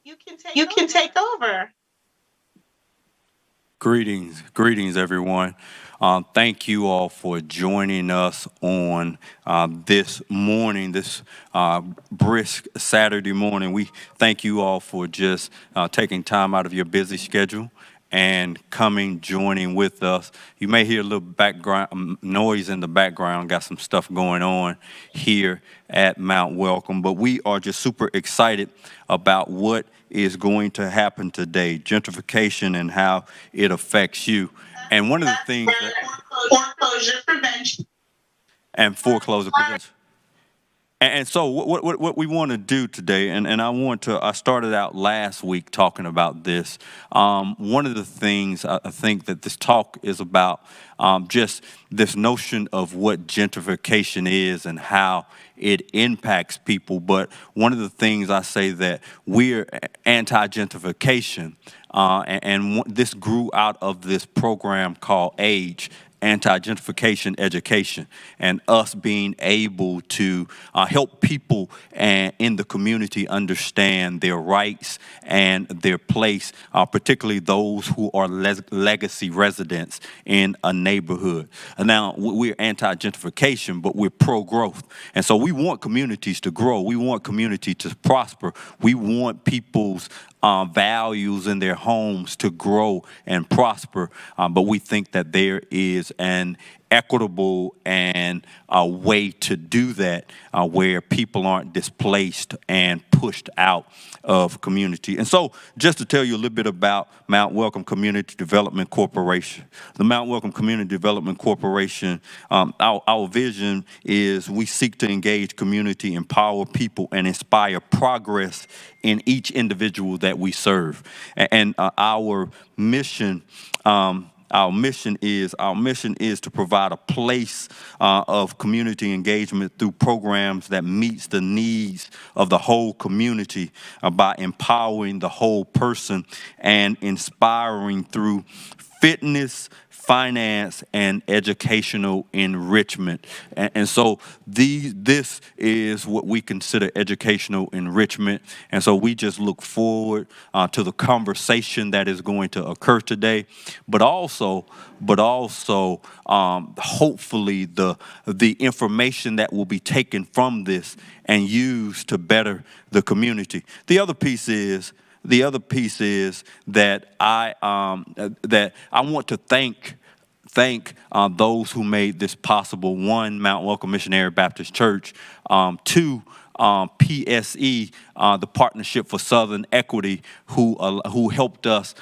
You can take over. Greetings, everyone. Thank you all for joining us on this morning, this brisk Saturday morning. We thank you all for just taking time out of your busy schedule and coming, joining with us. You may hear a little background noise in the background. Got some stuff going on here at Mount Welcome, but we are just super excited about what is going to happen today, gentrification and how it affects you. And one of the That's things that where foreclosure prevention. and foreclosure prevention. And so what we want to do today, and I started out last week talking about this. One of the things I think that this talk is about, just this notion of what gentrification is and how it impacts people. But one of the things I say that we're anti-gentrification, and this grew out of this program called AGE, anti-gentrification education, and us being able to help people in the community understand their rights and their place, particularly those who are legacy residents in a neighborhood. And now we're anti-gentrification, but we're pro-growth, and so we want communities to grow. We want community to prosper. We want people's values in their homes to grow and prosper, but we think that there is an equitable and a way to do that where people aren't displaced and pushed out of community. And so just to tell you a little bit about Mount Welcome Community Development Corporation. The Mount Welcome Community Development Corporation, our vision is we seek to engage community, empower people, and inspire progress in each individual that we serve. And our mission is to provide a place of community engagement through programs that meets the needs of the whole community by empowering the whole person and inspiring through fitness, finance, and educational enrichment. And so this is what we consider educational enrichment. And so we just look forward to the conversation that is going to occur today, but also hopefully the information that will be taken from this and used to better the community. The other piece is that I want to thank those who made this possible. One, Mount Welcome Missionary Baptist Church. Two, PSE, the Partnership for Southern Equity, who helped us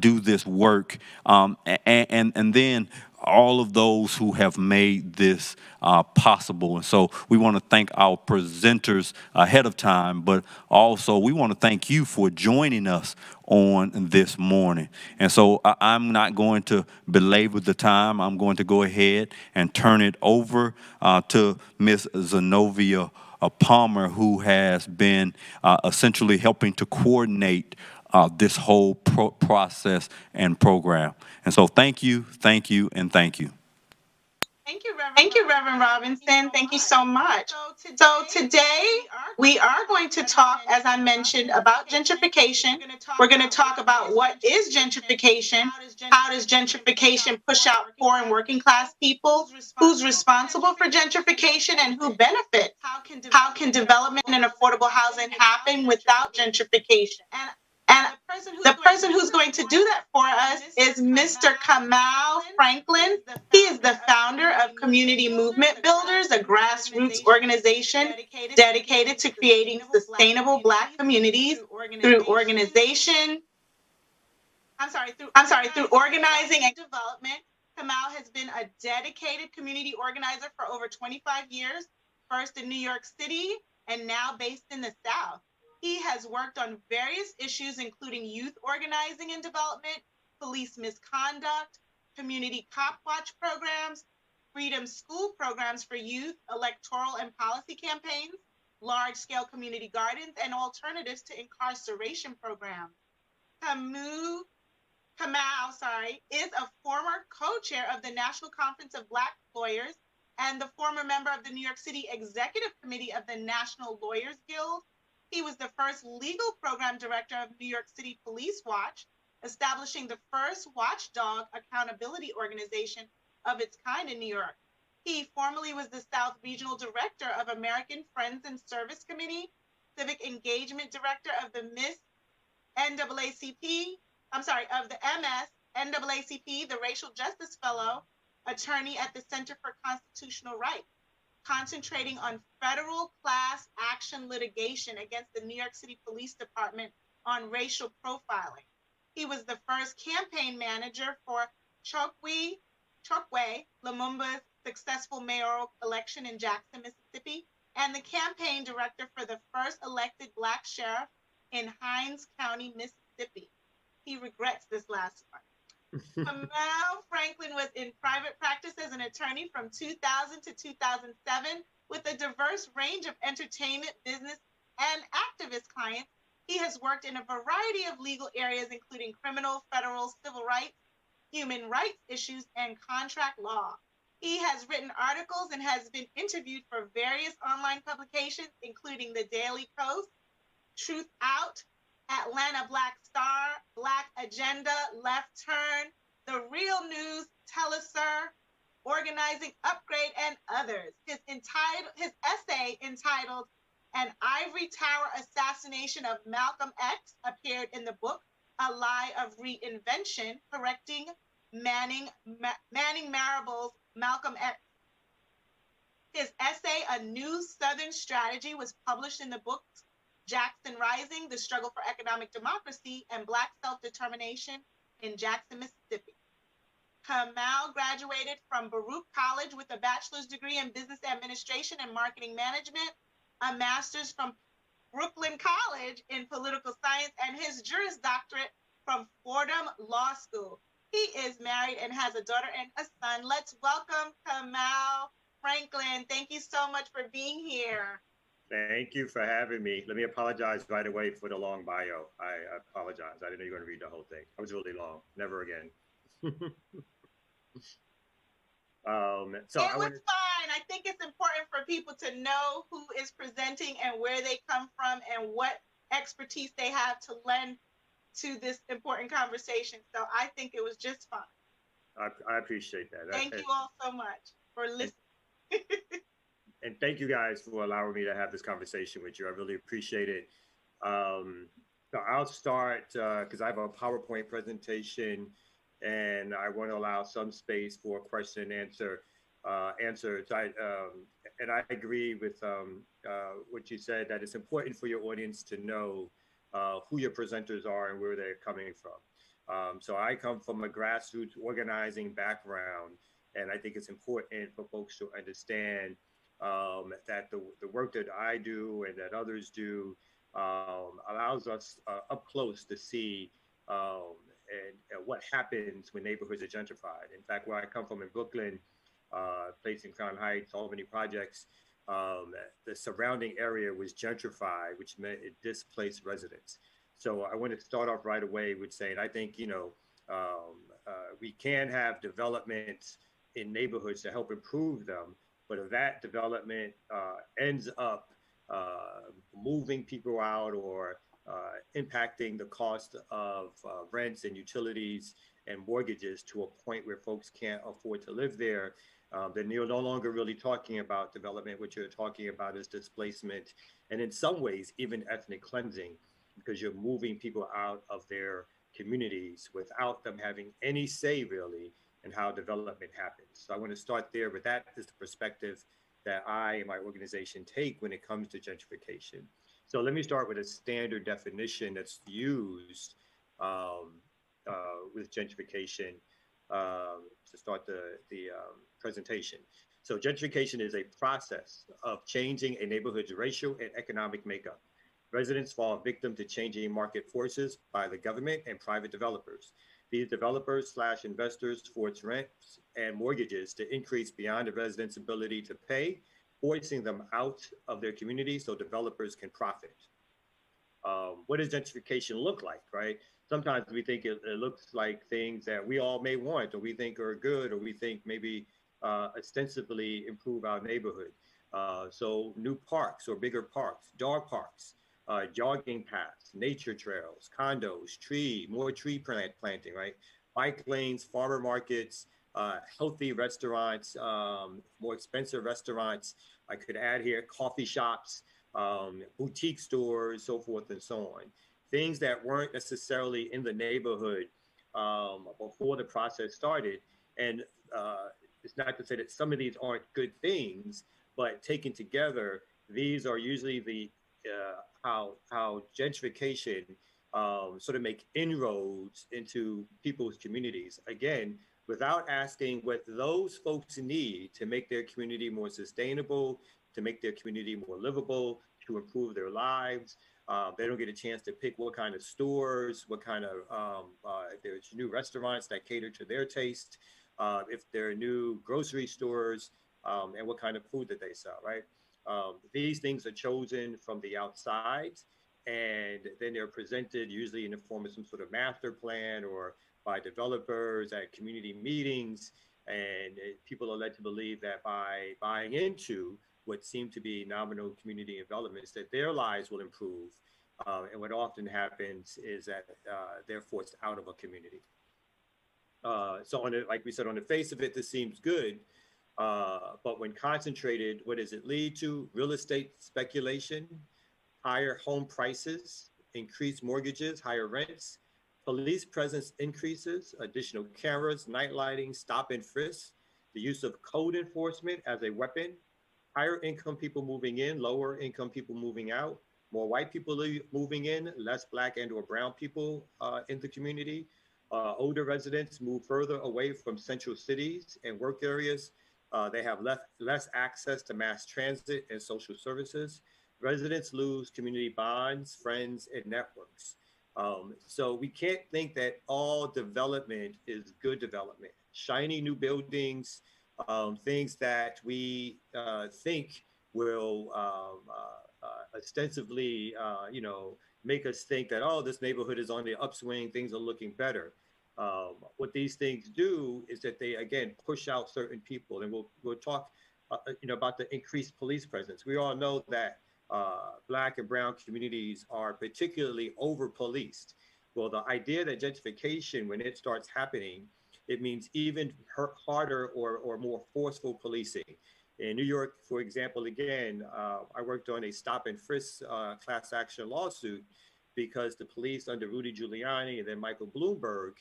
do this work, and then all of those who have made this possible. And so we want to thank our presenters ahead of time, but also we want to thank you for joining us on this morning. And so I'm not going to belabor the time. I'm going to go ahead and turn it over to Miss Zenobia Palmer, who has been essentially helping to coordinate this whole process and program. And so thank you, and thank you. Thank you, Reverend Robinson. Thank you so much. So today we are going to talk, as I mentioned, about gentrification. We're going to talk about what is gentrification, how does gentrification push out poor and working class people, who's responsible for gentrification and who benefits, how can development and affordable housing happen without gentrification. And the person who's going to do that for us is Mr. Kamal Franklin. He is the founder of Community Movement Builders, a grassroots organization dedicated to creating sustainable Black communities through organization. Through organizing and development. Kamal has been a dedicated community organizer for over 25 years, first in New York City and now based in the South. He has worked on various issues, including youth organizing and development, police misconduct, community cop watch programs, freedom school programs for youth, electoral and policy campaigns, large scale community gardens, and alternatives to incarceration programs. Camus Kamal, is a former co-chair of the National Conference of Black Lawyers and the former member of the New York City Executive Committee of the National Lawyers Guild. He was the first legal program director of New York City Police Watch, establishing the first watchdog accountability organization of its kind in New York. He formerly was the South Regional Director of American Friends and Service Committee, Civic Engagement Director of the of the MS NAACP, the Racial Justice Fellow, attorney at the Center for Constitutional Rights, concentrating on federal class action litigation against the New York City Police Department on racial profiling. He was the first campaign manager for Chokwe Lumumba's successful mayoral election in Jackson, Mississippi, and the campaign director for the first elected Black sheriff in Hinds County, Mississippi. He regrets this last one. Kamau Franklin was in private practice as an attorney from 2000 to 2007 with a diverse range of entertainment, business, and activist clients. He has worked in a variety of legal areas, including criminal, federal, civil rights, human rights issues, and contract law. He has written articles and has been interviewed for various online publications, including The Daily Post, Truth Out, Atlanta Black Star, Black Agenda, Left Turn, The Real News, Telesur, Organizing Upgrade, and others. His essay entitled An Ivory Tower Assassination of Malcolm X appeared in the book A Lie of Reinvention, correcting Manning Marable's Malcolm X. His essay, A New Southern Strategy, was published in the books Jackson Rising, The Struggle for Economic Democracy, and Black Self-Determination in Jackson, Mississippi. Kamau graduated from Baruch College with a bachelor's degree in business administration and marketing management, a master's from Brooklyn College in political science, and his Juris Doctorate from Fordham Law School. He is married and has a daughter and a son. Let's welcome Kamau Franklin. Thank you so much for being here. Thank you for having me. Let me apologize right away for the long bio. I apologize. I didn't know you were going to read the whole thing. It was really long. Never again. It was fine. I think it's important for people to know who is presenting and where they come from and what expertise they have to lend to this important conversation. So I think it was just fine. I appreciate that. Thank you all so much for listening. And thank you guys for allowing me to have this conversation with you. I really appreciate it. So I'll start because I have a PowerPoint presentation and I want to allow some space for question and answer. And I agree with what you said, that it's important for your audience to know who your presenters are and where they're coming from. So I come from a grassroots organizing background, and I think it's important for folks to understand that the work that I do and that others do allows us up close to see and what happens when neighborhoods are gentrified. In fact, where I come from in Brooklyn, place in Crown Heights, Albany projects, the surrounding area was gentrified, which meant it displaced residents. So I want to start off right away with saying, I think, we can have development in neighborhoods to help improve them, but if that development ends up moving people out or impacting the cost of rents and utilities and mortgages to a point where folks can't afford to live there, then you're no longer really talking about development. What you're talking about is displacement, and in some ways, even ethnic cleansing, because you're moving people out of their communities without them having any say really in how development happens. So I want to start there, but that is the perspective that I and my organization take when it comes to gentrification. So let me start with a standard definition that's used with gentrification to start the presentation. So gentrification is a process of changing a neighborhood's racial and economic makeup. Residents fall victim to changing market forces by the government and private developers. These developers / investors force rents and mortgages to increase beyond the residents' ability to pay, forcing them out of their community so developers can profit. What does gentrification look like, right? Sometimes we think it looks like things that we all may want, or we think are good, or we think maybe ostensibly improve our neighborhood. So new parks or bigger parks, dog parks, jogging paths, nature trails, condos, more tree planting, right? Bike lanes, farmer markets, healthy restaurants, more expensive restaurants. I could add here coffee shops, boutique stores, so forth and so on. Things that weren't necessarily in the neighborhood before the process started. And it's not to say that some of these aren't good things, but taken together, these are usually the how gentrification sort of make inroads into people's communities. Again, without asking what those folks need to make their community more sustainable, to make their community more livable, to improve their lives. They don't get a chance to pick what kind of stores, what kind of, if there's new restaurants that cater to their taste, if there are new grocery stores, and what kind of food that they sell, right? These things are chosen from the outside, and then they're presented usually in the form of some sort of master plan or by developers at community meetings. And people are led to believe that by buying into what seem to be nominal community developments, that their lives will improve. And what often happens is that they're forced out of a community. So on it, like we said, on the face of it, this seems good. But when concentrated, what does it lead to? Real estate speculation, higher home prices, increased mortgages, higher rents, police presence increases, additional cameras, night lighting, stop and frisk, the use of code enforcement as a weapon, higher income people moving in, lower income people moving out, more white people moving in, less black and or brown people in the community. Older residents move further away from central cities and work areas. They have less access to mass transit and social services. Residents lose community bonds, friends, and networks. So we can't think that all development is good development. Shiny new buildings, things that we think will ostensibly, make us think that, oh, this neighborhood is on the upswing, things are looking better. What these things do is that they, again, push out certain people. And we'll talk, about the increased police presence. We all know that Black and brown communities are particularly over-policed. Well, the idea that gentrification, when it starts happening, it means even harder or more forceful policing. In New York, for example, again, I worked on a stop and frisk class action lawsuit because the police under Rudy Giuliani and then Michael Bloomberg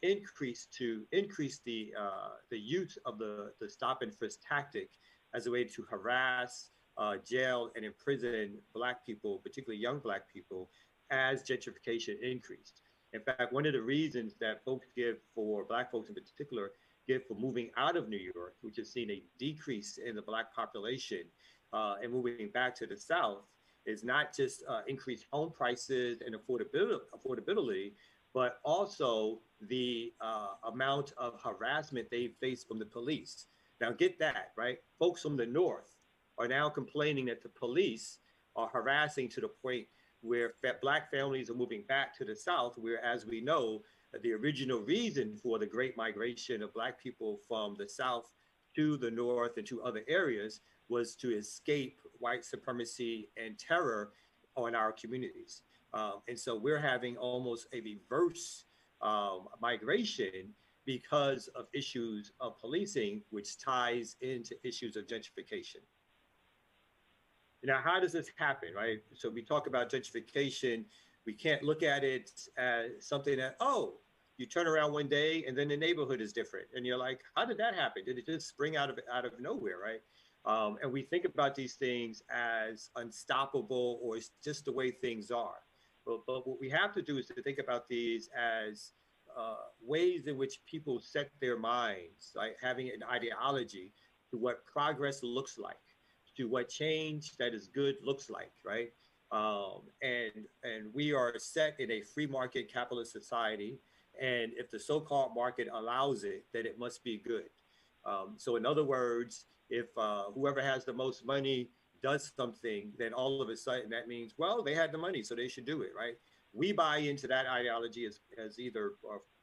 increased the use of the stop and frisk tactic as a way to harass, jail, and imprison Black people, particularly young Black people, as gentrification increased. In fact, one of the reasons that folks give for Black folks in particular give for moving out of New York, which has seen a decrease in the Black population and moving back to the South, is not just increased home prices and affordability, but also the amount of harassment they face from the police. Now, get that, right? Folks from the North are now complaining that the police are harassing to the point where Black families are moving back to the South, where, as we know, the original reason for the great migration of Black people from the South to the North and to other areas was to escape white supremacy and terror on our communities. And so we're having almost a reverse migration because of issues of policing, which ties into issues of gentrification. Now, how does this happen, right? So we talk about gentrification. We can't look at it as something that, oh, you turn around one day and then the neighborhood is different. And you're like, how did that happen? Did it just spring out of nowhere, right? And we think about these things as unstoppable or it's just the way things are. But what we have to do is to think about these as ways in which people set their minds, like having an ideology to what progress looks like, to what change that is good looks like, right? And we are set in a free market capitalist society. And if the so-called market allows it, then it must be good. So in other words, if whoever has the most money does something, then all of a sudden that means, well, they had the money, so they should do it, right? We buy into that ideology as either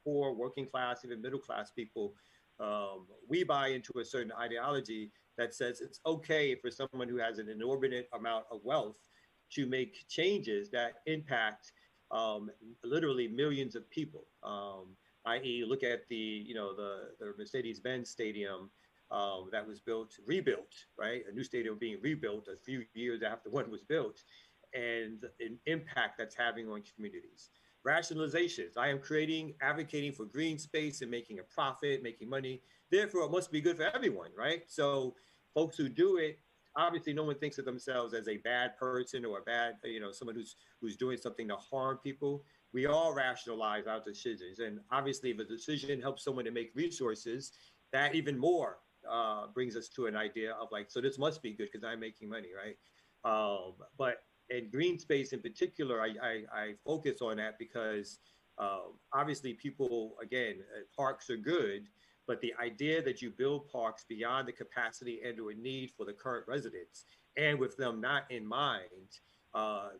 poor, working class, even middle class people. We buy into a certain ideology that says it's okay for someone who has an inordinate amount of wealth to make changes that impact literally millions of people. I.e., look at the Mercedes-Benz Stadium that was rebuilt, right? A new stadium being rebuilt a few years after one was built, and an impact that's having on communities. Rationalizations. I am advocating for green space and making a profit, making money. Therefore, it must be good for everyone, right? So, folks who do it, obviously, no one thinks of themselves as a bad person or a bad, someone who's doing something to harm people. We all rationalize our decisions, and obviously, if a decision helps someone to make resources, that even more brings us to an idea of like, so this must be good because I'm making money, right? But in green space in particular, I focus on that because obviously people, again, parks are good, but the idea that you build parks beyond the capacity and or need for the current residents, and with them not in mind,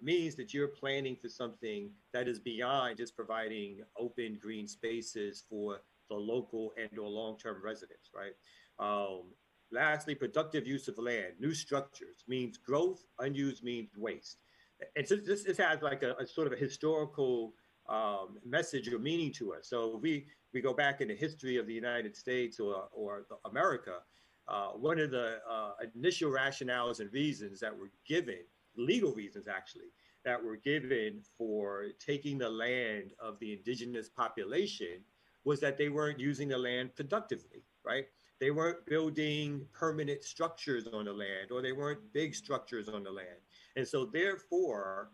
means that you're planning for something that is beyond just providing open green spaces for the local and or long-term residents, right? Um, Lastly, productive use of land, new structures means growth, unused means waste. And so this has like a sort of a historical message or meaning to us. So we go back in the history of the United States or America, one of the initial rationales and reasons that were given, legal reasons actually, that were given for taking the land of the indigenous population was that they weren't using the land productively, right? They weren't building permanent structures on the land, or they weren't big structures on the land. And so therefore,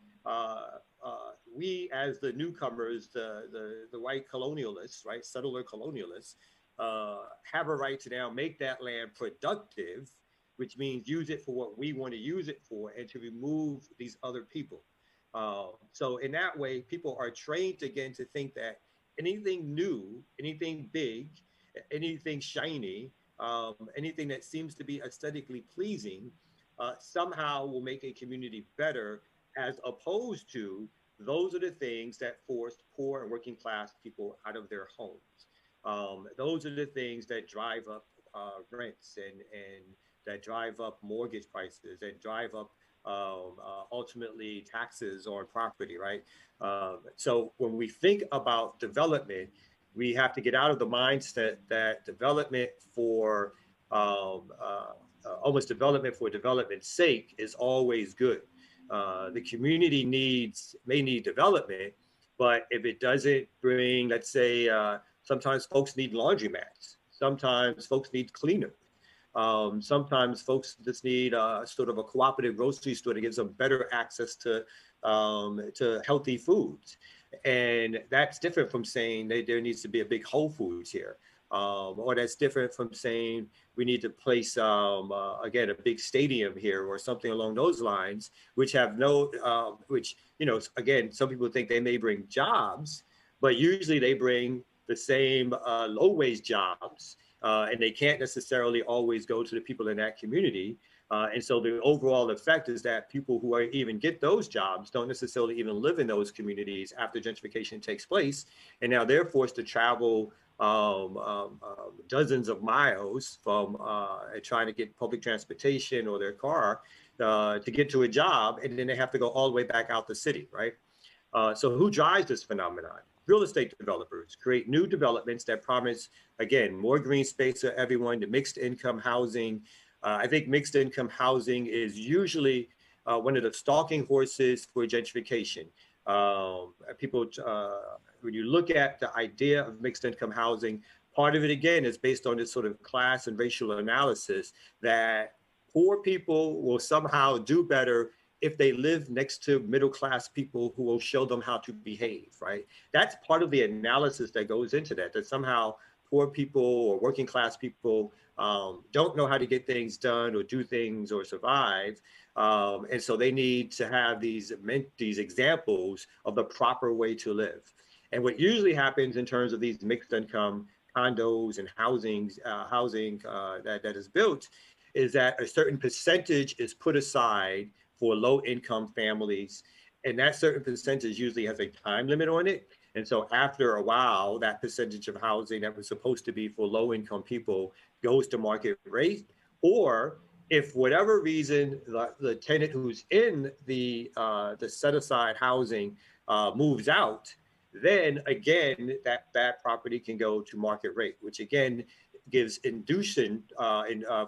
we as the newcomers, the white colonialists, right, settler colonialists, have a right to now make that land productive, which means use it for what we want to use it for and to remove these other people. So in that way, people are trained again to think that anything new, anything big, anything shiny, anything that seems to be aesthetically pleasing, somehow will make a community better, as opposed to those are the things that forced poor and working class people out of their homes. Those are the things that drive up rents and that drive up mortgage prices and drive up ultimately taxes on property, right? So when we think about development, we have to get out of the mindset that development for almost development for development's sake is always good. The community may need development, but if it doesn't bring, let's say, sometimes folks need laundromats, sometimes folks need cleaners. Sometimes folks just need sort of a cooperative grocery store that gives them better access to healthy foods. And that's different from saying that there needs to be a big Whole Foods here. Or that's different from saying we need to place, again, a big stadium here or something along those lines, which have which, again, some people think they may bring jobs, but usually they bring the same low-wage jobs, and they can't necessarily always go to the people in that community. And so the overall effect is that people who even get those jobs don't necessarily even live in those communities after gentrification takes place. And now they're forced to travel dozens of miles from trying to get public transportation or their car to get to a job. And then they have to go all the way back out the city, right? So who drives this phenomenon? Real estate developers create new developments that promise, again, more green space for everyone, the mixed income housing. I think mixed income housing is usually one of the stalking horses for gentrification. People, when you look at the idea of mixed income housing, part of it, again, is based on this sort of class and racial analysis that poor people will somehow do better if they live next to middle-class people who will show them how to behave, right? That's part of the analysis that goes into that, that somehow poor people or working class people don't know how to get things done or do things or survive. And so they need to have these examples of the proper way to live. And what usually happens in terms of these mixed income condos and housing that is built is that a certain percentage is put aside for low income families. And that certain percentage usually has a time limit on it. And so after a while, that percentage of housing that was supposed to be for low income people goes to market rate, or if whatever reason the tenant who's in the set aside housing moves out, then again that property can go to market rate, which again gives inducement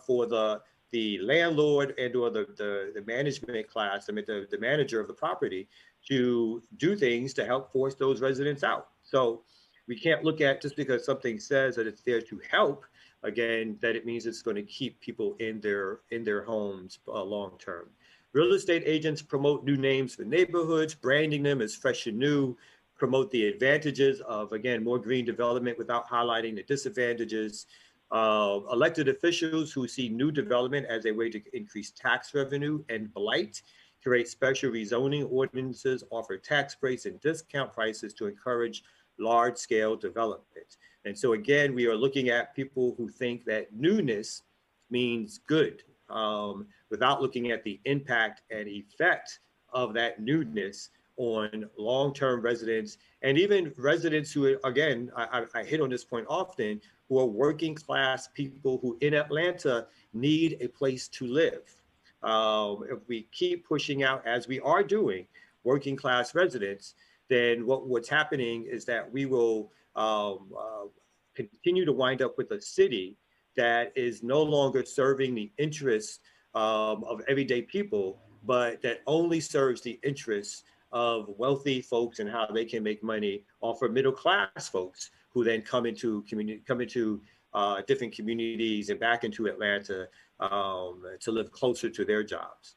for the landlord and or the management class, I mean the manager of the property, to do things to help force those residents out. So we can't look at just because something says that it's there to help again that it means it's going to keep people in their homes long term. Real estate agents promote new names for neighborhoods, branding them as fresh and new, promote the advantages of again more green development without highlighting the disadvantages. Elected officials who see new development as a way to increase tax revenue and blight create special rezoning ordinances, offer tax breaks and discount prices to encourage large scale development. And so, again, we are looking at people who think that newness means good without looking at the impact and effect of that newness on long term residents and even residents who, again, I hit on this point often, who are working class people who in Atlanta need a place to live. If we keep pushing out, as we are doing, working class residents, then what's happening is that we will continue to wind up with a city that is no longer serving the interests of everyday people, but that only serves the interests of wealthy folks and how they can make money off of middle class folks who then come into different communities and back into Atlanta to live closer to their jobs.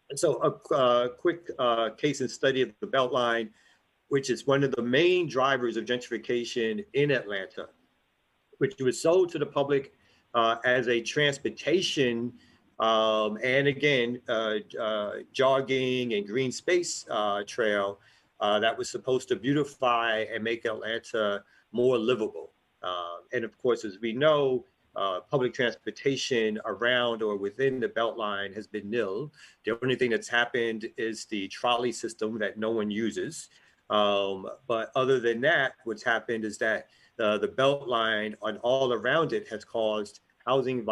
And so a quick case and study of the Beltline, which is one of the main drivers of gentrification in Atlanta, which was sold to the public as a transportation and again, jogging and green space trail that was supposed to beautify and make Atlanta more livable. And of course, as we know, public transportation around or within the Beltline has been nil. The only thing that's happened is the trolley system that no one uses. But other than that, what's happened is that the Beltline and all around it has caused housing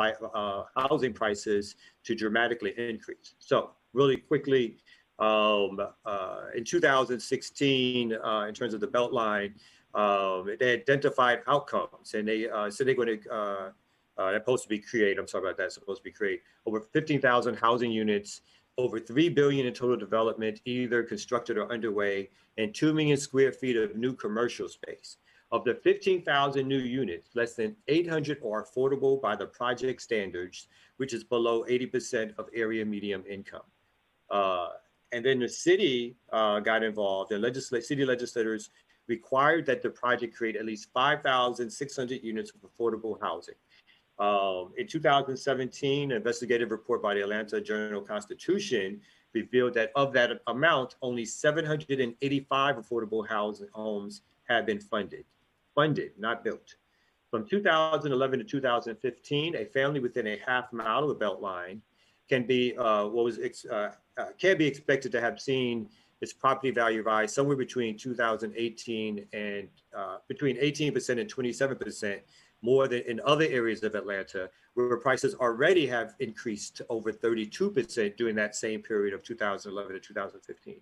prices to dramatically increase. So really quickly, in 2016, in terms of the Beltline, they identified outcomes, and they said they're going to they're supposed to be create. I'm sorry about that. Supposed to be create over 15,000 housing units, over 3 billion in total development, either constructed or underway, and 2 million square feet of new commercial space. Of the 15,000 new units, less than 800 are affordable by the project standards, which is below 80% of area median income. And then the city got involved, and city legislators required that the project create at least 5,600 units of affordable housing. In 2017, an investigative report by the Atlanta Journal-Constitution revealed that of that amount, only 785 affordable homes had been funded, not built. From 2011 to 2015, a family within a half mile of the Beltline can be expected to have seen its property value rise somewhere between 2018 and between 18% and 27% more than in other areas of Atlanta, where prices already have increased to over 32% during that same period of 2011 to 2015.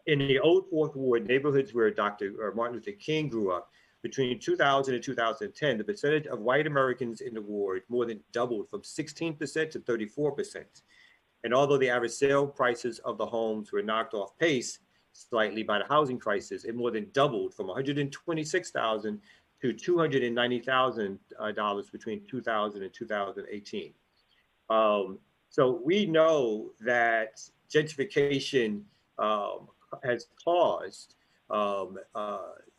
In the old Fourth Ward neighborhoods where Dr. Martin Luther King grew up, between 2000 and 2010, the percentage of white Americans in the ward more than doubled from 16% to 34%. And although the average sale prices of the homes were knocked off pace slightly by the housing crisis, it more than doubled from $126,000 to $290,000 between 2000 and 2018. So we know that gentrification has caused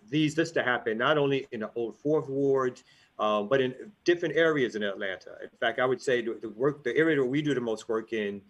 this to happen not only in the old Fourth Ward, but in different areas in Atlanta. In fact, I would say the area that we do the most work in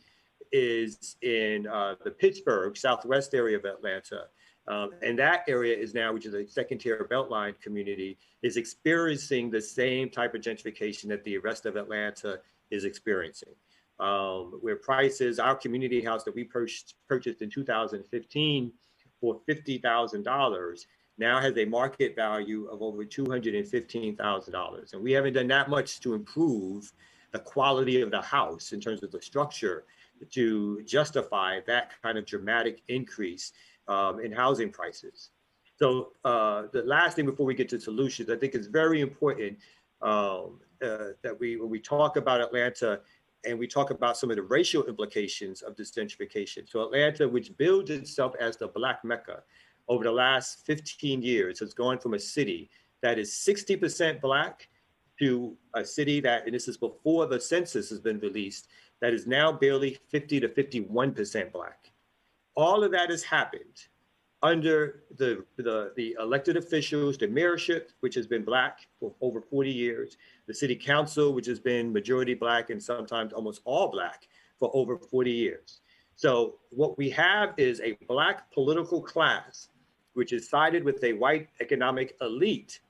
is in the Pittsburgh, southwest area of Atlanta. And that area is now, which is a second-tier Beltline community, is experiencing the same type of gentrification that the rest of Atlanta is experiencing. Where prices, our community house that we purchased in 2015 for $50,000 now has a market value of over $215,000. And we haven't done that much to improve the quality of the house in terms of the structure to justify that kind of dramatic increase in housing prices. So the last thing before we get to solutions, I think it's very important that when we talk about Atlanta and we talk about some of the racial implications of this gentrification. So Atlanta, which builds itself as the Black Mecca, over the last 15 years has gone from a city that is 60% Black to a city that, and this is before the census has been released, that is now barely 50 to 51% Black. All of that has happened under the elected officials, the mayorship, which has been Black for over 40 years, the city council, which has been majority Black and sometimes almost all Black for over 40 years. So what we have is a Black political class, which is sided with a white economic elite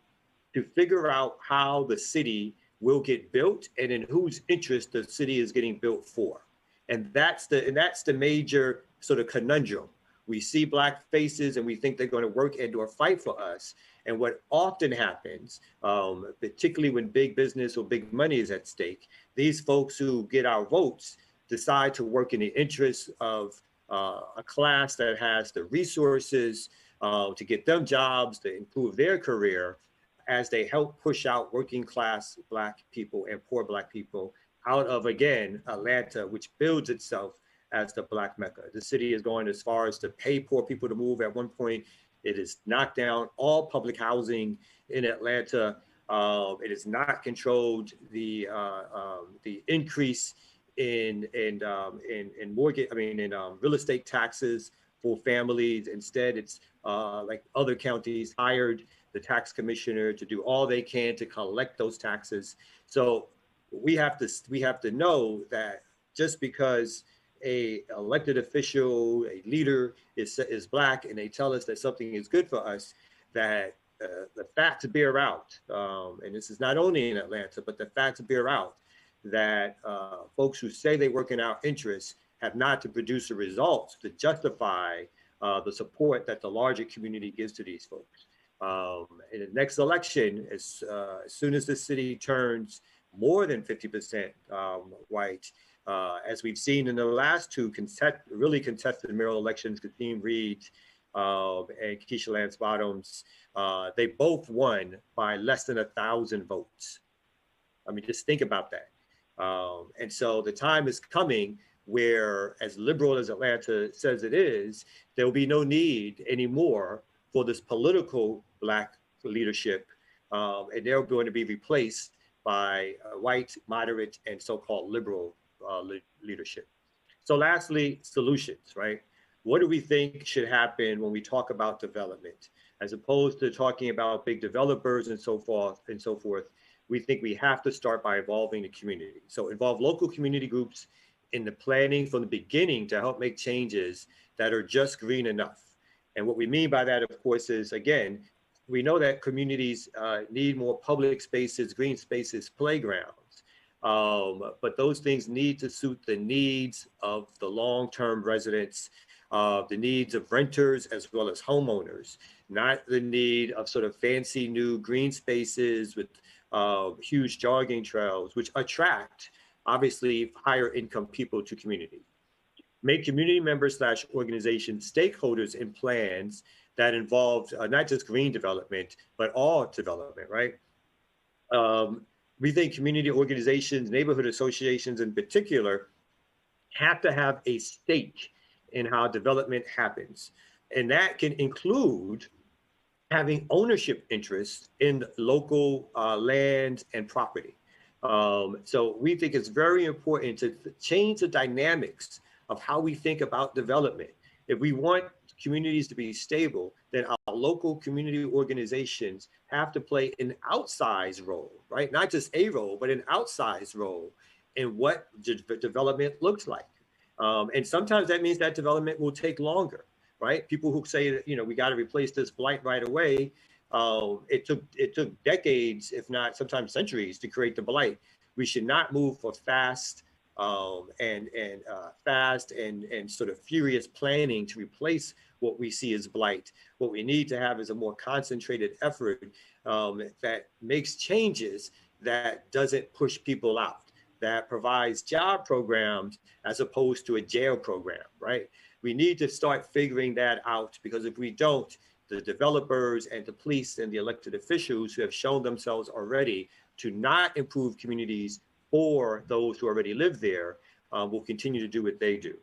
to figure out how the city will get built and in whose interest the city is getting built for. And that's the major sort of conundrum. We see Black faces and we think they're going to work and or fight for us. And what often happens, particularly when big business or big money is at stake, these folks who get our votes decide to work in the interests of a class that has the resources to get them jobs, to improve their career, as they help push out working class Black people and poor Black people out of, again, Atlanta, which builds itself as the Black Mecca. The city is going as far as to pay poor people to move. At one point, it has knocked down all public housing in Atlanta. It has not controlled the increase in mortgage, in real estate taxes for families. Instead, it's like other counties hired the tax commissioner to do all they can to collect those taxes. So we have to know that just because a elected official, a leader is Black, and they tell us that something is good for us, that the facts bear out, and this is not only in Atlanta, but the facts bear out that folks who say they work in our interests have not to produce the results to justify the support that the larger community gives to these folks. In the next election, as soon as the city turns more than 50% white, as we've seen in the last two really contested mayoral elections, Kathleen Reed and Keisha Lance Bottoms, they both won by less than 1,000 votes. I mean, just think about that. And so the time is coming where, as liberal as Atlanta says it is, there will be no need anymore for this political Black leadership, and they're going to be replaced by white, moderate, and so-called liberal leadership. So lastly, solutions, right? What do we think should happen when we talk about development? As opposed to talking about big developers and so forth, we think we have to start by involving the community. So involve local community groups in the planning from the beginning to help make changes that are just green enough. And what we mean by that, of course, is, again, we know that communities need more public spaces, green spaces, playgrounds. But those things need to suit the needs of the long-term residents, the needs of renters as well as homeowners, not the need of sort of fancy new green spaces with huge jogging trails, which attract, obviously, higher income people to community. Make community members / organizations stakeholders in plans that involve not just green development, but all development, right? We think community organizations, neighborhood associations in particular, have to have a stake in how development happens. And that can include having ownership interests in local land and property. So we think it's very important to change the dynamics of how we think about development. If we want communities to be stable, then our local community organizations have to play an outsized role, right? Not just a role, but an outsized role in what development looks like. And sometimes that means that development will take longer, right? People who say that, we got to replace this blight right away. It took decades, if not sometimes centuries, to create the blight. We should not move for fast and sort of furious planning to replace what we see as blight. What we need to have is a more concentrated effort that makes changes, that doesn't push people out, that provides job programs as opposed to a jail program, right? We need to start figuring that out, because if we don't, the developers and the police and the elected officials who have shown themselves already to not improve communities for those who already live there will continue to do what they do.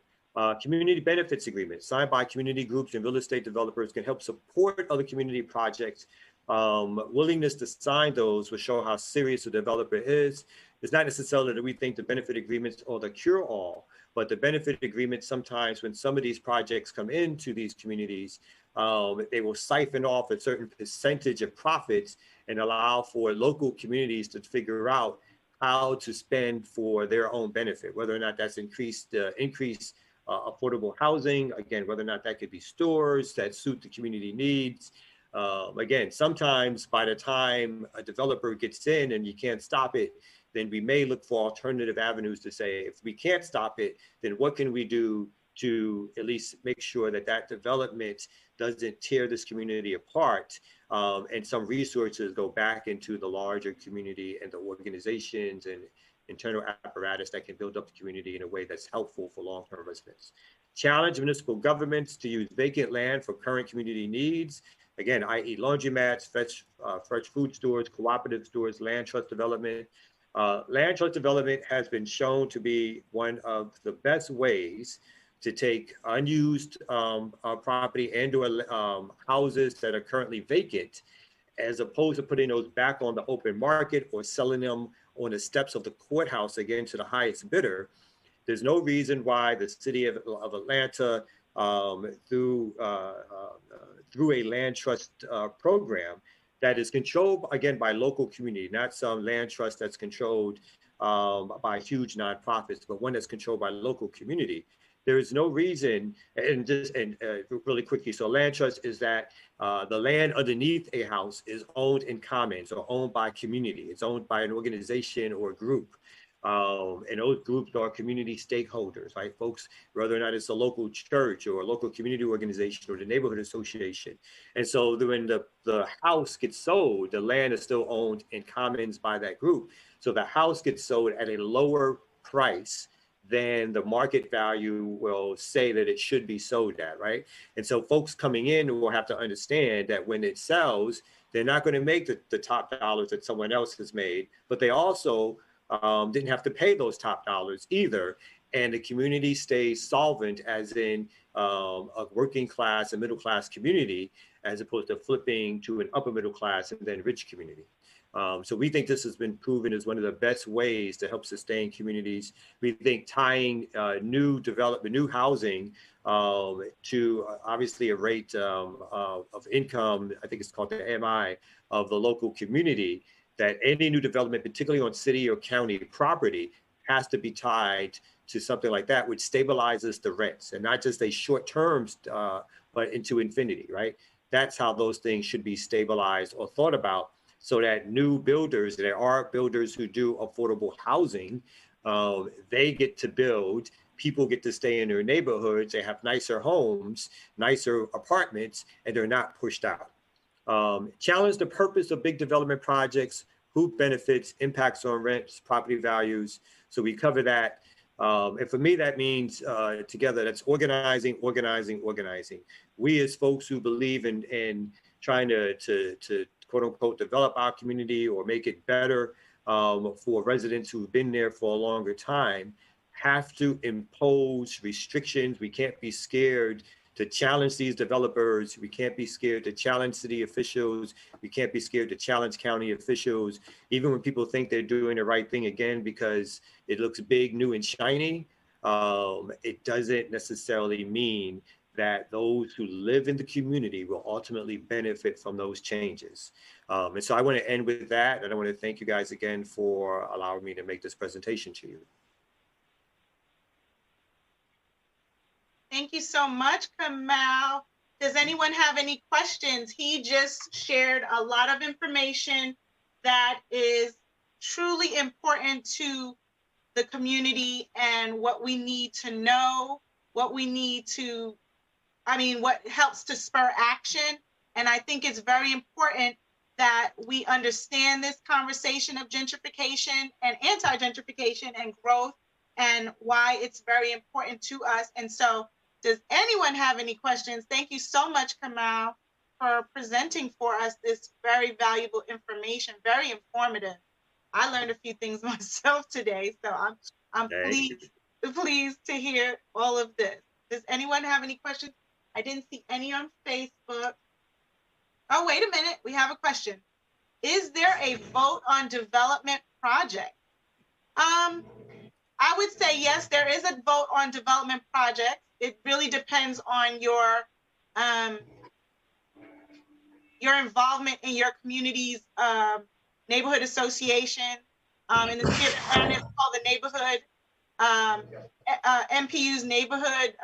Community benefits agreements signed by community groups and real estate developers can help support other community projects. Willingness to sign those will show how serious the developer is. It's not necessarily that we think the benefit agreements are the cure-all, but the benefit agreements sometimes, when some of these projects come into these communities, they will siphon off a certain percentage of profits and allow for local communities to figure out how to spend for their own benefit, whether or not that's increased affordable housing, again, whether or not that could be stores that suit the community needs. Again, sometimes by the time a developer gets in and you can't stop it, then we may look for alternative avenues to say, if we can't stop it, then what can we do to at least make sure that that development doesn't tear this community apart, and some resources go back into the larger community and the organizations and internal apparatus that can build up the community in a way that's helpful for long-term residents. Challenge municipal governments to use vacant land for current community needs. Again, i.e. laundromats, fresh food stores, cooperative stores, land trust development. Land trust development has been shown to be one of the best ways to take unused property and or houses that are currently vacant, as opposed to putting those back on the open market or selling them on the steps of the courthouse again to the highest bidder. There's no reason why the city of Atlanta, through a land trust program that is controlled, again, by local community, not some land trust that's controlled by huge nonprofits, but one that's controlled by local community. There is no reason, and really quickly, so land trust is that the land underneath a house is owned in commons or owned by community. It's owned by an organization or a group. And those groups are community stakeholders, right? Folks, whether or not it's a local church or a local community organization or the neighborhood association. And so when the house gets sold, the land is still owned in commons by that group. So the house gets sold at a lower price than the market value will say that it should be sold at, right? And so folks coming in will have to understand that when it sells, they're not going to make the top dollars that someone else has made, but they also didn't have to pay those top dollars either. And the community stays solvent, as in a working class and middle class community, as opposed to flipping to an upper middle class and then rich community. So we think this has been proven as one of the best ways to help sustain communities. We think tying new development, new housing to obviously a rate of income, I think it's called the MI, of the local community, that any new development, particularly on city or county property, has to be tied to something like that, which stabilizes the rents, and not just a short term, but into infinity, right? That's how those things should be stabilized or thought about, so that new builders, there are builders who do affordable housing, they get to build, people get to stay in their neighborhoods, they have nicer homes, nicer apartments, and they're not pushed out. Challenge the purpose of big development projects, who benefits, impacts on rents, property values. So we cover that. And for me, that means together, that's organizing. We as folks who believe in trying to quote unquote develop our community or make it better for residents who've been there for a longer time, have to impose restrictions. We can't be scared to challenge these developers. We can't be scared to challenge city officials. We can't be scared to challenge county officials, even when people think they're doing the right thing, again, because it looks big, new, and shiny. It doesn't necessarily mean that those who live in the community will ultimately benefit from those changes. And so I want to end with that. And I want to thank you guys again for allowing me to make this presentation to you. Thank you so much, Kamal. Does anyone have any questions? He just shared a lot of information that is truly important to the community and what we need to know, what helps to spur action. And I think it's very important that we understand this conversation of gentrification and anti-gentrification and growth and why it's very important to us. And so, does anyone have any questions? Thank you so much, Kamal, for presenting for us this very valuable information, very informative. I learned a few things myself today, so I'm pleased to hear all of this. Does anyone have any questions? I didn't see any on Facebook. Oh, wait a minute. We have a question. Is there a vote on development project? I would say yes, there is a vote on development projects. It really depends on your involvement in your community's neighborhood association. In the city of Atlanta, it's called the neighborhood, MPU's neighborhood.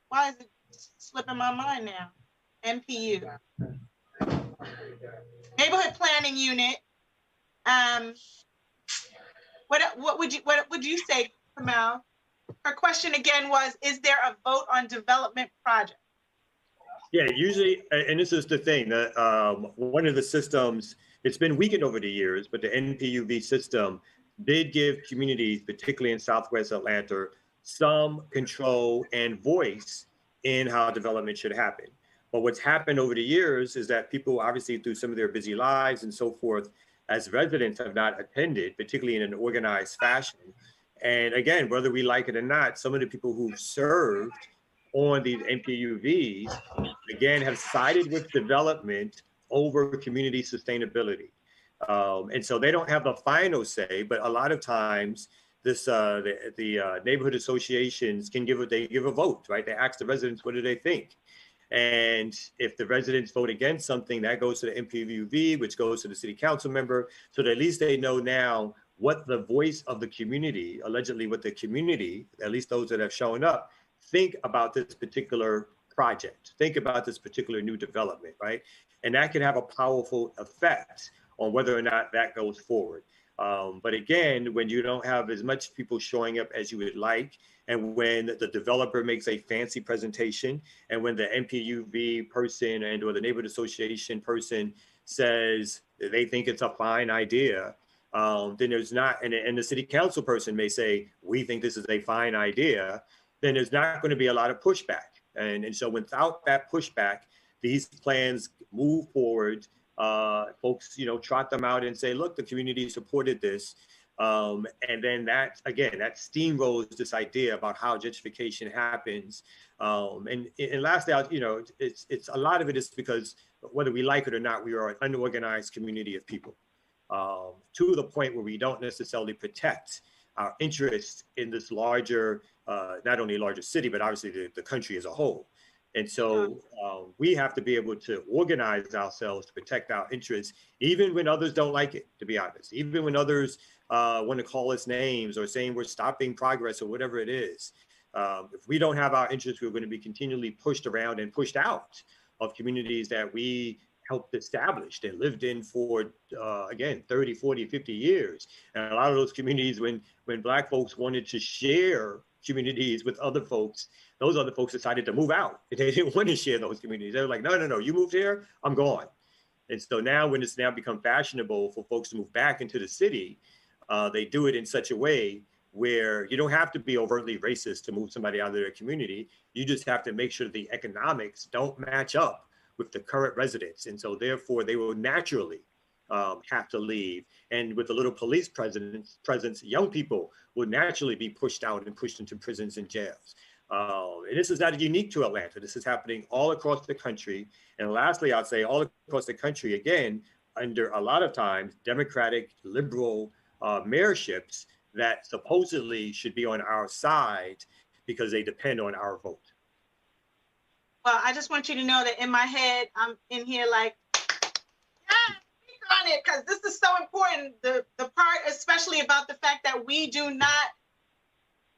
Why is it slipping my mind now? MPU. Neighborhood Planning Unit. What would you say, Kamal? Her question again was, is there a vote on development project? Yeah, usually, and this is the thing, that one of the systems, it's been weakened over the years, but the NPUV system did give communities, particularly in Southwest Atlanta, some control and voice in how development should happen. But what's happened over the years is that people, obviously through some of their busy lives and so forth, as residents have not attended, particularly in an organized fashion. And again, whether we like it or not, some of the people who've served on these NPUVs, again, have sided with development over community sustainability. And so they don't have the final say, but a lot of times this the neighborhood associations can give a vote, right? They ask the residents, what do they think? And if the residents vote against something, that goes to the MPUV, which goes to the city council member. So that at least they know now what the voice of the community, allegedly what the community, at least those that have shown up, think about this particular project, think about this particular new development, right? And that can have a powerful effect on whether or not that goes forward. But again, when you don't have as much people showing up as you would like, and when the developer makes a fancy presentation, and when the NPUV person and or the neighborhood association person says they think it's a fine idea, then there's not, and the city council person may say, we think this is a fine idea, then there's not going to be a lot of pushback. And so without that pushback, these plans move forward. Folks, trot them out and say, look, the community supported this. And then that, again, that steamrolls this idea about how gentrification happens. And lastly, it's a lot of it is because whether we like it or not, we are an unorganized community of people, to the point where we don't necessarily protect our interest in this larger, not only larger city, but obviously the country as a whole. And so we have to be able to organize ourselves to protect our interests, even when others don't like it, to be honest, even when others want to call us names or saying we're stopping progress or whatever it is. If we don't have our interests, we're going to be continually pushed around and pushed out of communities that we helped establish and lived in for, again, 30, 40, 50 years. And a lot of those communities, when Black folks wanted to share communities with other folks, those other folks decided to move out. They didn't want to share those communities. They were like, no, you moved here, I'm gone. And so now when it's now become fashionable for folks to move back into the city, they do it in such a way where you don't have to be overtly racist to move somebody out of their community. You just have to make sure the economics don't match up with the current residents. And so therefore they will naturally have to leave. And with the little police presence, young people will naturally be pushed out and pushed into prisons and jails. And this is not unique to Atlanta. This is happening all across the country. And lastly, I'd say all across the country, again, under a lot of times, Democratic, liberal mayorships that supposedly should be on our side because they depend on our vote. Well, I just want you to know that in my head, I'm in here like, yeah, speak on it, because this is so important. The part, especially about the fact that we do not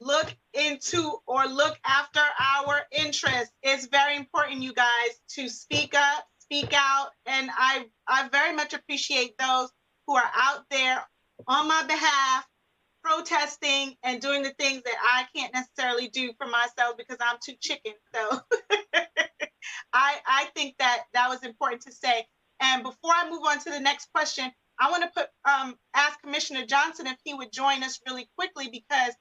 look into or look after our interests. It's very important, you guys, to speak up, speak out. And I very much appreciate those who are out there on my behalf, protesting and doing the things that I can't necessarily do for myself because I'm too chicken. So I think that was important to say. And before I move on to the next question, I want to ask Commissioner Johnson if he would join us really quickly, because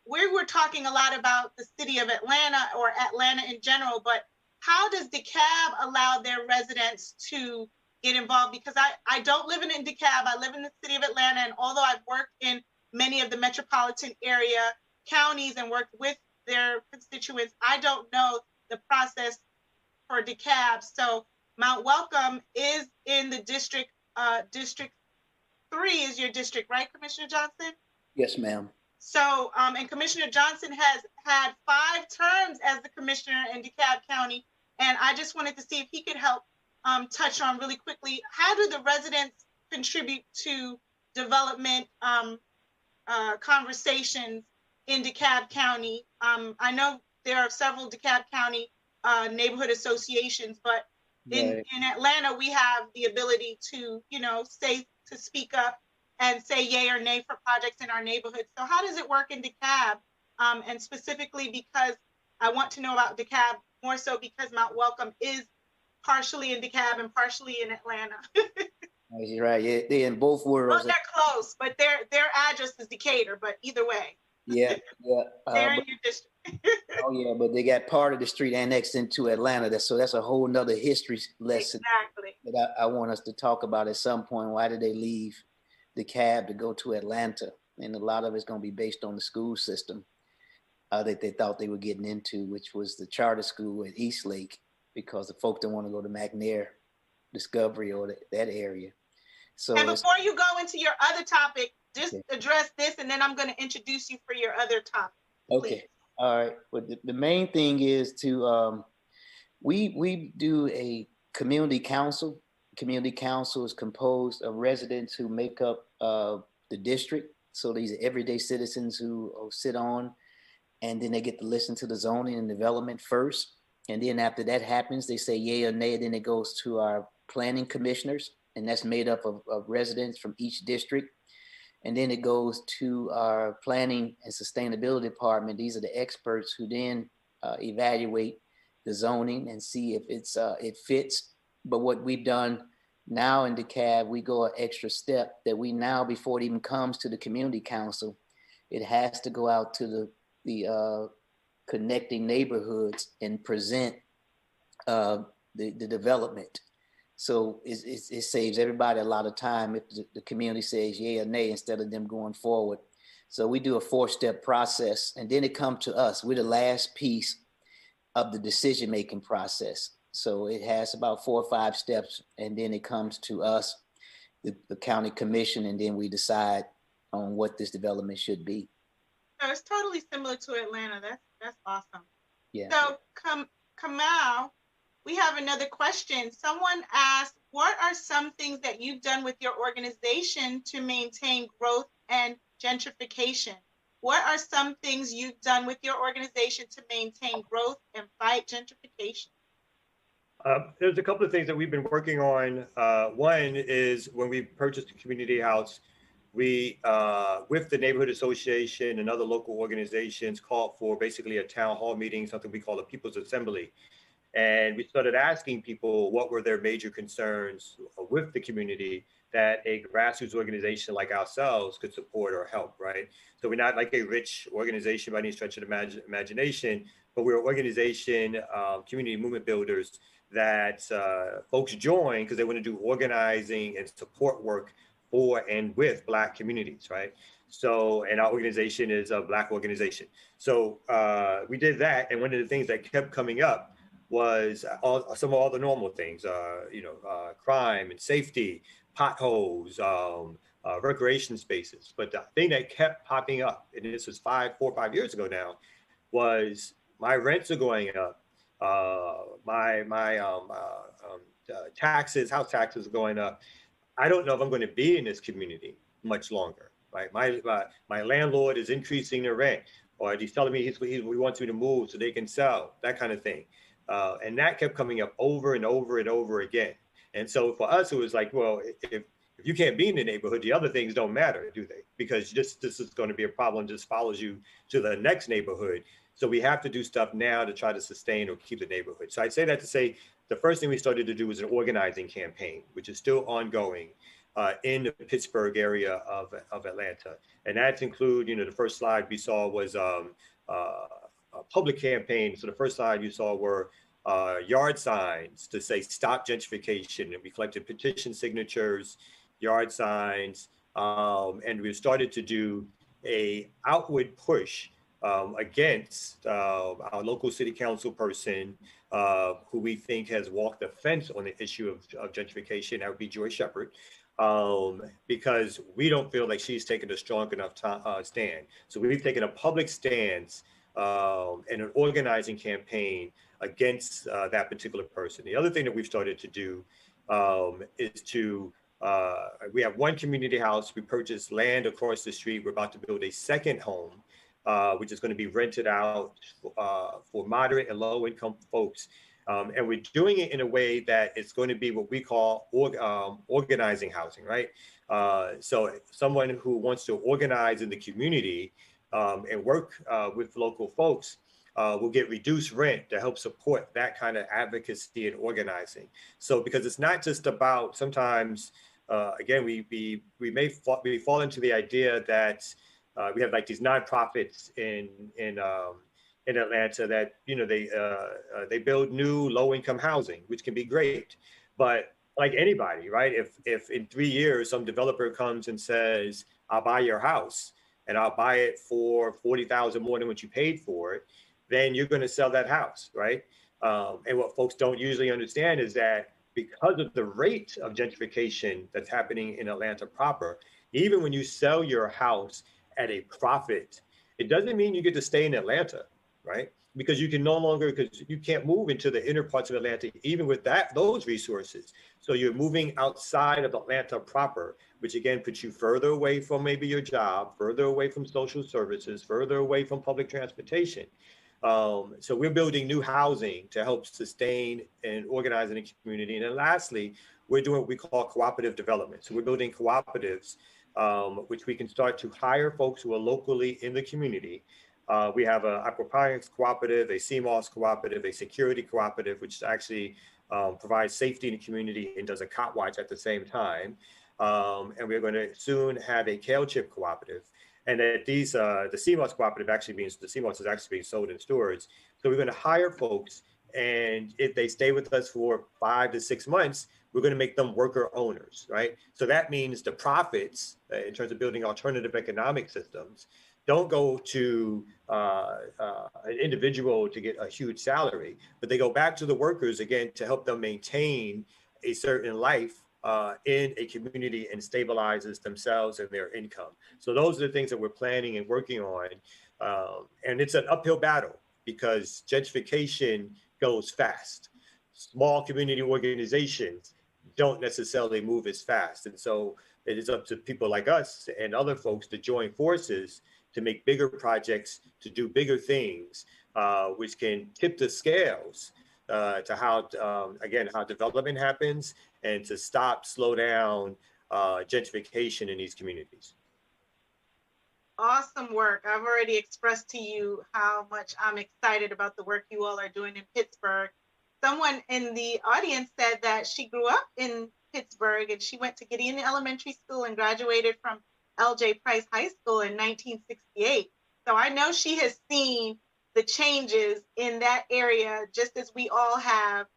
we were talking a lot about the city of Atlanta or Atlanta in general, but how does DeKalb allow their residents to get involved? Because I don't live in DeKalb, I live in the city of Atlanta, and although I've worked in many of the metropolitan area counties and worked with their constituents, I don't know the process for DeKalb. So Mount Welcome is in the district. District 3 is your district, right, Commissioner Johnson? Yes, ma'am. So, and Commissioner Johnson has had 5 terms as the commissioner in DeKalb County, and I just wanted to see if he could help touch on really quickly, how do the residents contribute to development conversations in DeKalb County? I know there are several DeKalb County neighborhood associations, but in Atlanta, we have the ability to, speak up and say yay or nay for projects in our neighborhood. So how does it work in DeKalb? And specifically because I want to know about DeKalb more so because Mount Welcome is partially in DeKalb and partially in Atlanta. Right, yeah, they're in both worlds. Well, they're close, but their address is Decatur, but either way. Yeah. They're in your district. Oh yeah, but they got part of the street annexed into Atlanta. So that's a whole nother history lesson. Exactly. That I want us to talk about at some point. Why did they leave DeKalb to go to Atlanta? And a lot of it's going to be based on the school system that they thought they were getting into, which was the charter school at Eastlake, because the folks don't want to go to McNair, Discovery, or that area. So, and before you go into your other topic, just address this, and then I'm going to introduce you for your other topic. Please. Okay. All right. But the main thing is to we do a community council. Community council is composed of residents who make up the district. So these are everyday citizens who sit on, and then they get to listen to the zoning and development first. And then after that happens, they say yay or nay. Then it goes to our planning commissioners, and that's made up of residents from each district. And then it goes to our planning and sustainability department. These are the experts who then evaluate the zoning and see if it fits. But what we've done now in DeKalb, we go an extra step that we now, before it even comes to the community council, it has to go out to the connecting neighborhoods and present the development. So it saves everybody a lot of time if the community says yay or nay instead of them going forward. So we do a 4-step process, and then it comes to us. We're the last piece of the decision-making process. So it has about 4 or 5 steps, and then it comes to us, the county commission, and then we decide on what this development should be. So it's totally similar to Atlanta. That's awesome. Yeah. So Kamal, we have another question. Someone asked, what are some things that you've done with your organization to maintain growth and gentrification? What are some things you've done with your organization to maintain growth and fight gentrification? There's a couple of things that we've been working on. One is when we purchased the community house, we, with the neighborhood association and other local organizations, called for basically a town hall meeting, something we call a People's Assembly. And we started asking people what were their major concerns with the community that a grassroots organization like ourselves could support or help, right? So we're not like a rich organization by any stretch of the imagination, but we're an organization, community movement builders that folks join because they want to do organizing and support work for and with Black communities, right? So, and our organization is a Black organization. So we did that, and one of the things that kept coming up was some of all the normal things, crime and safety, potholes, recreation spaces. But the thing that kept popping up, and this was 4 or 5 years ago now, was my rents are going up. My taxes, house taxes are going up. I don't know if I'm going to be in this community much longer, right? My landlord is increasing the rent, or he's telling me he wants me to move so they can sell, that kind of thing. And that kept coming up over and over and over again. And so for us, it was like, well, if you can't be in the neighborhood, the other things don't matter, do they? Because this is going to be a problem, just follows you to the next neighborhood. So we have to do stuff now to try to sustain or keep the neighborhood. So I'd say that to say the first thing we started to do was an organizing campaign, which is still ongoing in the Pittsburgh area of Atlanta. And that's include, the first slide we saw was a public campaign. So the first slide you saw were yard signs to say stop gentrification. And we collected petition signatures, yard signs, and we started to do a outward push against our local city council person who we think has walked the fence on the issue of gentrification. That would be Joy Shepherd, because we don't feel like she's taken a strong enough stand. So we've taken a public stance and an organizing campaign against that particular person. The other thing that we've started to do is to we have one community house. We purchased land across the street. We're about to build a second home, which is going to be rented out for moderate and low income folks. And we're doing it in a way that it's going to be what we call organizing housing, right? So someone who wants to organize in the community and work with local folks will get reduced rent to help support that kind of advocacy and organizing. So because it's not just about sometimes, again, we fall into the idea that we have like these nonprofits in Atlanta that they build new low income housing, which can be great, but like anybody, right? If in 3 years some developer comes and says, "I'll buy your house and I'll buy it for $40,000 more than what you paid for it," then you're going to sell that house, right? And what folks don't usually understand is that because of the rate of gentrification that's happening in Atlanta proper, even when you sell your house at a profit, it doesn't mean you get to stay in Atlanta, right? Because you can no longer, because you can't move into the inner parts of Atlanta, even with those resources. So you're moving outside of Atlanta proper, which again puts you further away from maybe your job, further away from social services, further away from public transportation. So we're building new housing to help sustain and organize in the community. And then lastly, we're doing what we call cooperative development. So we're building cooperatives, which we can start to hire folks who are locally in the community. We have an aquaponics cooperative, a CMOS cooperative, a security cooperative, which actually provides safety in the community and does a cot watch at the same time. And we're going to soon have a kale chip cooperative. And that the CMOS cooperative the CMOS is actually being sold in stores. So we're going to hire folks, and if they stay with us for 5 to 6 months, we're going to make them worker owners, right? So that means the profits in terms of building alternative economic systems don't go to an individual to get a huge salary, but they go back to the workers again to help them maintain a certain life in a community and stabilizes themselves and their income. So those are the things that we're planning and working on. And it's an uphill battle because gentrification goes fast. Small community organizations don't necessarily move as fast. And so it is up to people like us and other folks to join forces to make bigger projects, to do bigger things, which can tip the scales to how development happens and to slow down gentrification in these communities. Awesome work. I've already expressed to you how much I'm excited about the work you all are doing in Pittsburgh. Someone in the audience said that she grew up in Pittsburgh and she went to Gideon Elementary School and graduated from L.J. Price High School in 1968. So I know she has seen the changes in that area just as we all have.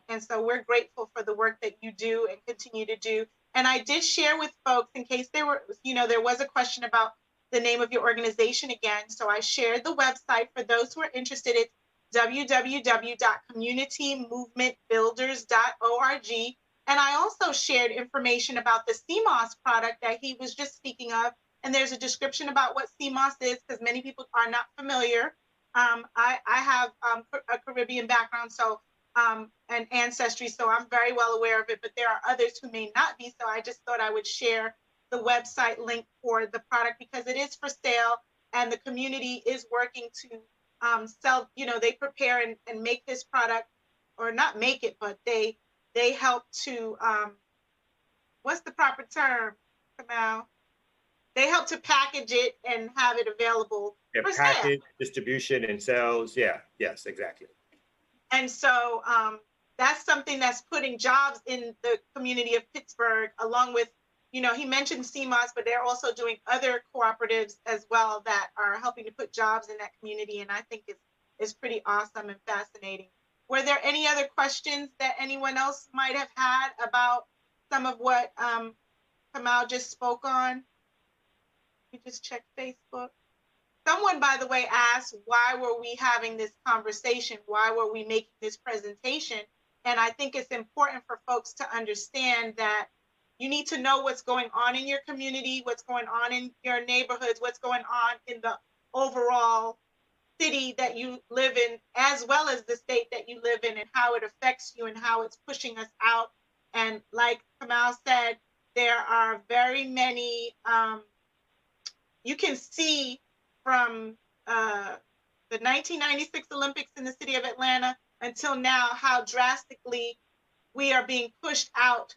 And so we're grateful for the work that you do and continue to do. And I did share with folks in case there was a question about the name of your organization again. So I shared the website for those who are interested. It's www.communitymovementbuilders.org. And I also shared information about the CMOS product that he was just speaking of. And there's a description about what CMOS is because many people are not familiar. I have a Caribbean background, so and ancestry, so I'm very well aware of it, but there are others who may not be. So I just thought I would share the website link for the product because it is for sale and the community is working to sell, they prepare and make this product, or not make it, but they help to, what's the proper term, Kamal? They help to package it and have it available for sale. Distribution and sales. Yeah, yes, exactly. And so that's something that's putting jobs in the community of Pittsburgh, along with, you know, he mentioned CMOS, but they're also doing other cooperatives as well that are helping to put jobs in that community. And I think it's pretty awesome and fascinating. Were there any other questions that anyone else might have had about some of what Kamal just spoke on? We just check Facebook. Someone, by the way, asked, why were we having this conversation? Why were we making this presentation? And I think it's important for folks to understand that you need to know what's going on in your community, what's going on in your neighborhoods, what's going on in the overall city that you live in, as well as the state that you live in, and how it affects you and how it's pushing us out. And like Kamal said, there are very many, you can see from the 1996 Olympics in the city of Atlanta until now, how drastically we are being pushed out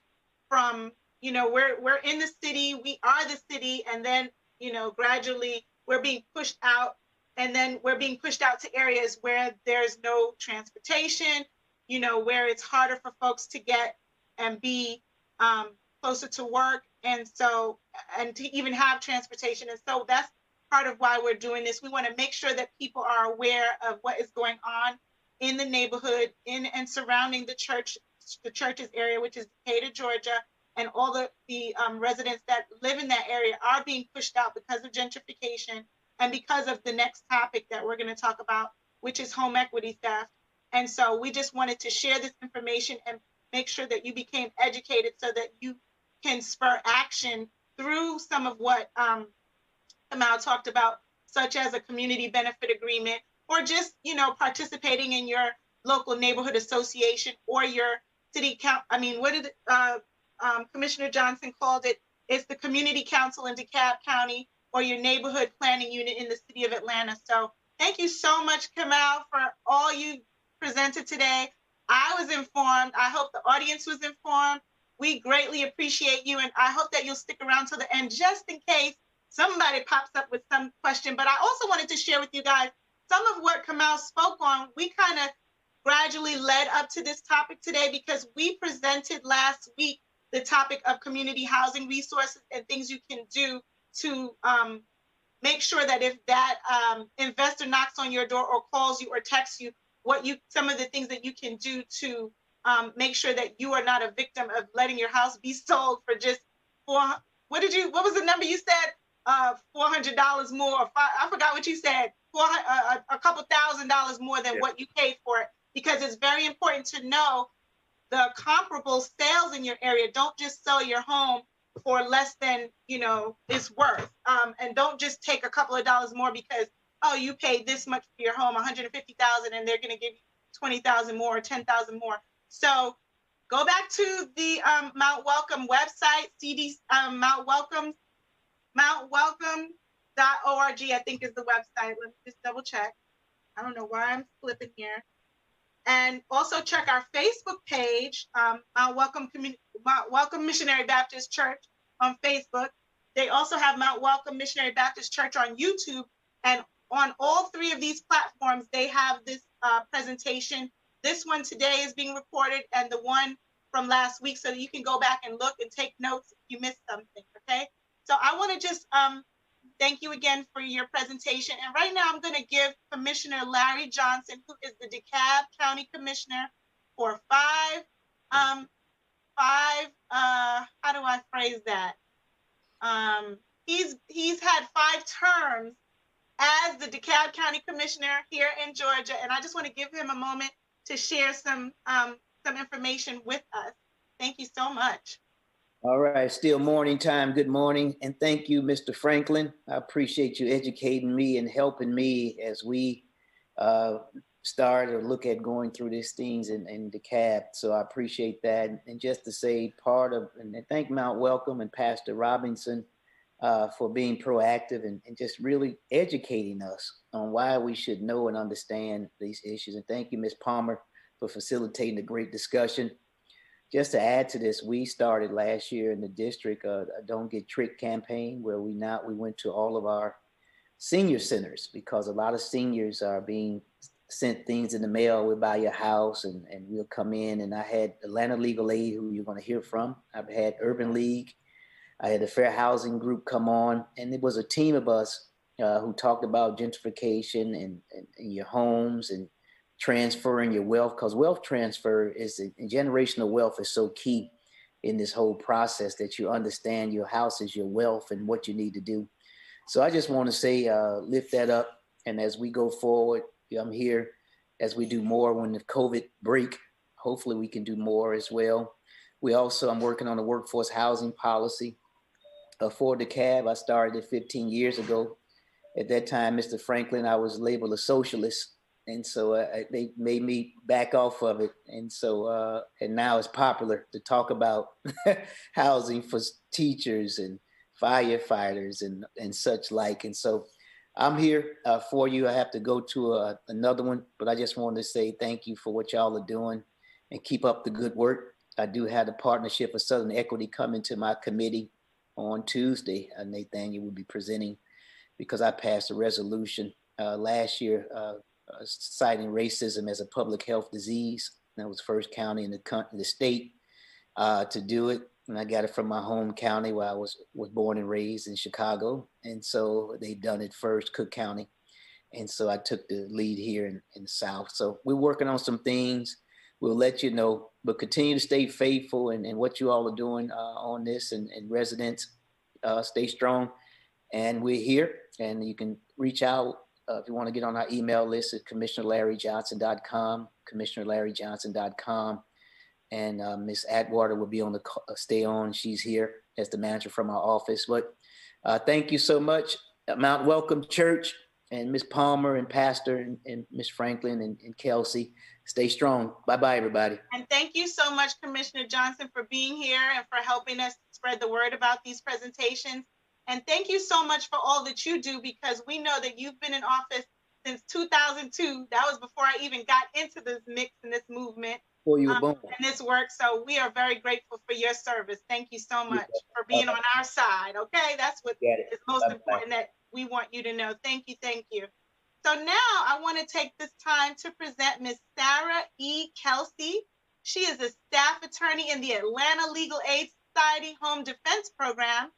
from, you know, we're in the city, we are the city, and then, you know, gradually we're being pushed out, and then we're being pushed out to areas where there's no transportation, you know, where it's harder for folks to get and be closer to work, and so, and to even have transportation. And so that's part of why we're doing this. We want to make sure that people are aware of what is going on in the neighborhood, in and surrounding the church's area, which is Decatur, Georgia, and all the residents that live in that area are being pushed out because of gentrification and because of the next topic that we're going to talk about, which is home equity theft. And so we just wanted to share this information and make sure that you became educated so that you can spur action through some of what Kamal talked about, such as a community benefit agreement, or just, you know, participating in your local neighborhood association or your city council. I mean, what did Commissioner Johnson called it? It's the community council in DeKalb County or your neighborhood planning unit in the city of Atlanta. So thank you so much, Kamal, for all you presented today. I was informed. I hope the audience was informed. We greatly appreciate you, and I hope that you'll stick around till the end just in case somebody pops up with some question. But I also wanted to share with you guys some of what Kamal spoke on. We kind of gradually led up to this topic today because we presented last week the topic of community housing resources and things you can do to make sure that if that investor knocks on your door or calls you or texts you, some of the things that you can do to make sure that you are not a victim of letting your house be sold for just what was the number you said? $400 more. I forgot what you said. A couple $1,000s more than what you paid for it, because it's very important to know the comparable sales in your area. Don't just sell your home for less than, you know, it's worth. And don't just take a couple of dollars more because, oh, you paid this much for your home, $150,000, and they're going to give you 20,000 more or 10,000 more. So go back to the Mount Welcome website, mountwelcome.org, I think is the website. Let me just double check. I don't know why I'm flipping here. And also check our Facebook page, Mount Welcome Missionary Baptist Church on Facebook. They also have Mount Welcome Missionary Baptist Church on YouTube. And on all three of these platforms, they have this presentation. This one today is being recorded, and the one from last week, so that you can go back and look and take notes if you missed something, okay? So I want to just thank you again for your presentation. And right now I'm going to give Commissioner Larry Johnson, who is the DeKalb County Commissioner, for how do I phrase that? He's had 5 terms as the DeKalb County Commissioner here in Georgia. And I just want to give him a moment to share some information with us. Thank you so much. All right, still morning time. Good morning. And thank you, Mr. Franklin. I appreciate you educating me and helping me as we start or look at going through these things in DeKalb. So I appreciate that. And just to say and thank Mount Welcome and Pastor Robinson for being proactive and just really educating us on why we should know and understand these issues. And thank you, Ms. Palmer, for facilitating the great discussion. Just to add to this, we started last year in the district a Don't Get Tricked campaign, where we went to all of our senior centers, because a lot of seniors are being sent things in the mail. We'll buy your house and we'll come in. And I had Atlanta Legal Aid, who you're going to hear from. I've had Urban League. I had the Fair Housing Group come on. And it was a team of us who talked about gentrification and your homes and transferring your wealth, because wealth transfer is generational wealth is so key in this whole process, that you understand your house is your wealth and what you need to do. So I just want to say, lift that up. And as we go forward, I'm here as we do more when the COVID break. Hopefully we can do more as well. I'm working on a workforce housing policy for DeKalb. I started it 15 years ago. At that time, Mr. Franklin, I was labeled a socialist. And so they made me back off of it. And so, and now it's popular to talk about housing for teachers and firefighters and such like. And so I'm here for you. I have to go to another one, but I just wanted to say thank you for what y'all are doing and keep up the good work. I do have the partnership of Southern Equity coming to my committee on Tuesday. Nathaniel will be presenting, because I passed a resolution last year citing racism as a public health disease. That was first county in the state to do it. And I got it from my home county where I was born and raised in Chicago. And so they've done it first, Cook County. And so I took the lead here in the South. So we're working on some things. We'll let you know, but continue to stay faithful and what you all are doing on this, and residents, stay strong. And we're here, and you can reach out if you want to get on our email list at commissionerlarryjohnson.com, commissionerlarryjohnson.com. And Ms. Atwater will be on the stay on. She's here as the manager from our office. But thank you so much, Mount Welcome Church, and Ms. Palmer and Pastor and Ms. Franklin and Kelsey. Stay strong. Bye-bye, everybody. And thank you so much, Commissioner Johnson, for being here and for helping us spread the word about these presentations. And thank you so much for all that you do, because we know that you've been in office since 2002. That was before I even got into this mix and this movement and this work. So we are very grateful for your service. Thank you so much for being on our side. Okay, that's what is most important that we want you to know. Thank you, thank you. So now I want to take this time to present Ms. Sarah E. Kelsey. She is a staff attorney in the Atlanta Legal Aid Society Home Defense Program,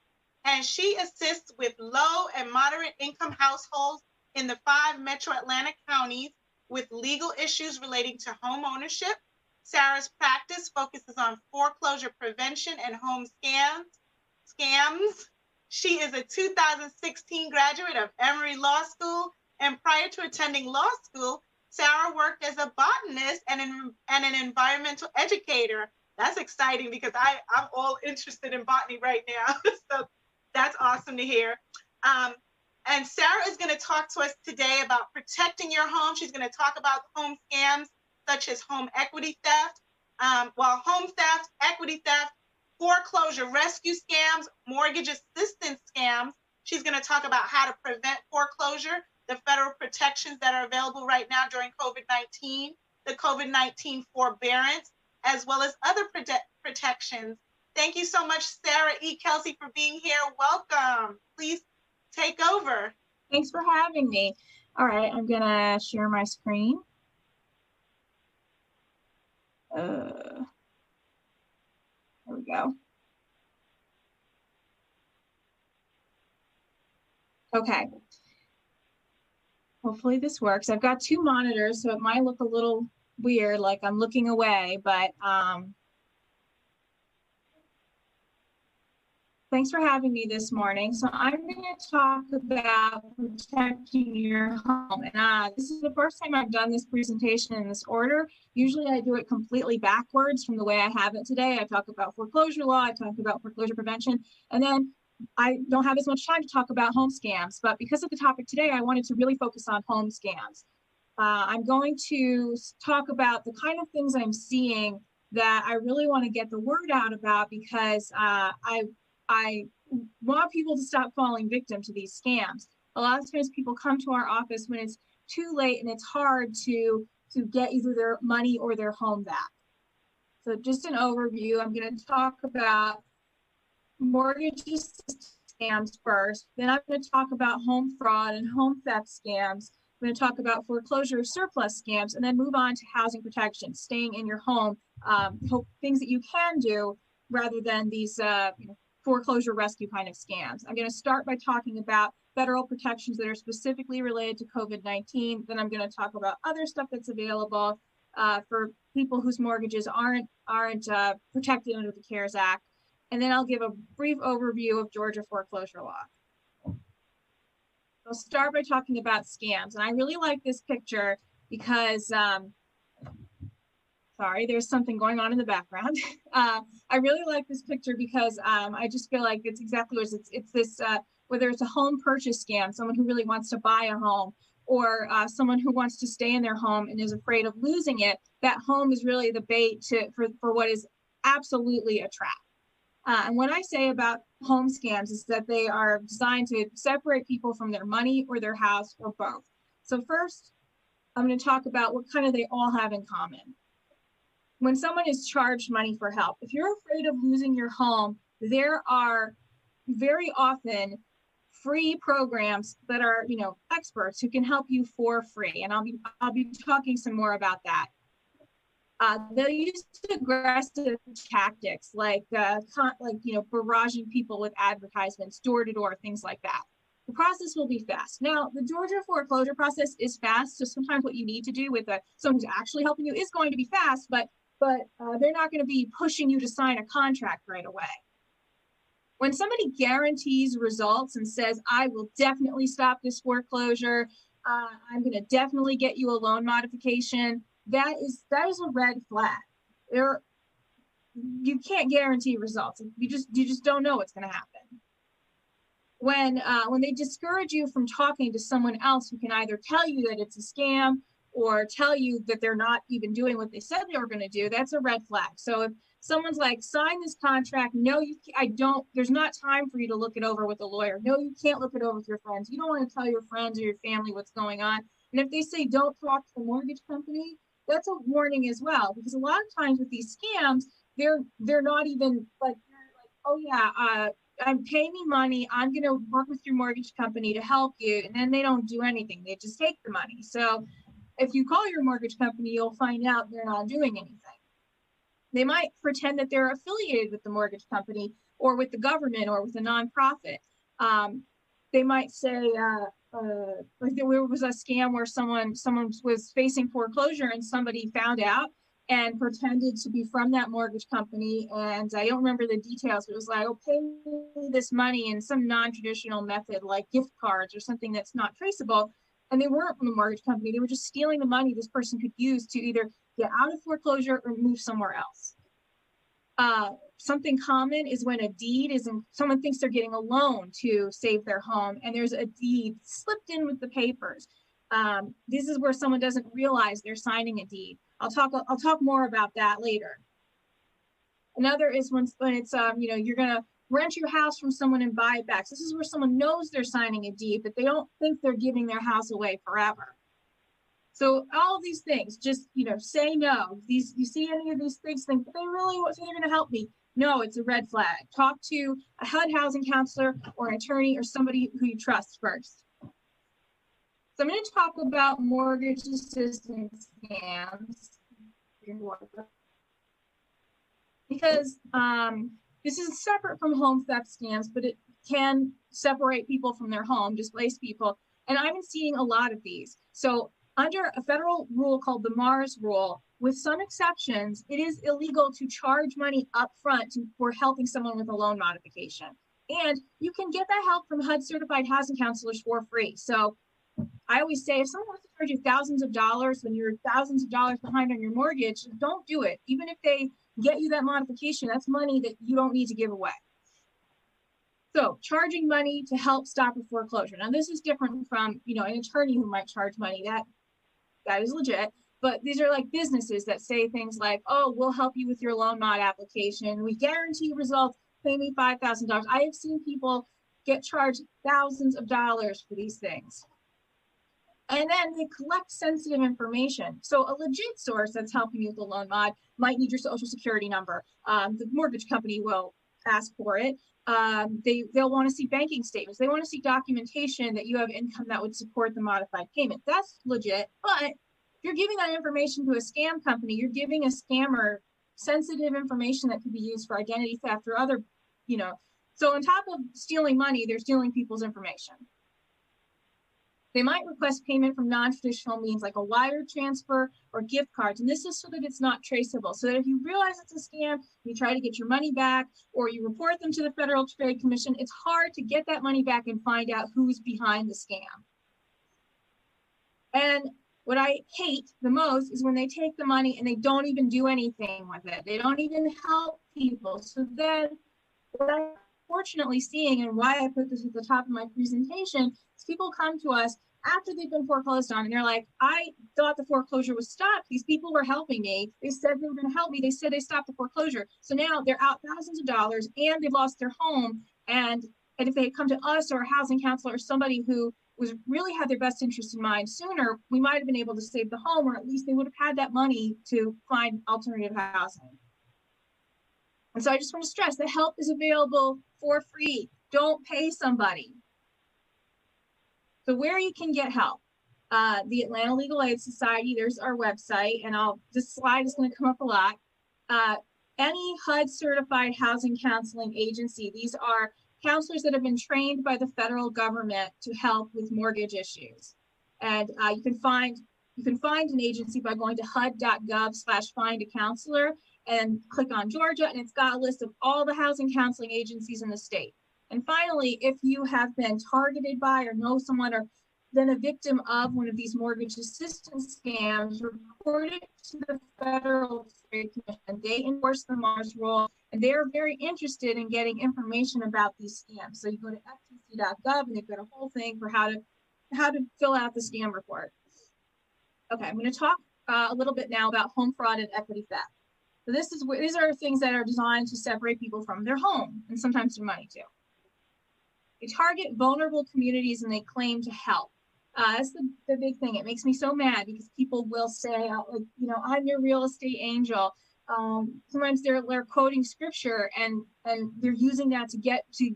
and she assists with low and moderate income households in the 5 metro Atlanta counties with legal issues relating to home ownership. Sarah's practice focuses on foreclosure prevention and home scams. She is a 2016 graduate of Emory Law School, and prior to attending law school, Sarah worked as a botanist and an environmental educator. That's exciting, because I'm all interested in botany right now. So that's awesome to hear. And Sarah is going to talk to us today about protecting your home. She's going to talk about home scams such as home equity theft, home theft, equity theft, foreclosure rescue scams, mortgage assistance scams. She's going to talk about how to prevent foreclosure, the federal protections that are available right now during COVID-19, the COVID-19 forbearance, as well as other protections. Thank you so much, Sarah E. Kelsey, for being here. Welcome. Please take over. Thanks for having me. All right, I'm gonna share my screen. There we go. Okay. Hopefully this works. I've got 2 monitors, so it might look a little weird, like I'm looking away, but thanks for having me this morning. So I'm going to talk about protecting your home. And this is the first time I've done this presentation in this order. Usually I do it completely backwards from the way I have it today. I talk about foreclosure law, I talk about foreclosure prevention, and then I don't have as much time to talk about home scams. But because of the topic today, I wanted to really focus on home scams. I'm going to talk about the kind of things I'm seeing that I really want to get the word out about, because I want people to stop falling victim to these scams. A lot of times people come to our office when it's too late and it's hard to get either their money or their home back. So just an overview, I'm going to talk about mortgage scams first, then I'm going to talk about home fraud and home theft scams, I'm going to talk about foreclosure surplus scams, and then move on to housing protection, staying in your home, things that you can do rather than these foreclosure rescue kind of scams. I'm going to start by talking about federal protections that are specifically related to COVID-19. Then I'm going to talk about other stuff that's available for people whose mortgages aren't protected under the CARES Act. And then I'll give a brief overview of Georgia foreclosure law. I'll start by talking about scams. And I really like this picture because, sorry, there's something going on in the background. I really like this picture because I just feel like it's exactly what it's this, whether it's a home purchase scam, someone who really wants to buy a home, or someone who wants to stay in their home and is afraid of losing it, that home is really the bait for what is absolutely a trap. And what I say about home scams is that they are designed to separate people from their money or their house or both. So first, I'm going to talk about what kind of they all have in common. When someone is charged money for help, if you're afraid of losing your home, there are very often free programs that are, experts who can help you for free. And I'll be talking some more about that. They'll use aggressive tactics like barraging people with advertisements, door to door, things like that. The process will be fast. Now, the Georgia foreclosure process is fast, so sometimes what you need to do with someone who's actually helping you is going to be fast, but they're not going to be pushing you to sign a contract right away. When somebody guarantees results and says, I will definitely stop this foreclosure, I'm going to definitely get you a loan modification, that is a red flag. You can't guarantee results. You just don't know what's going to happen. When they discourage you from talking to someone else who can either tell you that it's a scam or tell you that they're not even doing what they said they were going to do, that's a red flag. So if someone's like, sign this contract, no, there's not time for you to look it over with a lawyer. No, you can't look it over with your friends. You don't want to tell your friends or your family what's going on. And if they say, don't talk to the mortgage company, that's a warning as well, because a lot of times with these scams, they're not even like, oh yeah, pay me money, I'm going to work with your mortgage company to help you, and then they don't do anything. They just take the money. So if you call your mortgage company, you'll find out they're not doing anything. They might pretend that they're affiliated with the mortgage company or with the government or with a nonprofit. They might say, like there was a scam where someone was facing foreclosure and somebody found out and pretended to be from that mortgage company. And I don't remember the details, but it was like, oh, pay me this money in some non-traditional method like gift cards or something that's not traceable. And they weren't from the mortgage company. They were just stealing the money this person could use to either get out of foreclosure or move somewhere else. Something common is when a deed someone thinks they're getting a loan to save their home, and there's a deed slipped in with the papers. This is where someone doesn't realize they're signing a deed. I'll talk more about that later. Another is when it's you're gonna rent your house from someone and buy it back. So this is where someone knows they're signing a deed, but they don't think they're giving their house away forever. So all of these things, just say no. You see any of these things, think they really want, so they're going to help me. No, it's a red flag. Talk to a HUD housing counselor or an attorney or somebody who you trust first. So I'm going to talk about mortgage assistance scams because this is separate from home theft scams, but it can separate people from their home, displace people. And I've been seeing a lot of these. So under a federal rule called the Mars rule, with some exceptions, it is illegal to charge money up front for helping someone with a loan modification. And you can get that help from HUD certified housing counselors for free. So I always say, if someone wants to charge you thousands of dollars when you're thousands of dollars behind on your mortgage, don't do it. Even if they get you that modification, that's money that you don't need to give away. So charging money to help stop a foreclosure. Now this is different from, an attorney who might charge money. That is legit. But these are like businesses that say things like, oh, we'll help you with your loan mod application. We guarantee results, pay me $5,000. I have seen people get charged thousands of dollars for these things. And then they collect sensitive information. So a legit source that's helping you with the loan mod might need your social security number. The mortgage company will ask for it. They'll want to see banking statements. They want to see documentation that you have income that would support the modified payment. That's legit. But if you're giving that information to a scam company, you're giving a scammer sensitive information that could be used for identity theft or other, so on top of stealing money, they're stealing people's information. They might request payment from non-traditional means like a wire transfer or gift cards. And this is so that it's not traceable. So that if you realize it's a scam, you try to get your money back or you report them to the Federal Trade Commission, it's hard to get that money back and find out who's behind the scam. And what I hate the most is when they take the money and they don't even do anything with it. They don't even help people. So then what I'm fortunately seeing, and why I put this at the top of my presentation, is people come to us after they've been foreclosed on and they're like, I thought the foreclosure was stopped. These people were helping me. They said they were going to help me. They said they stopped the foreclosure. So now they're out thousands of dollars and they've lost their home. And if they had come to us or a housing counselor or somebody who was really had their best interest in mind sooner, we might have been able to save the home, or at least they would have had that money to find alternative housing. And so I just want to stress that help is available for free. Don't pay somebody. So where you can get help, the Atlanta Legal Aid Society, there's our website, and this slide is going to come up a lot. Any HUD certified housing counseling agency, these are counselors that have been trained by the federal government to help with mortgage issues. And you can find an agency by going to hud.gov/find-a-counselor and click on Georgia, and it's got a list of all the housing counseling agencies in the state. And finally, if you have been targeted by or know someone or been a victim of one of these mortgage assistance scams, report it to the Federal Trade Commission. They enforce the Mars rule, and they are very interested in getting information about these scams. So you go to ftc.gov, and they've got a whole thing for how to fill out the scam report. Okay, I'm going to talk a little bit now about home fraud and equity theft. So these are things that are designed to separate people from their home and sometimes their money too. They target vulnerable communities and they claim to help. That's the big thing. It makes me so mad because people will say, I'm your real estate angel. Sometimes they're quoting scripture and they're using that to get to,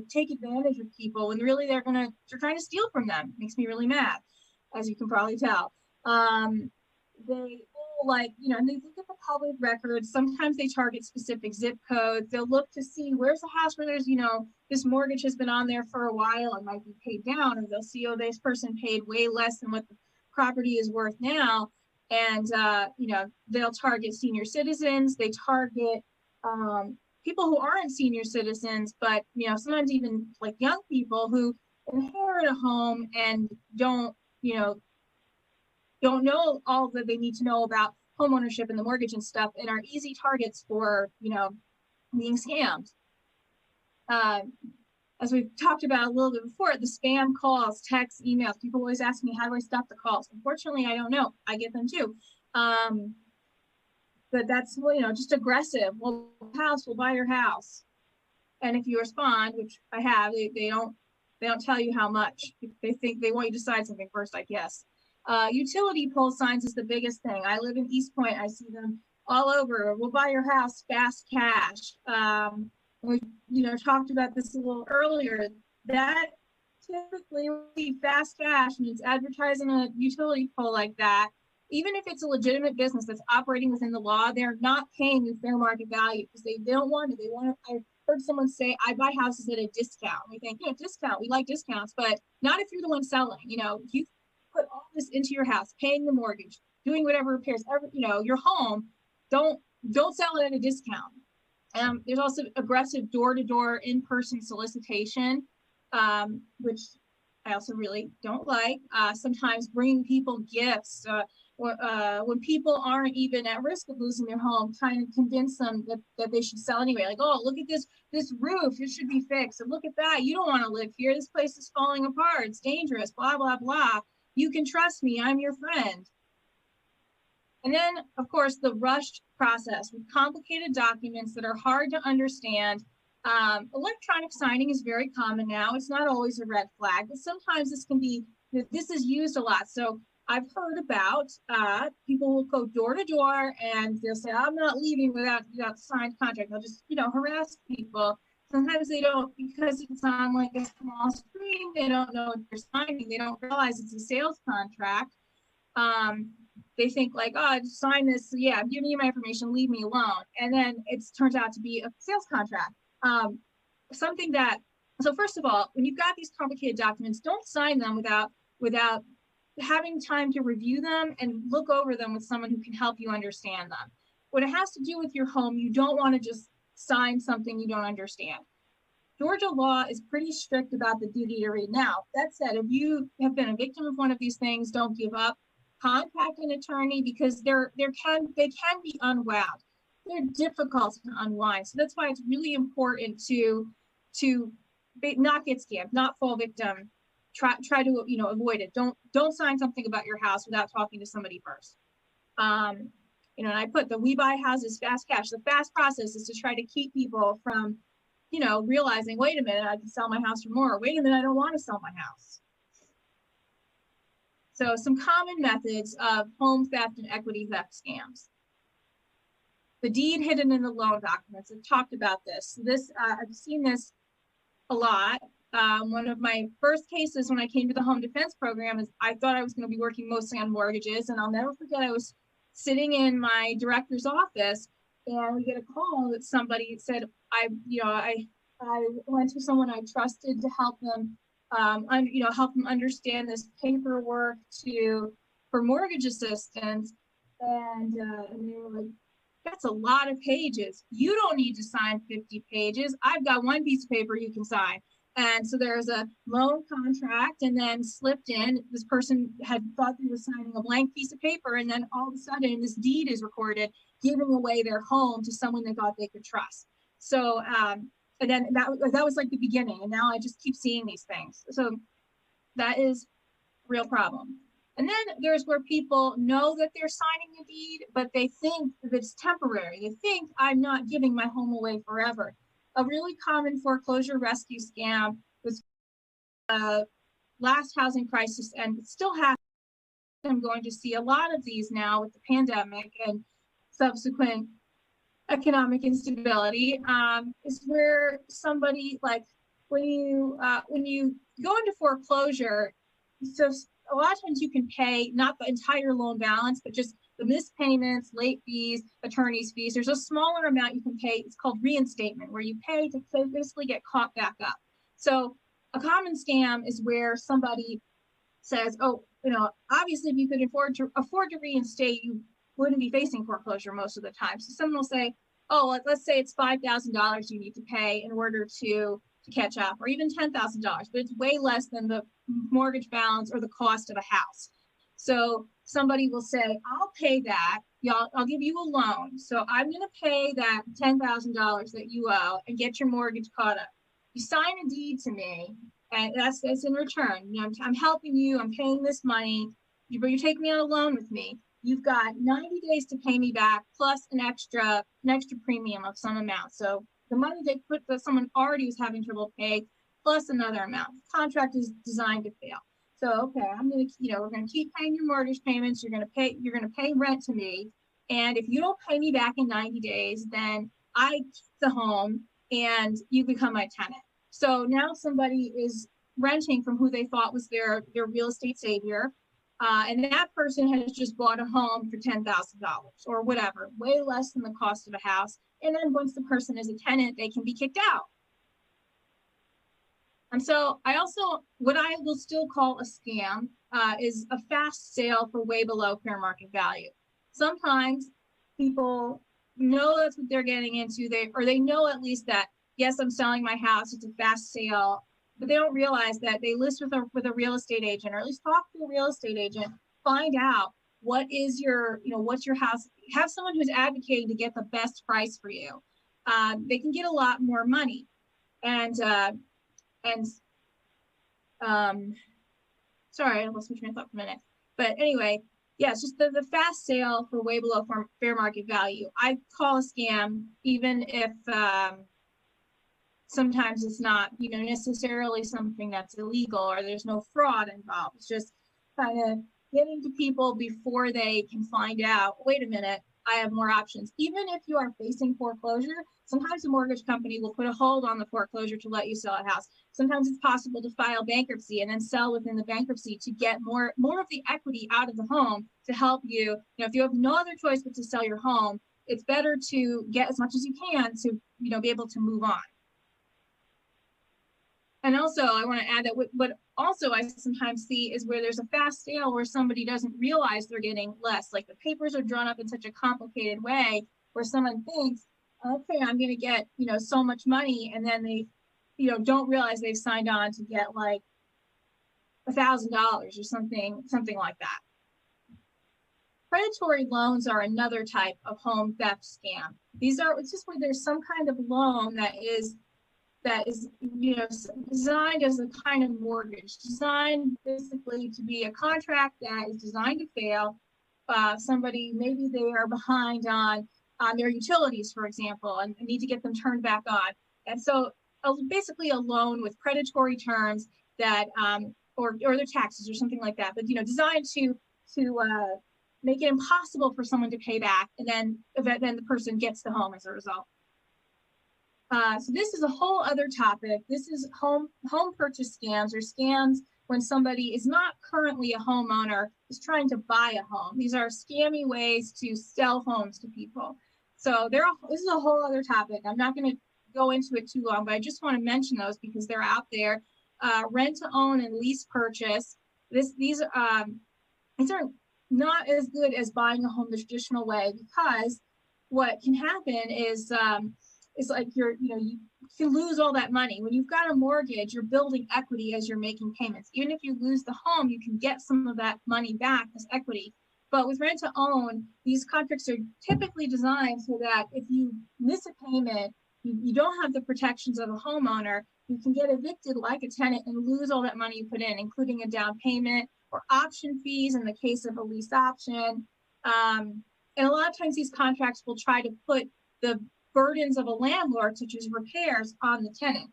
take advantage of people when really they're trying to steal from them. It makes me really mad, as you can probably tell. They will and they look at the public records. Sometimes they target specific zip codes. They'll look to see where's the house where there's, this mortgage has been on there for a while and might be paid down, or they'll see, this person paid way less than what the property is worth now. And, they'll target senior citizens. They target people who aren't senior citizens, but, sometimes even like young people who inherit a home and don't know all that they need to know about homeownership and the mortgage and stuff, and are easy targets for, being scammed. As we've talked about a little bit before, the spam calls, texts, emails, people always ask me, how do I stop the calls? Unfortunately, I don't know. I get them too. But that's, just aggressive. We'll buy your house. And if you respond, which I have, they don't tell you how much. They think they want you to sign something first, I guess. Utility pole signs is the biggest thing. I live in East Point. I see them all over. We'll buy your house, fast cash. We, talked about this a little earlier. That typically will be fast cash, and it's advertising a utility pole like that. Even if it's a legitimate business that's operating within the law, they're not paying the fair market value because they don't want it. I heard someone say, I buy houses at a discount. We think, discount, we like discounts, but not if you're the one selling. You put all this into your house, paying the mortgage, doing whatever repairs, your home, don't sell it at a discount. There's also aggressive door-to-door in-person solicitation, which I also really don't like. Sometimes bringing people gifts, when people aren't even at risk of losing their home, trying to convince them that they should sell anyway. Like, oh, look at this roof, it should be fixed. And look at that, you don't want to live here. This place is falling apart. It's dangerous, blah, blah, blah. You can trust me, I'm your friend. And then, of course, the rushed process with complicated documents that are hard to understand. Electronic signing is very common now. It's not always a red flag, but sometimes this is used a lot. So I've heard about people will go door to door and they'll say, I'm not leaving without a signed contract. They'll just, harass people. Sometimes they don't, because it's on like a small screen, they don't know what they're signing. They don't realize it's a sales contract. They think like, oh, just sign this. Yeah, I'm giving you my information, leave me alone. And then it turns out to be a sales contract. So first of all, when you've got these complicated documents, don't sign them without having time to review them and look over them with someone who can help you understand them. When it has to do with your home, you don't want to just sign something you don't understand. Georgia law is pretty strict about the duty to read. Now, that said, if you have been a victim of one of these things, don't give up. Contact an attorney because they can be unwound. They're difficult to unwind. So that's why it's really important to not get scammed, not fall victim. Try to avoid it. Don't sign something about your house without talking to somebody first. And I put the we buy houses fast cash. The fast process is to try to keep people from realizing, wait a minute, I can sell my house for more. Wait a minute, I don't want to sell my house. So some common methods of home theft and equity theft scams. The deed hidden in the loan documents. I've talked about this. I've seen this a lot. One of my first cases when I came to the home defense program is I thought I was going to be working mostly on mortgages, and I'll never forget I was sitting in my director's office and we get a call that somebody said I went to someone I trusted to help them help them understand this paperwork for mortgage assistance, and they were like, that's a lot of pages. You don't need to sign 50 pages. I've got one piece of paper you can sign. And so there's a loan contract, and then slipped in, this person had thought they were signing a blank piece of paper, and then all of a sudden this deed is recorded, giving away their home to someone they thought they could trust. So, and then that was like the beginning, and now I just keep seeing these things. So that is a real problem. And then there's where people know that they're signing a deed, but they think that it's temporary. They think I'm not giving my home away forever. A really common foreclosure rescue scam was last housing crisis, and it still happens. I'm going to see a lot of these now with the pandemic and subsequent economic instability, is where somebody, like, when you go into foreclosure, so a lot of times you can pay not the entire loan balance, but just the missed payments, late fees, attorney's fees. There's a smaller amount you can pay. It's called reinstatement, where you pay to basically get caught back up. So a common scam is where somebody says, oh, obviously if you could afford to reinstate, you wouldn't be facing foreclosure most of the time. So someone will say, oh, let's say it's $5,000 you need to pay in order to catch up, or even $10,000, but it's way less than the mortgage balance or the cost of a house. So somebody will say, I'll pay that. I'll give you a loan. So I'm going to pay that $10,000 that you owe and get your mortgage caught up. You sign a deed to me, and that's in return. I'm helping you. I'm paying this money. You're taking me on a loan with me. You've got 90 days to pay me back, plus an extra premium of some amount. So the money they put that someone already was having trouble pay, plus another amount. The contract is designed to fail. So, okay, we're gonna keep paying your mortgage payments. You're gonna pay rent to me, and if you don't pay me back in 90 days, then I keep the home and you become my tenant. So now somebody is renting from who they thought was their real estate savior, and that person has just bought a home for $10,000 or whatever, way less than the cost of a house. And then once the person is a tenant, they can be kicked out. And so what I will still call a scam is a fast sale for way below fair market value. Sometimes people know that's what they're getting into, they know at least that, yes, I'm selling my house, it's a fast sale, but they don't realize that they list with a real estate agent, or at least talk to a real estate agent, find out what's your house, have someone who's advocating to get the best price for you. They can get a lot more money. Sorry, I lost my train of thought for a minute. But anyway, yeah, it's just the fast sale for way below fair market value. I call a scam, even if sometimes it's not, necessarily something that's illegal or there's no fraud involved. It's just kind of getting to people before they can find out, wait a minute, I have more options. Even if you are facing foreclosure, sometimes a mortgage company will put a hold on the foreclosure to let you sell a house. Sometimes it's possible to file bankruptcy and then sell within the bankruptcy to get more of the equity out of the home to help you. You know, if you have no other choice but to sell your home, it's better to get as much as you can to, you know, be able to move on. And also, I want to add that what also I sometimes see is where there's a fast sale where somebody doesn't realize they're getting less. Like the papers are drawn up in such a complicated way where someone thinks, okay, I'm going to get, you know, so much money, and then they, you know, don't realize they've signed on to get like $1,000 or something like that. Predatory loans are another type of home theft scam. It's just where there's some kind of loan that is, you know, designed as a kind of mortgage, designed basically to be a contract that is designed to fail. Somebody, maybe they are behind on their utilities, for example, and need to get them turned back on. And so basically a loan with predatory terms that, or their taxes or something like that, but, you know, designed to make it impossible for someone to pay back, and then the person gets the home as a result. So this is a whole other topic. This is home purchase scams, or scams when somebody is not currently a homeowner, is trying to buy a home. These are scammy ways to sell homes to people. So this is a whole other topic. I'm not going to go into it too long, but I just want to mention those because they're out there. Rent to own and lease purchase. These are not as good as buying a home the traditional way, because what can happen is like you can lose all that money. When you've got a mortgage, you're building equity as you're making payments. Even if you lose the home, you can get some of that money back as equity. But with rent to own, these contracts are typically designed so that if you miss a payment, you don't have the protections of a homeowner. You can get evicted like a tenant and lose all that money you put in, including a down payment or option fees in the case of a lease option. And a lot of times these contracts will try to put the burdens of a landlord, such as repairs, on the tenant.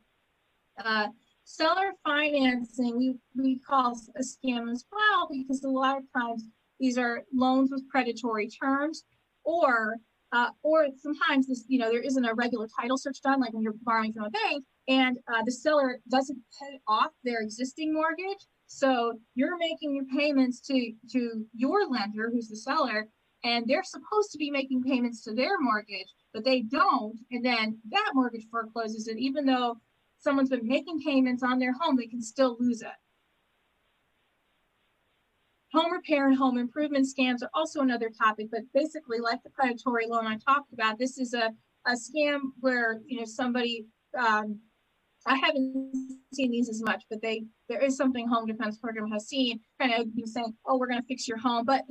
Seller financing, we call a scam as well, because a lot of times these are loans with predatory terms, or sometimes this, there isn't a regular title search done, like when you're borrowing from a bank, and the seller doesn't pay off their existing mortgage. So you're making your payments to your lender, who's the seller, and they're supposed to be making payments to their mortgage, but they don't. And then that mortgage forecloses. And even though someone's been making payments on their home, they can still lose it. Home repair and home improvement scams are also another topic, but basically, like the predatory loan I talked about, this is a scam where, somebody, I haven't seen these as much, but there is something Home Defense Program has seen, kind of saying, oh, we're going to fix your home, but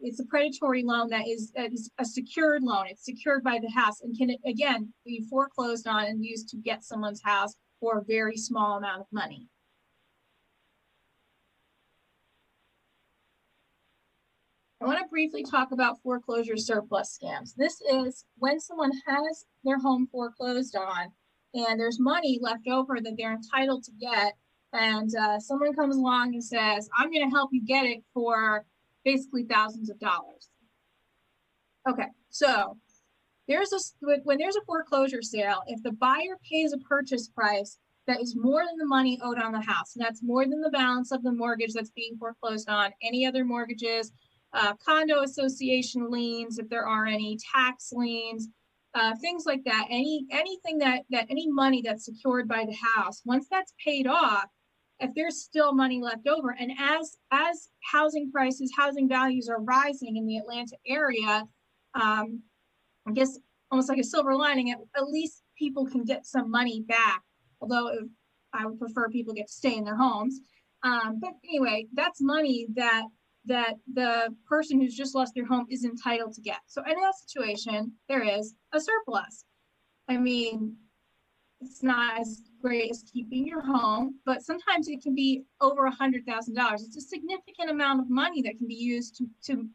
it's a predatory loan that is a secured loan. It's secured by the house and can, again, be foreclosed on and used to get someone's house for a very small amount of money. I want to briefly talk about foreclosure surplus scams. This is when someone has their home foreclosed on and there's money left over that they're entitled to get, and someone comes along and says, I'm going to help you get it for basically thousands of dollars. Okay, so when there's a foreclosure sale, if the buyer pays a purchase price that is more than the money owed on the house, and that's more than the balance of the mortgage that's being foreclosed on, any other mortgages, condo association liens, if there are any, tax liens, things like that, anything that any money that's secured by the house, once that's paid off, if there's still money left over, and as housing prices, housing values are rising in the Atlanta area, I guess almost like a silver lining, at least people can get some money back, although I would prefer people get to stay in their homes. But anyway, that's money that the person who's just lost their home is entitled to get. So in that situation, there is a surplus. I mean, it's not as great as keeping your home, but sometimes it can be over $100,000. It's a significant amount of money that can be used to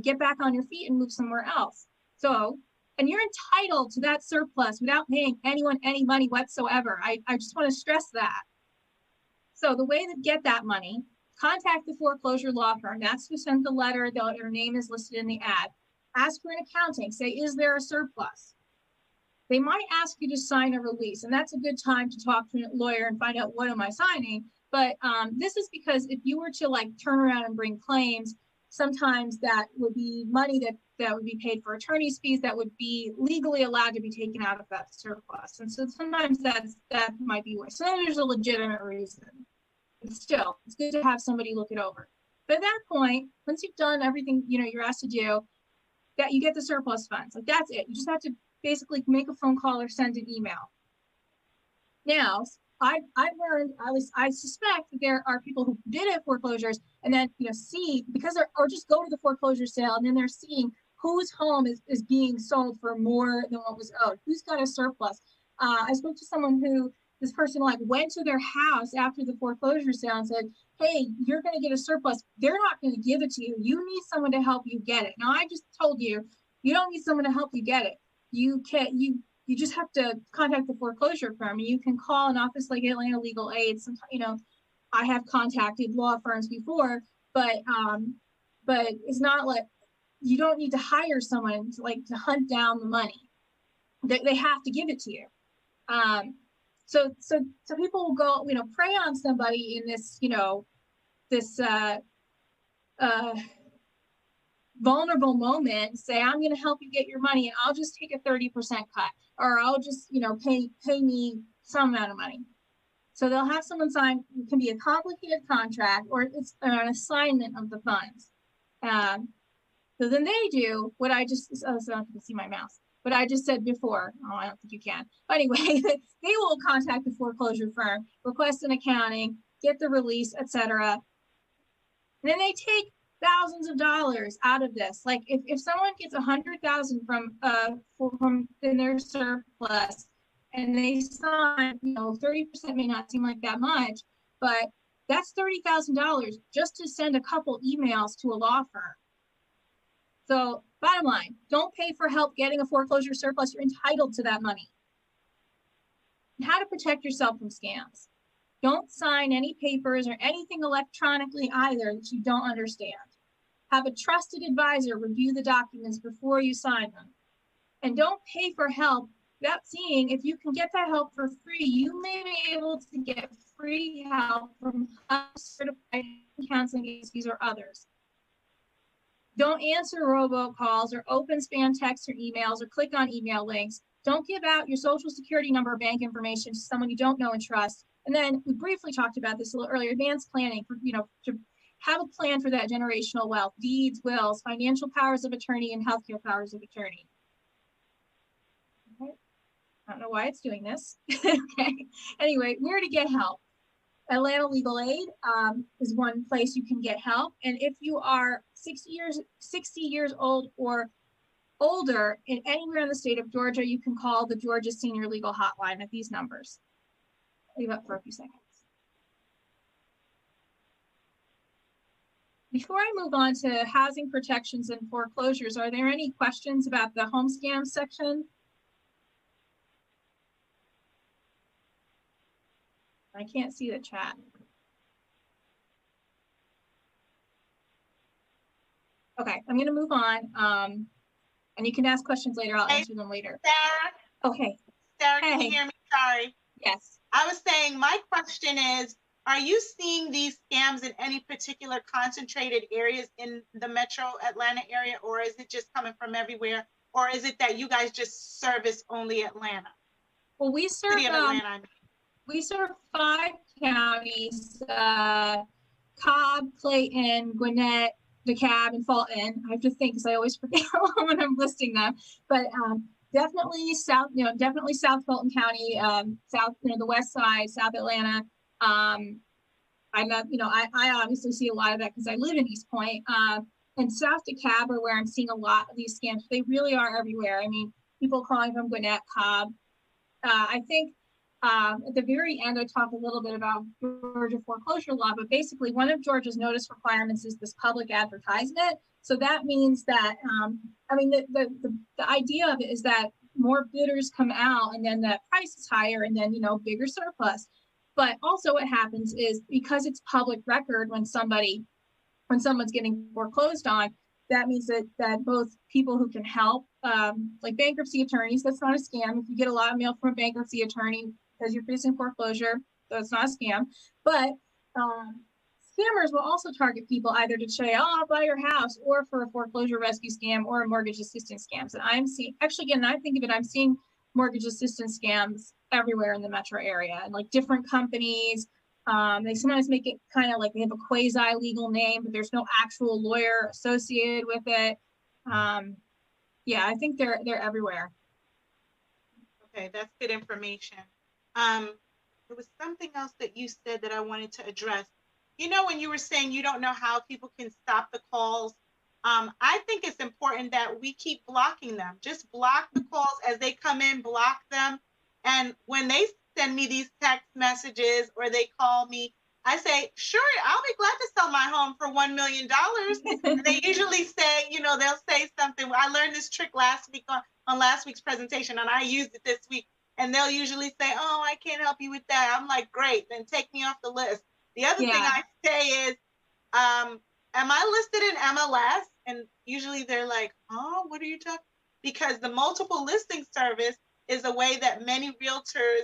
get back on your feet and move somewhere else. So, and you're entitled to that surplus without paying anyone any money whatsoever. I just want to stress that. So the way to get that money contact the foreclosure law firm. That's who sent the letter. Their name is listed in the ad. Ask for an accounting. Say, is there a surplus? They might ask you to sign a release, and that's a good time to talk to a lawyer and find out, what am I signing? But this is because if you were to like turn around and bring claims, sometimes that would be money that would be paid for attorney's fees that would be legally allowed to be taken out of that surplus. And so sometimes that might be why. So there's a legitimate reason. But still, it's good to have somebody look it over. But at that point, once you've done everything you're asked to do, that you get the surplus funds. Like that's it. You just have to basically make a phone call or send an email. Now, I've learned, at least I suspect, that there are people who bid at foreclosures and then see, because or just go to the foreclosure sale and then they're seeing whose home is being sold for more than what was owed, who's got a surplus. I spoke to someone who, this person like went to their house after the foreclosure sale and said, hey, you're going to get a surplus. They're not going to give it to you. You need someone to help you get it. Now, I just told you, you don't need someone to help you get it. You just have to contact the foreclosure firm. You can call an office like Atlanta Legal Aid. Sometimes, I have contacted law firms before, but it's not like, you don't need to hire someone to hunt down the money. They have to give it to you. So people will go, prey on somebody in this, this vulnerable moment, say, I'm going to help you get your money and I'll just take a 30% cut, or I'll just, pay me some amount of money. So they'll have someone sign. It can be a complicated contract, or it's an assignment of the funds. So then they do what I just, so I don't have to see my mouse, what I just said before. Oh, I don't think you can. But anyway, they will contact the foreclosure firm, request an accounting, get the release, etc. And then they take thousands of dollars out of this. Like if someone gets $100,000 from in their surplus and they sign, 30% may not seem like that much, but that's $30,000 just to send a couple emails to a law firm. So bottom line, don't pay for help getting a foreclosure surplus. You're entitled to that money. And how to protect yourself from scams. Don't sign any papers or anything electronically either that you don't understand. Have a trusted advisor review the documents before you sign them. And don't pay for help without seeing if you can get that help for free. You may be able to get free help from certified counseling agencies or others. Don't answer robocalls or open spam texts or emails or click on email links. Don't give out your social security number or bank information to someone you don't know and trust. And then we briefly talked about this a little earlier, advanced planning for, to have a plan for that generational wealth, deeds, wills, financial powers of attorney, and healthcare powers of attorney. Okay. I don't know why it's doing this. Okay. Anyway, where to get help? Atlanta Legal Aid is one place you can get help. And if you are 60 years old or older in anywhere in the state of Georgia, you can call the Georgia Senior Legal Hotline at these numbers. Leave up for a few seconds. Before I move on to housing protections and foreclosures, are there any questions about the home scam section? I can't see the chat. Okay, I'm going to move on. And you can ask questions later. I'll answer them later. Sarah? Okay. Sarah, can you hear me? Sorry. Yes. I was saying, my question is, are you seeing these scams in any particular concentrated areas in the metro Atlanta area, or is it just coming from everywhere? Or is it that you guys just service only Atlanta? Well, we serve, City of Atlanta, I mean. We serve 5 counties, Cobb, Clayton, Gwinnett, DeKalb, and Fulton. I have to think because I always forget when I'm listing them. But definitely South, definitely South Fulton County, South, the West Side, South Atlanta. I'm not, I obviously see a lot of that because I live in East Point. And South DeKalb are where I'm seeing a lot of these scams. They really are everywhere. I mean, people calling from Gwinnett, Cobb. I think at the very end, I talked a little bit about Georgia foreclosure law, but basically one of Georgia's notice requirements is this public advertisement. So that means that, the idea of it is that more bidders come out and then the price is higher and then, bigger surplus. But also what happens is, because it's public record when someone's getting foreclosed on, that means that both people who can help, like bankruptcy attorneys, that's not a scam. If you get a lot of mail from a bankruptcy attorney because you're facing foreclosure, that's not a scam. But scammers will also target people either to say, oh, I'll buy your house, or for a foreclosure rescue scam or a mortgage assistance scams. And I'm seeing, actually, again, I think of it, I'm seeing mortgage assistance scams everywhere in the metro area, and like different companies. They sometimes make it kind of like they have a quasi legal name, but there's no actual lawyer associated with it. Yeah, I think they're everywhere. Okay, that's good information. There was something else that you said that I wanted to address. You know, when you were saying you don't know how people can stop the calls, I think it's important that we keep blocking them. Just block the calls as they come in, block them. And when they send me these text messages or they call me, I say, sure, I'll be glad to sell my home for $1 million. And they usually say, you know, they'll say something. I learned this trick last week on last week's presentation, and I used it this week. And they'll usually say, oh, I can't help you with that. I'm like, great, then take me off the list. The other thing I say is, am I listed in MLS? And usually they're like, oh, what are you talking? Because the multiple listing service is a way that many realtors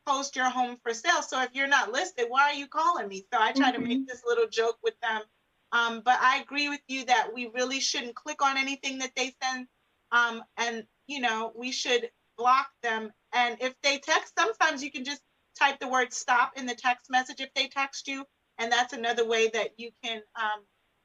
post your home for sale. So if you're not listed, why are you calling me? So I try to make this little joke with them. But I agree with you that we really shouldn't click on anything that they send. And, you know, we should block them. And if they text, sometimes you can just type the word stop in the text message if they text you. And that's another way that you can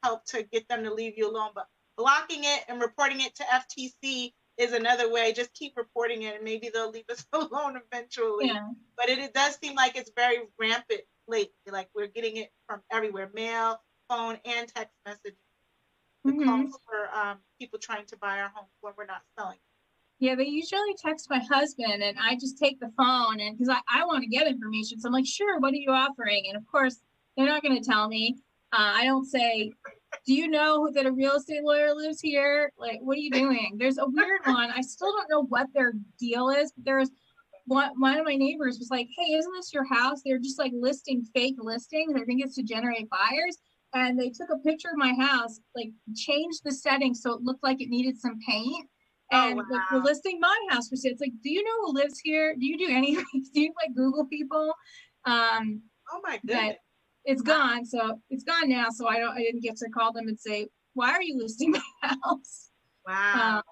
help to get them to leave you alone. But blocking it and reporting it to FTC is another way. Just keep reporting it and maybe they'll leave us alone eventually. Yeah. But it does seem like it's very rampant lately. Like we're getting it from everywhere, mail, phone, and text messages. The calls for people trying to buy our home when we're not selling. Yeah, they usually text my husband and I just take the phone, and because I want to get information. So I'm like, sure, what are you offering? And of course, they're not going to tell me. I don't say, do you know that a real estate lawyer lives here? Like, what are you doing? There's a weird one. I still don't know what their deal is. But there's one of my neighbors was like, hey, isn't this your house? They're just like listing fake listings. I think it's to generate buyers. And they took a picture of my house, like changed the settings so it looked like it needed some paint. And like, we're listing my house for sale. It's like, do you know who lives here? Do you do anything? Do you like Google people? Oh my goodness. It's gone. So it's gone now. So I didn't get to call them and say, why are you listing my house? Wow.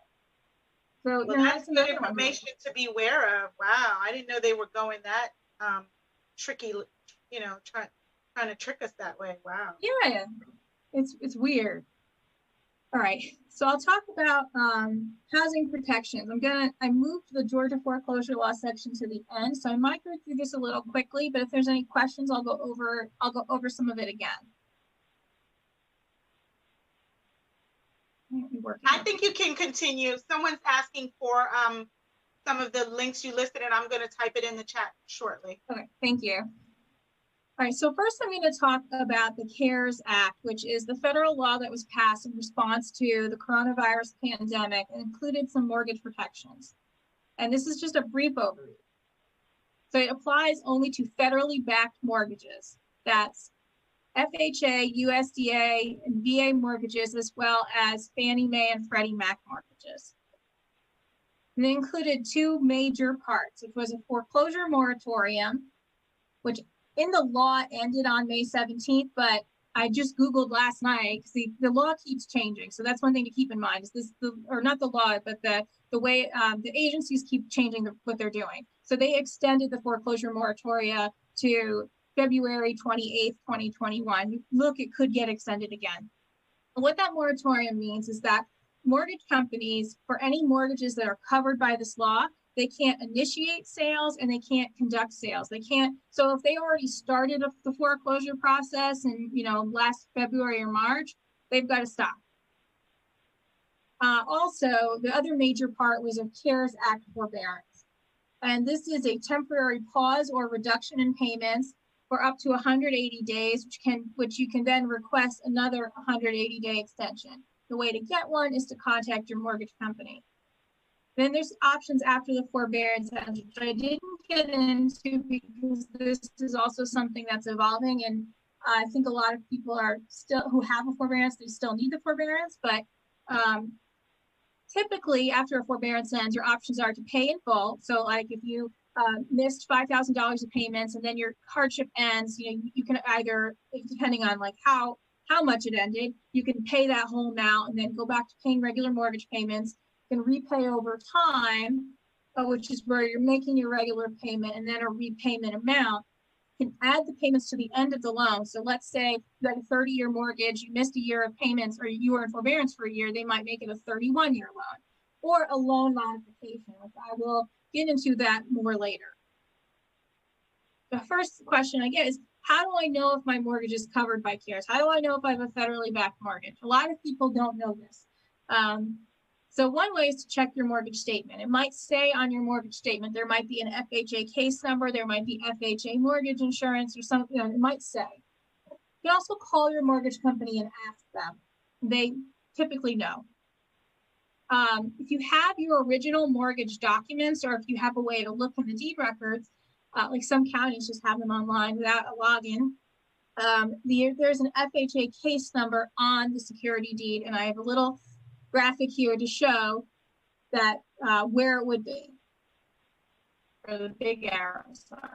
So well, that's good information to be aware of. Wow. I didn't know they were going that tricky, you know, trying to trick us that way. Wow. Yeah. It's weird. All right, so I'll talk about housing protections. I moved the Georgia foreclosure law section to the end, so I might go through this a little quickly, but if there's any questions, I'll go over some of it again. I think you can continue. Someone's asking for some of the links you listed, and I'm going to type it in the chat shortly. Okay, thank you. All right, so first I'm going to talk about the CARES Act, which is the federal law that was passed in response to the coronavirus pandemic and included some mortgage protections. And this is just a brief overview. So it applies only to federally backed mortgages. That's FHA, USDA, and VA mortgages, as well as Fannie Mae and Freddie Mac mortgages. And it included two major parts, which was a foreclosure moratorium, which in the law ended on May 17th, but I just Googled last night because the law keeps changing. So that's one thing to keep in mind is or not the law, but the way the agencies keep changing what they're doing. So they extended the foreclosure moratoria to February 28th, 2021. Look, it could get extended again. And what that moratorium means is that mortgage companies, for any mortgages that are covered by this law, they can't initiate sales and they can't conduct sales. They can't. So if they already started the foreclosure process in, last February or March, they've got to stop. Also, the other major part was a CARES Act forbearance. And this is a temporary pause or reduction in payments for up to 180 days, which you can then request another 180-day extension. The way to get one is to contact your mortgage company. Then there's options after the forbearance ends, which I didn't get into because this is also something that's evolving. And I think a lot of people are still, who have a forbearance, they still need the forbearance. But typically after a forbearance ends, your options are to pay in full. So like if you missed $5,000 of payments and then your hardship ends, you know, you can either, depending on like how much it ended, you can pay that whole amount and then go back to paying regular mortgage payments. You can repay over time, which is where you're making your regular payment and then a repayment amount. You can add the payments to the end of the loan. So let's say you had a 30-year mortgage, you missed a year of payments, or you were in forbearance for a year, they might make it a 31-year loan or a loan modification, which I will get into that more later. The first question I get is, how do I know if my mortgage is covered by CARES? How do I know if I have a federally backed mortgage? A lot of people don't know this. So one way is to check your mortgage statement. It might say on your mortgage statement, there might be an FHA case number, there might be FHA mortgage insurance or something, it might say. You can also call your mortgage company and ask them. They typically know. If you have your original mortgage documents, or if you have a way to look in the deed records, like some counties just have them online without a login, there's an FHA case number on the security deed, and I have a little graphic here to show that where it would be, or the big arrow, sorry.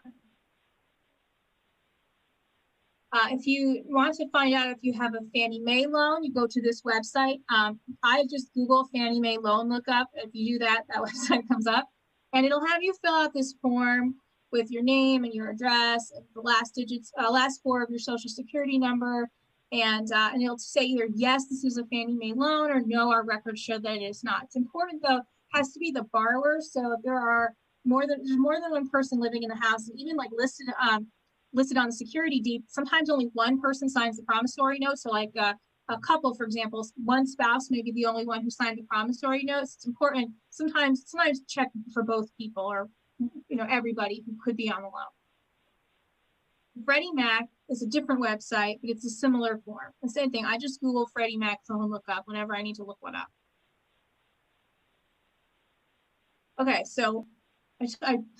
If you want to find out if you have a Fannie Mae loan, you go to this website. I just Google Fannie Mae loan lookup. If you do that, that website comes up, and it'll have you fill out this form with your name and your address, and the last digits, last four of your social security number, and it'll say either yes, this is a Fannie Mae loan, or no, our records show that it is not. It's important though, it has to be the borrower. So if there are there's more than one person living in the house, and even like listed on the security deed, sometimes only one person signs the promissory note. So like a couple, for example, one spouse may be the only one who signed the promissory notes. It's important sometimes check for both people, or everybody who could be on the loan. Freddie Mac is a different website, but it's a similar form. The same thing. I just Google Freddie Mac phone lookup whenever I need to look one up. Okay, so I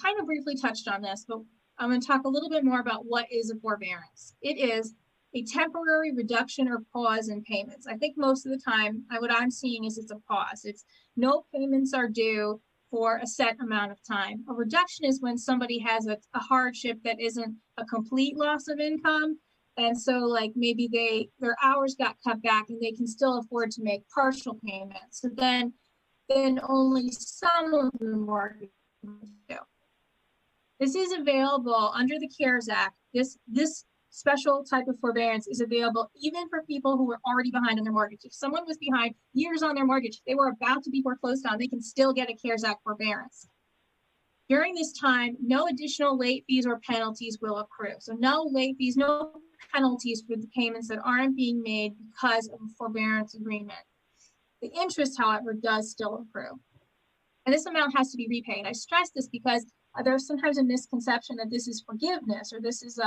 kind of briefly touched on this, but I'm going to talk a little bit more about what is a forbearance. It is a temporary reduction or pause in payments. I think most of the time, what I'm seeing is it's a pause. It's no payments are due for a set amount of time. A reduction is when somebody has a hardship that isn't a complete loss of income. And so like maybe their hours got cut back and they can still afford to make partial payments. So then only some of the mortgage do. This is available under the CARES Act. This special type of forbearance is available even for people who were already behind on their mortgage. If someone was behind years on their mortgage, they were about to be foreclosed on, they can still get a CARES Act forbearance. During this time, no additional late fees or penalties will accrue. So no late fees, no penalties for the payments that aren't being made because of a forbearance agreement. The interest, however, does still accrue. And this amount has to be repaid. I stress this because there's sometimes a misconception that this is forgiveness, or this is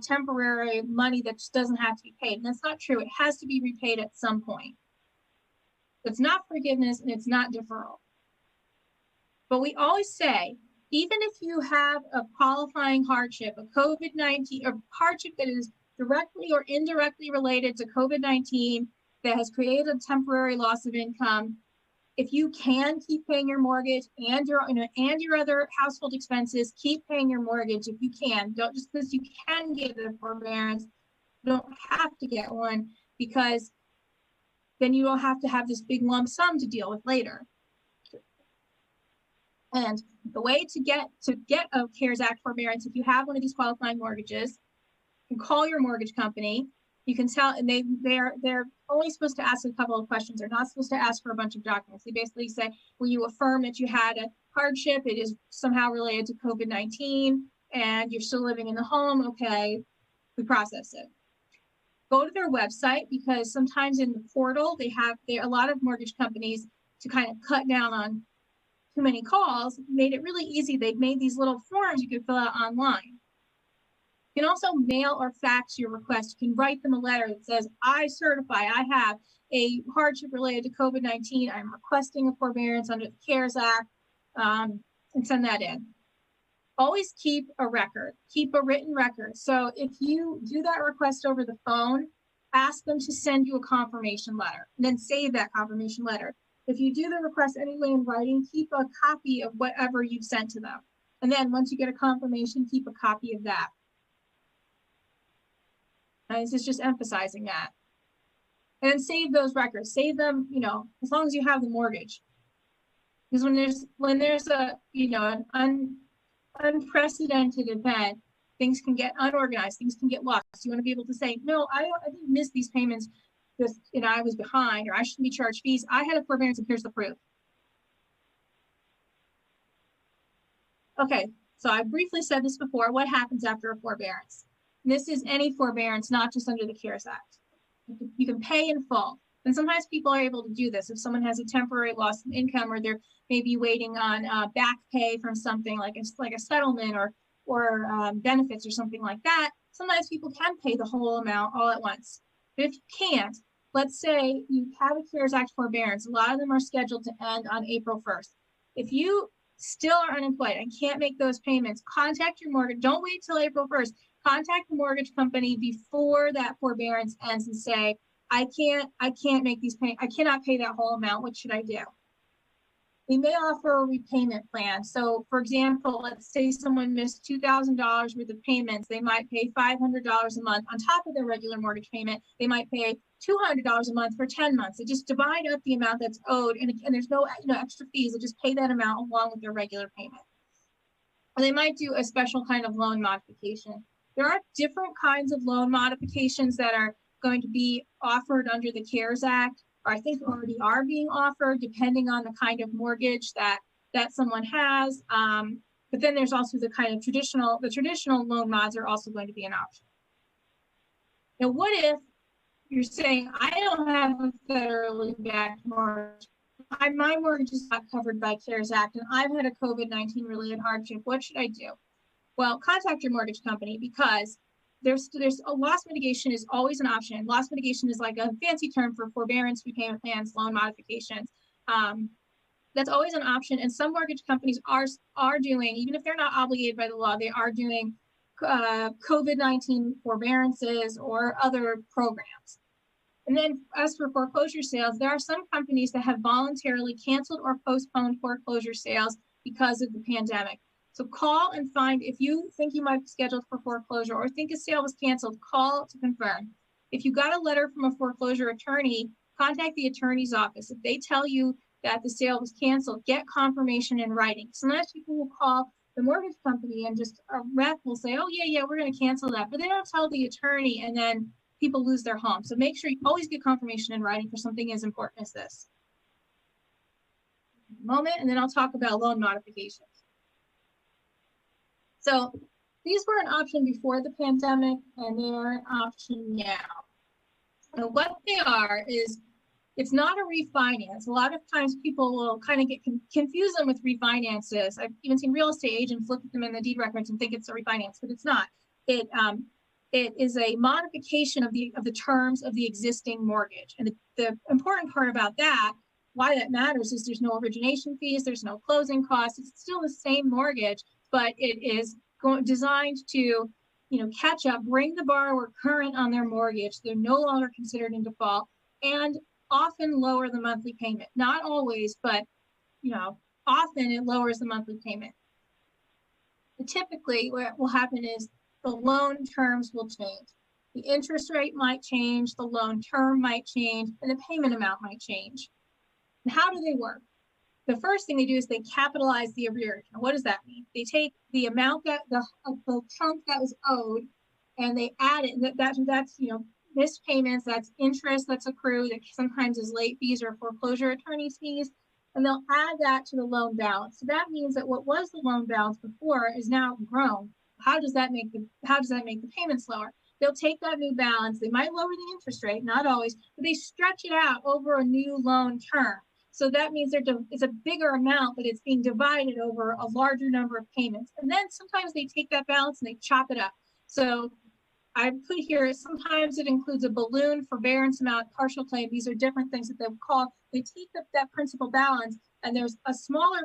temporary money that just doesn't have to be paid. And that's not true. It has to be repaid at some point. It's not forgiveness and it's not deferral. But we always say, even if you have a qualifying hardship, a COVID-19, or hardship that is directly or indirectly related to COVID-19 that has created a temporary loss of income, if you can keep paying your mortgage and your other household expenses, keep paying your mortgage if you can. Don't, just because you can get a forbearance, you don't have to get one, because then you don't have to have this big lump sum to deal with later. And the way to get a CARES Act forbearance, if you have one of these qualifying mortgages, you can call your mortgage company. You can tell, and they're only supposed to ask a couple of questions. They're not supposed to ask for a bunch of documents. They basically say, will you affirm that you had a hardship? It is somehow related to COVID-19 and you're still living in the home. Okay, we process it. Go to their website, because sometimes in the portal, a lot of mortgage companies, to kind of cut down on too many calls, made it really easy. They've made these little forms you can fill out online. You can also mail or fax your request. You can write them a letter that says, I certify I have a hardship related to COVID-19. I'm requesting a forbearance under the CARES Act, and send that in. Always keep a record, keep a written record. So if you do that request over the phone, ask them to send you a confirmation letter, and then save that confirmation letter. If you do the request anyway in writing, keep a copy of whatever you've sent to them. And then once you get a confirmation, keep a copy of that. And this is just emphasizing that. And then save those records, save them, you know, as long as you have the mortgage. Because when there's a, you know, an unprecedented event, things can get unorganized, things can get lost. You want to be able to say, no, I didn't miss these payments, just, you know, I was behind, or I shouldn't be charged fees. I had a forbearance and here's the proof. Okay, so I briefly said this before. What happens after a forbearance? And this is any forbearance, not just under the CARES Act. You can pay in full. And sometimes people are able to do this. If someone has a temporary loss of income, or they're maybe waiting on back pay from something like a settlement or benefits or something like that, sometimes people can pay the whole amount all at once. But if you can't, let's say you have a CARES Act forbearance. A lot of them are scheduled to end on April 1st. If you still are unemployed and can't make those payments, contact your mortgage. Don't wait till April 1st. Contact the mortgage company before that forbearance ends and say, I can't make these payments. I cannot pay that whole amount. What should I do? They may offer a repayment plan. So for example, let's say someone missed $2,000 worth of payments. They might pay $500 a month on top of their regular mortgage payment. They might pay $200 a month for 10 months. They just divide up the amount that's owed, and there's no extra fees. They just pay that amount along with their regular payment. Or they might do a special kind of loan modification. There are different kinds of loan modifications that are going to be offered under the CARES Act, or I think already are being offered, depending on the kind of mortgage that someone has. But then there's also the kind of traditional loan mods are also going to be an option. Now, what if you're saying, I don't have a federally backed mortgage, my mortgage is not covered by CARES Act, and I've had a COVID-19 related hardship. What should I do? Well, contact your mortgage company, because there's a loss mitigation is always an option. Loss mitigation is like a fancy term for forbearance, repayment plans, loan modifications. That's always an option. And some mortgage companies are doing, even if they're not obligated by the law, they are doing COVID-19 forbearances or other programs. And then as for foreclosure sales, there are some companies that have voluntarily canceled or postponed foreclosure sales because of the pandemic. So call and find, if you think you might be scheduled for foreclosure or think a sale was canceled, call to confirm. If you got a letter from a foreclosure attorney, contact the attorney's office. If they tell you that the sale was canceled, get confirmation in writing. Sometimes people will call the mortgage company and just a rep will say, oh yeah, we're going to cancel that. But they don't tell the attorney, and then people lose their home. So make sure you always get confirmation in writing for something as important as this. Moment, and then I'll talk about loan modifications. So these were an option before the pandemic, and they're an option now. And what they are is, it's not a refinance. A lot of times people will kind of get confuse them with refinances. I've even seen real estate agents look at them in the deed records and think it's a refinance, but it's not. It is a modification of the terms of the existing mortgage. And the important part about that, why that matters, is there's no origination fees, there's no closing costs. It's still the same mortgage, but it is designed to, catch up, bring the borrower current on their mortgage. They're no longer considered in default, and often lower the monthly payment. Not always, but often it lowers the monthly payment. But typically, what will happen is the loan terms will change. The interest rate might change, the loan term might change, and the payment amount might change. And how do they work? The first thing they do is they capitalize the arrears. Now, what does that mean? They take the amount the chunk that was owed, and they add it. That's missed payments, that's interest that's accrued, that sometimes is late fees or foreclosure attorney's fees, and they'll add that to the loan balance. So that means that what was the loan balance before is now grown. How does that make the payments lower? They'll take that new balance. They might lower the interest rate, not always, but they stretch it out over a new loan term. So that means it's a bigger amount, but it's being divided over a larger number of payments. And then sometimes they take that balance and they chop it up. So I put here, sometimes it includes a balloon, forbearance amount, partial claim. These are different things that they call, they take up that principal balance, and there's a smaller,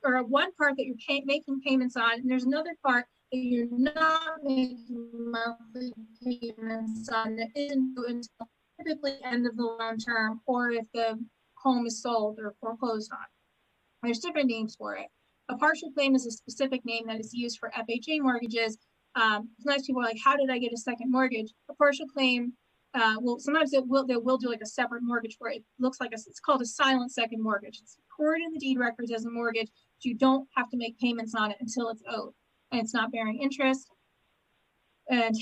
or one part that you're making payments on, and there's another part that you're not making monthly payments on that isn't due until typically end of the loan term, or if the home is sold or foreclosed on. There's different names for it. A partial claim is a specific name that is used for FHA mortgages. Sometimes people are like, how did I get a second mortgage? A partial claim, well, sometimes they will do like a separate mortgage where it looks like it's called a silent second mortgage. It's recorded in the deed records as a mortgage, but you don't have to make payments on it until it's owed, and it's not bearing interest and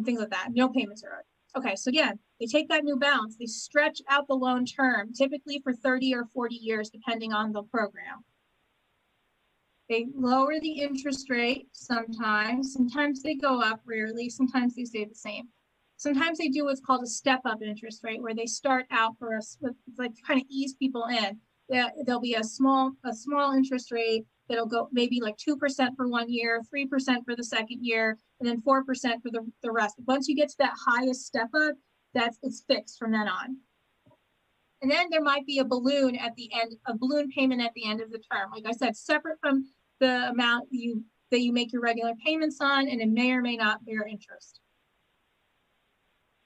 things like that. No payments are owed. Okay, so again, they take that new balance, they stretch out the loan term, typically for 30 or 40 years, depending on the program. They lower the interest rate sometimes they go up, rarely, sometimes they stay the same. Sometimes they do what's called a step-up interest rate, where they start out for us with, like, to kind of ease people in. There'll be a small interest rate that'll go maybe like 2% for 1 year, 3% for the second year, and then 4% for the rest. Once you get to that highest step up, it's fixed from then on. And then there might be a balloon at the end, a balloon payment at the end of the term. Like I said, separate from the amount that you make your regular payments on, and it may or may not bear interest.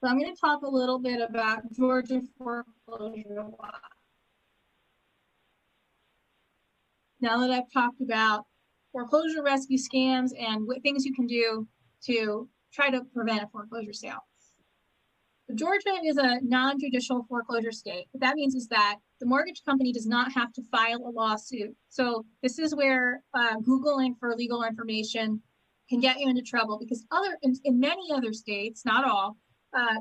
So I'm going to talk a little bit about Georgia foreclosure law. Now that I've talked about foreclosure rescue scams and what things you can do to try to prevent a foreclosure sale. Georgia is a non-judicial foreclosure state. What that means is that the mortgage company does not have to file a lawsuit. So this is where Googling for legal information can get you into trouble, because in many other states, not all,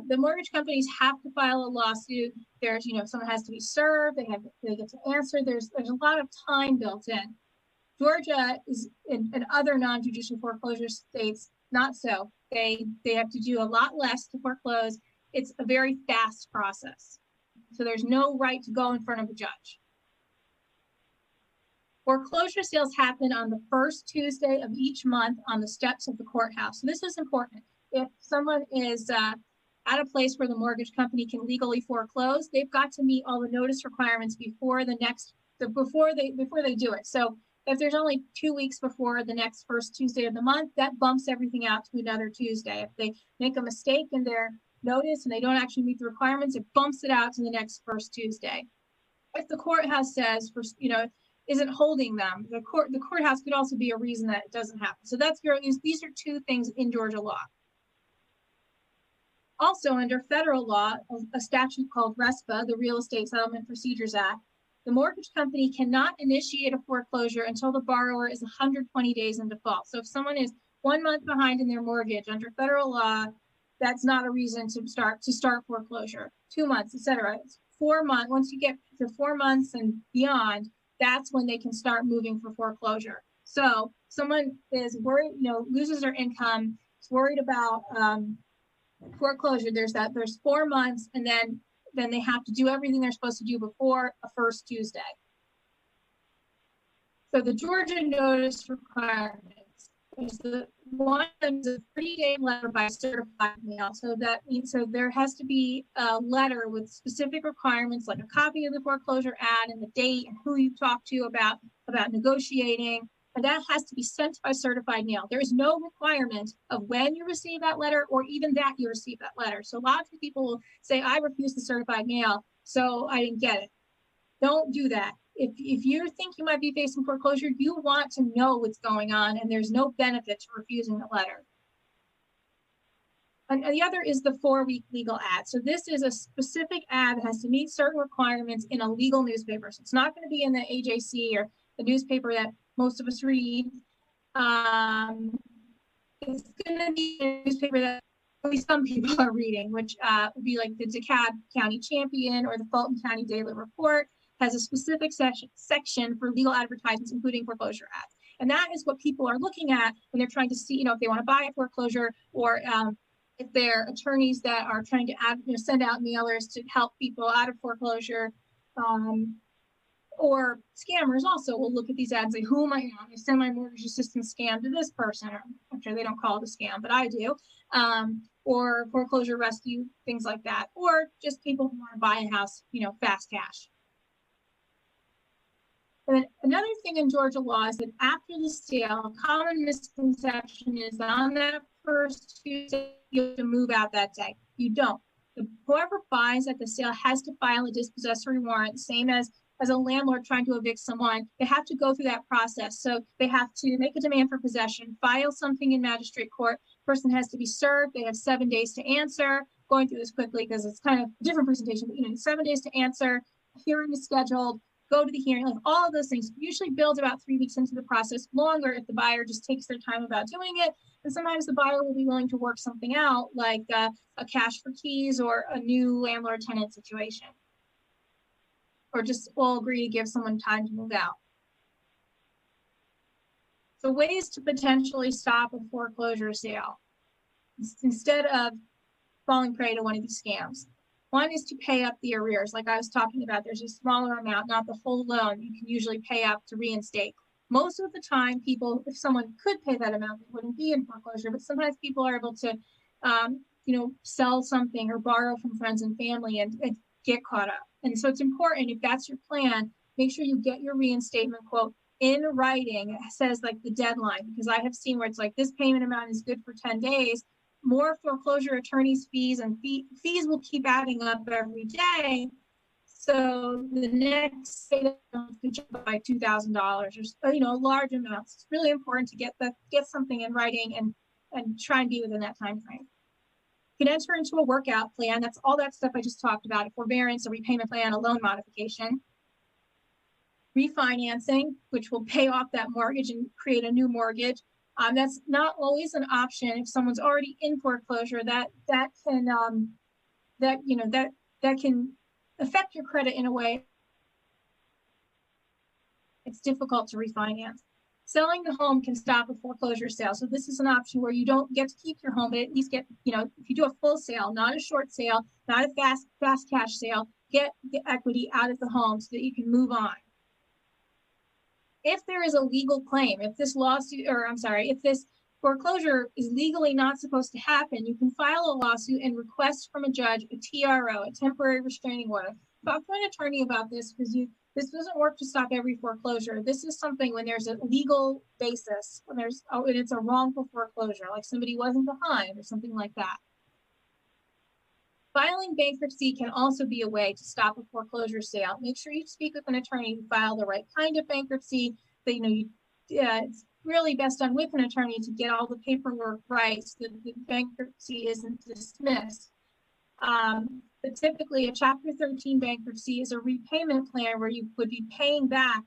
the mortgage companies have to file a lawsuit. There's, someone has to be served. They get to answer. There's a lot of time built in. Georgia is in other non-judicial foreclosure states, not so. They have to do a lot less to foreclose. It's a very fast process. So there's no right to go in front of a judge. Foreclosure sales happen on the first Tuesday of each month on the steps of the courthouse. So this is important. If someone is at a place where the mortgage company can legally foreclose, they've got to meet all the notice requirements before they do it. So if there's only 2 weeks before the next first Tuesday of the month, that bumps everything out to another Tuesday. If they make a mistake in their notice and they don't actually meet the requirements, it bumps it out to the next first Tuesday. If the courthouse says, isn't holding them, the courthouse could also be a reason that it doesn't happen. So these are two things in Georgia law. Also, under federal law, a statute called RESPA, the Real Estate Settlement Procedures Act, the mortgage company cannot initiate a foreclosure until the borrower is 120 days in default. So if someone is 1 month behind in their mortgage under federal law, that's not a reason to start foreclosure. 2 months, etc. 4 months. Once you get to 4 months and beyond, that's when they can start moving for foreclosure. So someone is worried, loses their income, is worried about foreclosure. There's 4 months, and then they have to do everything they're supposed to do before a first Tuesday. So the Georgia notice requirements is a 30-day letter by certified mail. So that means there has to be a letter with specific requirements, like a copy of the foreclosure ad and the date and who you talked to about negotiating. And that has to be sent by certified mail. There is no requirement of when you receive that letter or even that you receive that letter. So lots of people will say, I refused the certified mail, so I didn't get it. Don't do that. If you think you might be facing foreclosure, you want to know what's going on, and there's no benefit to refusing the letter. And the other is the 4-week legal ad. So this is a specific ad that has to meet certain requirements in a legal newspaper. So it's not going to be in the AJC or the newspaper that most of us read. It's going to be a newspaper that only some people are reading, which would be like the DeKalb County Champion or the Fulton County Daily Report. Has a specific section for legal advertisements, including foreclosure ads. And that is what people are looking at when they're trying to see, if they want to buy a foreclosure, or if they're attorneys that are trying to send out mailers to help people out of foreclosure. Or scammers also will look at these ads and say, who am I? I send my mortgage assistance scam to this person. Or, I'm sure they don't call it a scam, but I do. Or foreclosure rescue, things like that. Or just people who want to buy a house, fast cash. And then another thing in Georgia law is that after the sale, a common misconception is that on that first Tuesday, you have to move out that day. You don't. Whoever buys at the sale has to file a dispossessory warrant, same as a landlord trying to evict someone. They have to go through that process. So they have to make a demand for possession, file something in magistrate court. Person has to be served. They have 7 days to answer. Going through this quickly because it's kind of a different presentation, but 7 days to answer. Hearing is scheduled. Go to the hearing, like all of those things usually build about 3 weeks into the process, longer if the buyer just takes their time about doing it. And sometimes the buyer will be willing to work something out, like a cash for keys or a new landlord-tenant situation. Or just will agree to give someone time to move out. So ways to potentially stop a foreclosure sale instead of falling prey to one of these scams. One is to pay up the arrears. Like I was talking about, there's a smaller amount, not the whole loan. You can usually pay up to reinstate. Most of the time, people, if someone could pay that amount, they wouldn't be in foreclosure, but sometimes people are able to, sell something or borrow from friends and family and get caught up. And so it's important, if that's your plan, make sure you get your reinstatement quote in writing. It says like the deadline, because I have seen where it's like this payment amount is good for 10 days. More foreclosure attorneys' fees and fees will keep adding up every day. So the next day could jump by $2,000 or large amounts. It's really important to get something in writing and try and be within that time frame. You can enter into a workout plan. That's all that stuff I just talked about: a forbearance, a repayment plan, a loan modification. Refinancing, which will pay off that mortgage and create a new mortgage. That's not always an option if someone's already in foreclosure. That can affect your credit in a way. It's difficult to refinance. Selling the home can stop a foreclosure sale. So this is an option where you don't get to keep your home, but at least get, if you do a full sale, not a short sale, not a fast cash sale, get the equity out of the home so that you can move on. If there is a legal claim, if this foreclosure is legally not supposed to happen, you can file a lawsuit and request from a judge a TRO, a temporary restraining order. Talk to an attorney about this, because this doesn't work to stop every foreclosure. This is something when there's a legal basis, when it's a wrongful foreclosure, like somebody wasn't behind or something like that. Filing bankruptcy can also be a way to stop a foreclosure sale. Make sure you speak with an attorney to file the right kind of bankruptcy. That it's really best done with an attorney to get all the paperwork right so that the bankruptcy isn't dismissed. But typically, a Chapter 13 bankruptcy is a repayment plan where you would be paying back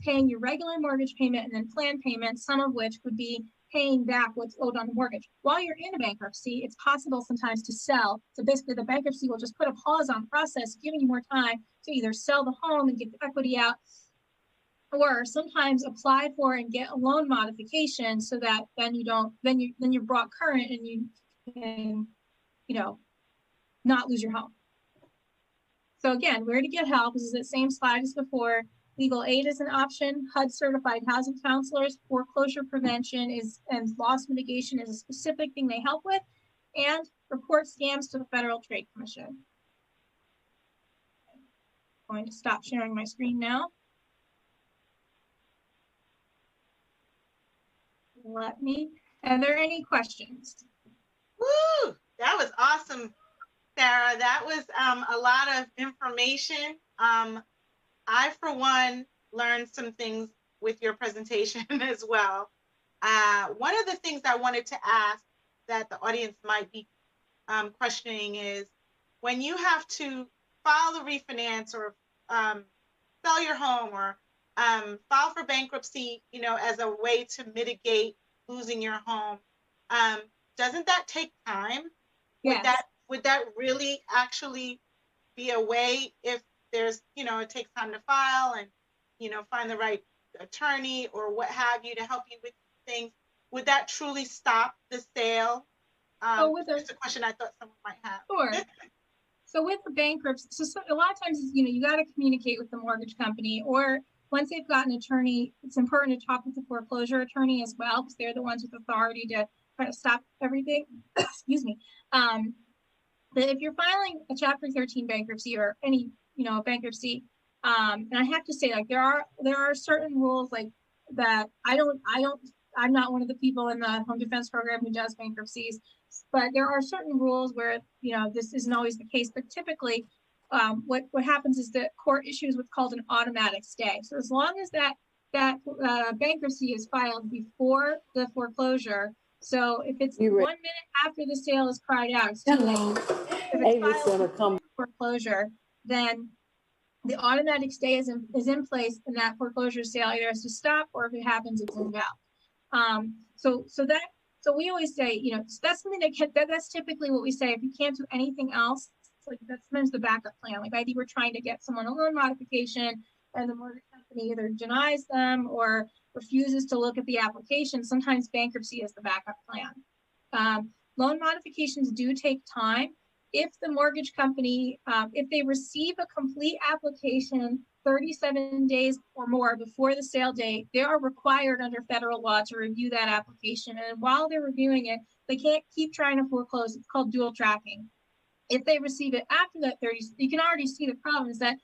paying your regular mortgage payment and then plan payments, some of which would be paying back what's owed on the mortgage. While you're in a bankruptcy, it's possible sometimes to sell. So basically the bankruptcy will just put a pause on process, giving you more time to either sell the home and get the equity out, or sometimes apply for and get a loan modification so that then you're brought current and you can, not lose your home. So again, where to get help is the same slide as before. Legal aid is an option. HUD certified housing counselors, foreclosure prevention and loss mitigation is a specific thing they help with, and report scams to the Federal Trade Commission. I'm going to stop sharing my screen now. Are there any questions? Woo! That was awesome, Sarah. That was a lot of information. I, for one, learned some things with your presentation as well. One of the things I wanted to ask that the audience might be questioning is, when you have to file the refinance or sell your home or file for bankruptcy, as a way to mitigate losing your home, doesn't that take time? Yes. Would that really actually be a way, if there's, it takes time to file and, find the right attorney or what have you to help you with things? Would that truly stop the sale? That's a question I thought someone might have. Sure. So with the bankruptcy, so a lot of times, you got to communicate with the mortgage company, or once they've got an attorney, it's important to talk with the foreclosure attorney as well, because they're the ones with authority to try to stop everything. Excuse me. But if you're filing a Chapter 13 bankruptcy or any, bankruptcy, and I have to say, like, there are certain rules like that. I'm not one of the people in the home defense program who does bankruptcies, but there are certain rules where, this isn't always the case, but typically what happens is that court issues what's called an automatic stay. So as long as that bankruptcy is filed before the foreclosure, so if it's 1 minute after the sale is cried out, it's too late. If it's filed before foreclosure, then the automatic stay is in place, and that foreclosure sale either has to stop, or if it happens, it's invalid. So we always say, that's something that's typically what we say. If you can't do anything else, like that's sometimes the backup plan. Like maybe we're trying to get someone a loan modification, and the mortgage company either denies them or refuses to look at the application. Sometimes bankruptcy is the backup plan. Loan modifications do take time. If the mortgage company, if they receive a complete application 37 days or more before the sale date, they are required under federal law to review that application. And while they're reviewing it, they can't keep trying to foreclose. It's called dual tracking. If they receive it after that 30, you can already see the problem is that,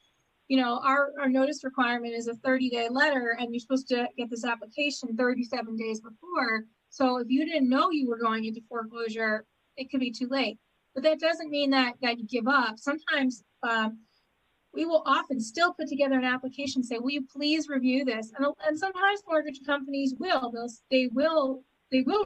our notice requirement is a 30-day letter, and you're supposed to get this application 37 days before. So if you didn't know you were going into foreclosure, it could be too late. But that doesn't mean that you give up. Sometimes we will often still put together an application, say, will you please review this? And sometimes mortgage companies will. They will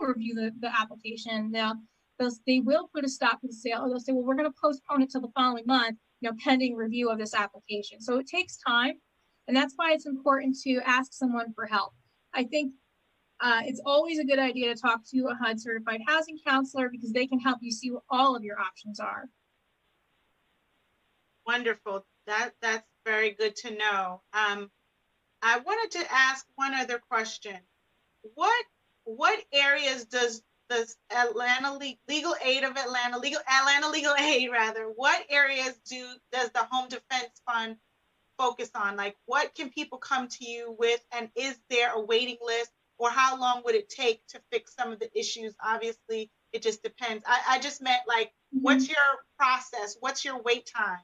review the application. They will put a stop to the sale, or they'll say, well, we're going to postpone it till the following month, pending review of this application. So it takes time, and that's why it's important to ask someone for help. I think it's always a good idea to talk to a HUD certified housing counselor, because they can help you see what all of your options are. Wonderful. That's very good to know. I wanted to ask one other question. What areas does Atlanta Legal Aid, what areas does the Home Defense Fund focus on? Like, what can people come to you with, and is there a waiting list, or how long would it take to fix some of the issues? Obviously, it just depends. I just meant, like, what's your process? What's your wait time,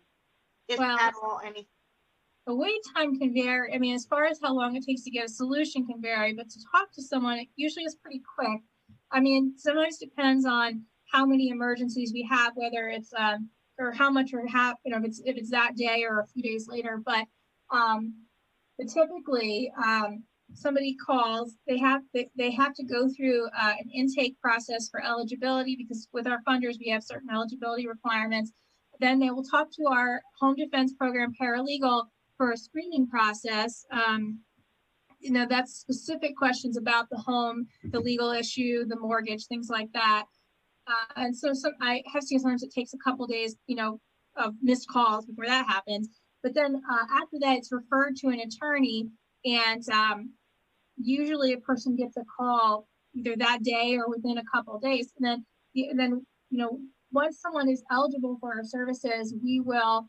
if at all anything? The wait time can vary. I mean, as far as how long it takes to get a solution can vary, but to talk to someone, it usually is pretty quick. I mean, sometimes depends on how many emergencies we have, whether it's or how much we have, if it's that day or a few days later. But typically, somebody calls, they have to go through an intake process for eligibility, because with our funders we have certain eligibility requirements. Then they will talk to our home defense program paralegal for a screening process. That's specific questions about the home, the legal issue, the mortgage, things like that. And so I have seen sometimes it takes a couple days, of missed calls before that happens. But then after that, it's referred to an attorney, and usually a person gets a call either that day or within a couple of days. And then once someone is eligible for our services, we will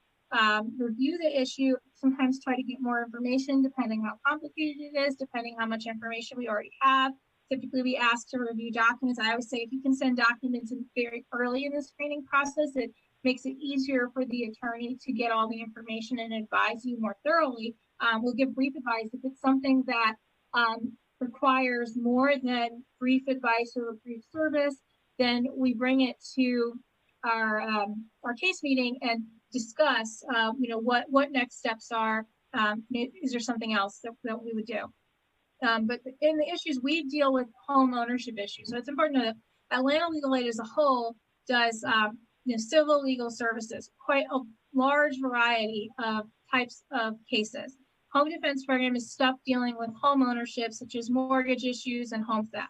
review the issue, sometimes try to get more information depending how complicated it is, depending how much information we already have. Typically, we ask to review documents. I always say if you can send documents in very early in the screening process, it makes it easier for the attorney to get all the information and advise you more thoroughly. We'll give brief advice. If it's something that requires more than brief advice or a brief service, then we bring it to our case meeting and discuss, what next steps are. Is there something else that we would do? But in the issues, we deal with home ownership issues. So it's important to know that Atlanta Legal Aid as a whole does civil legal services, quite a large variety of types of cases. Home defense program is stuff dealing with home ownership, such as mortgage issues and home theft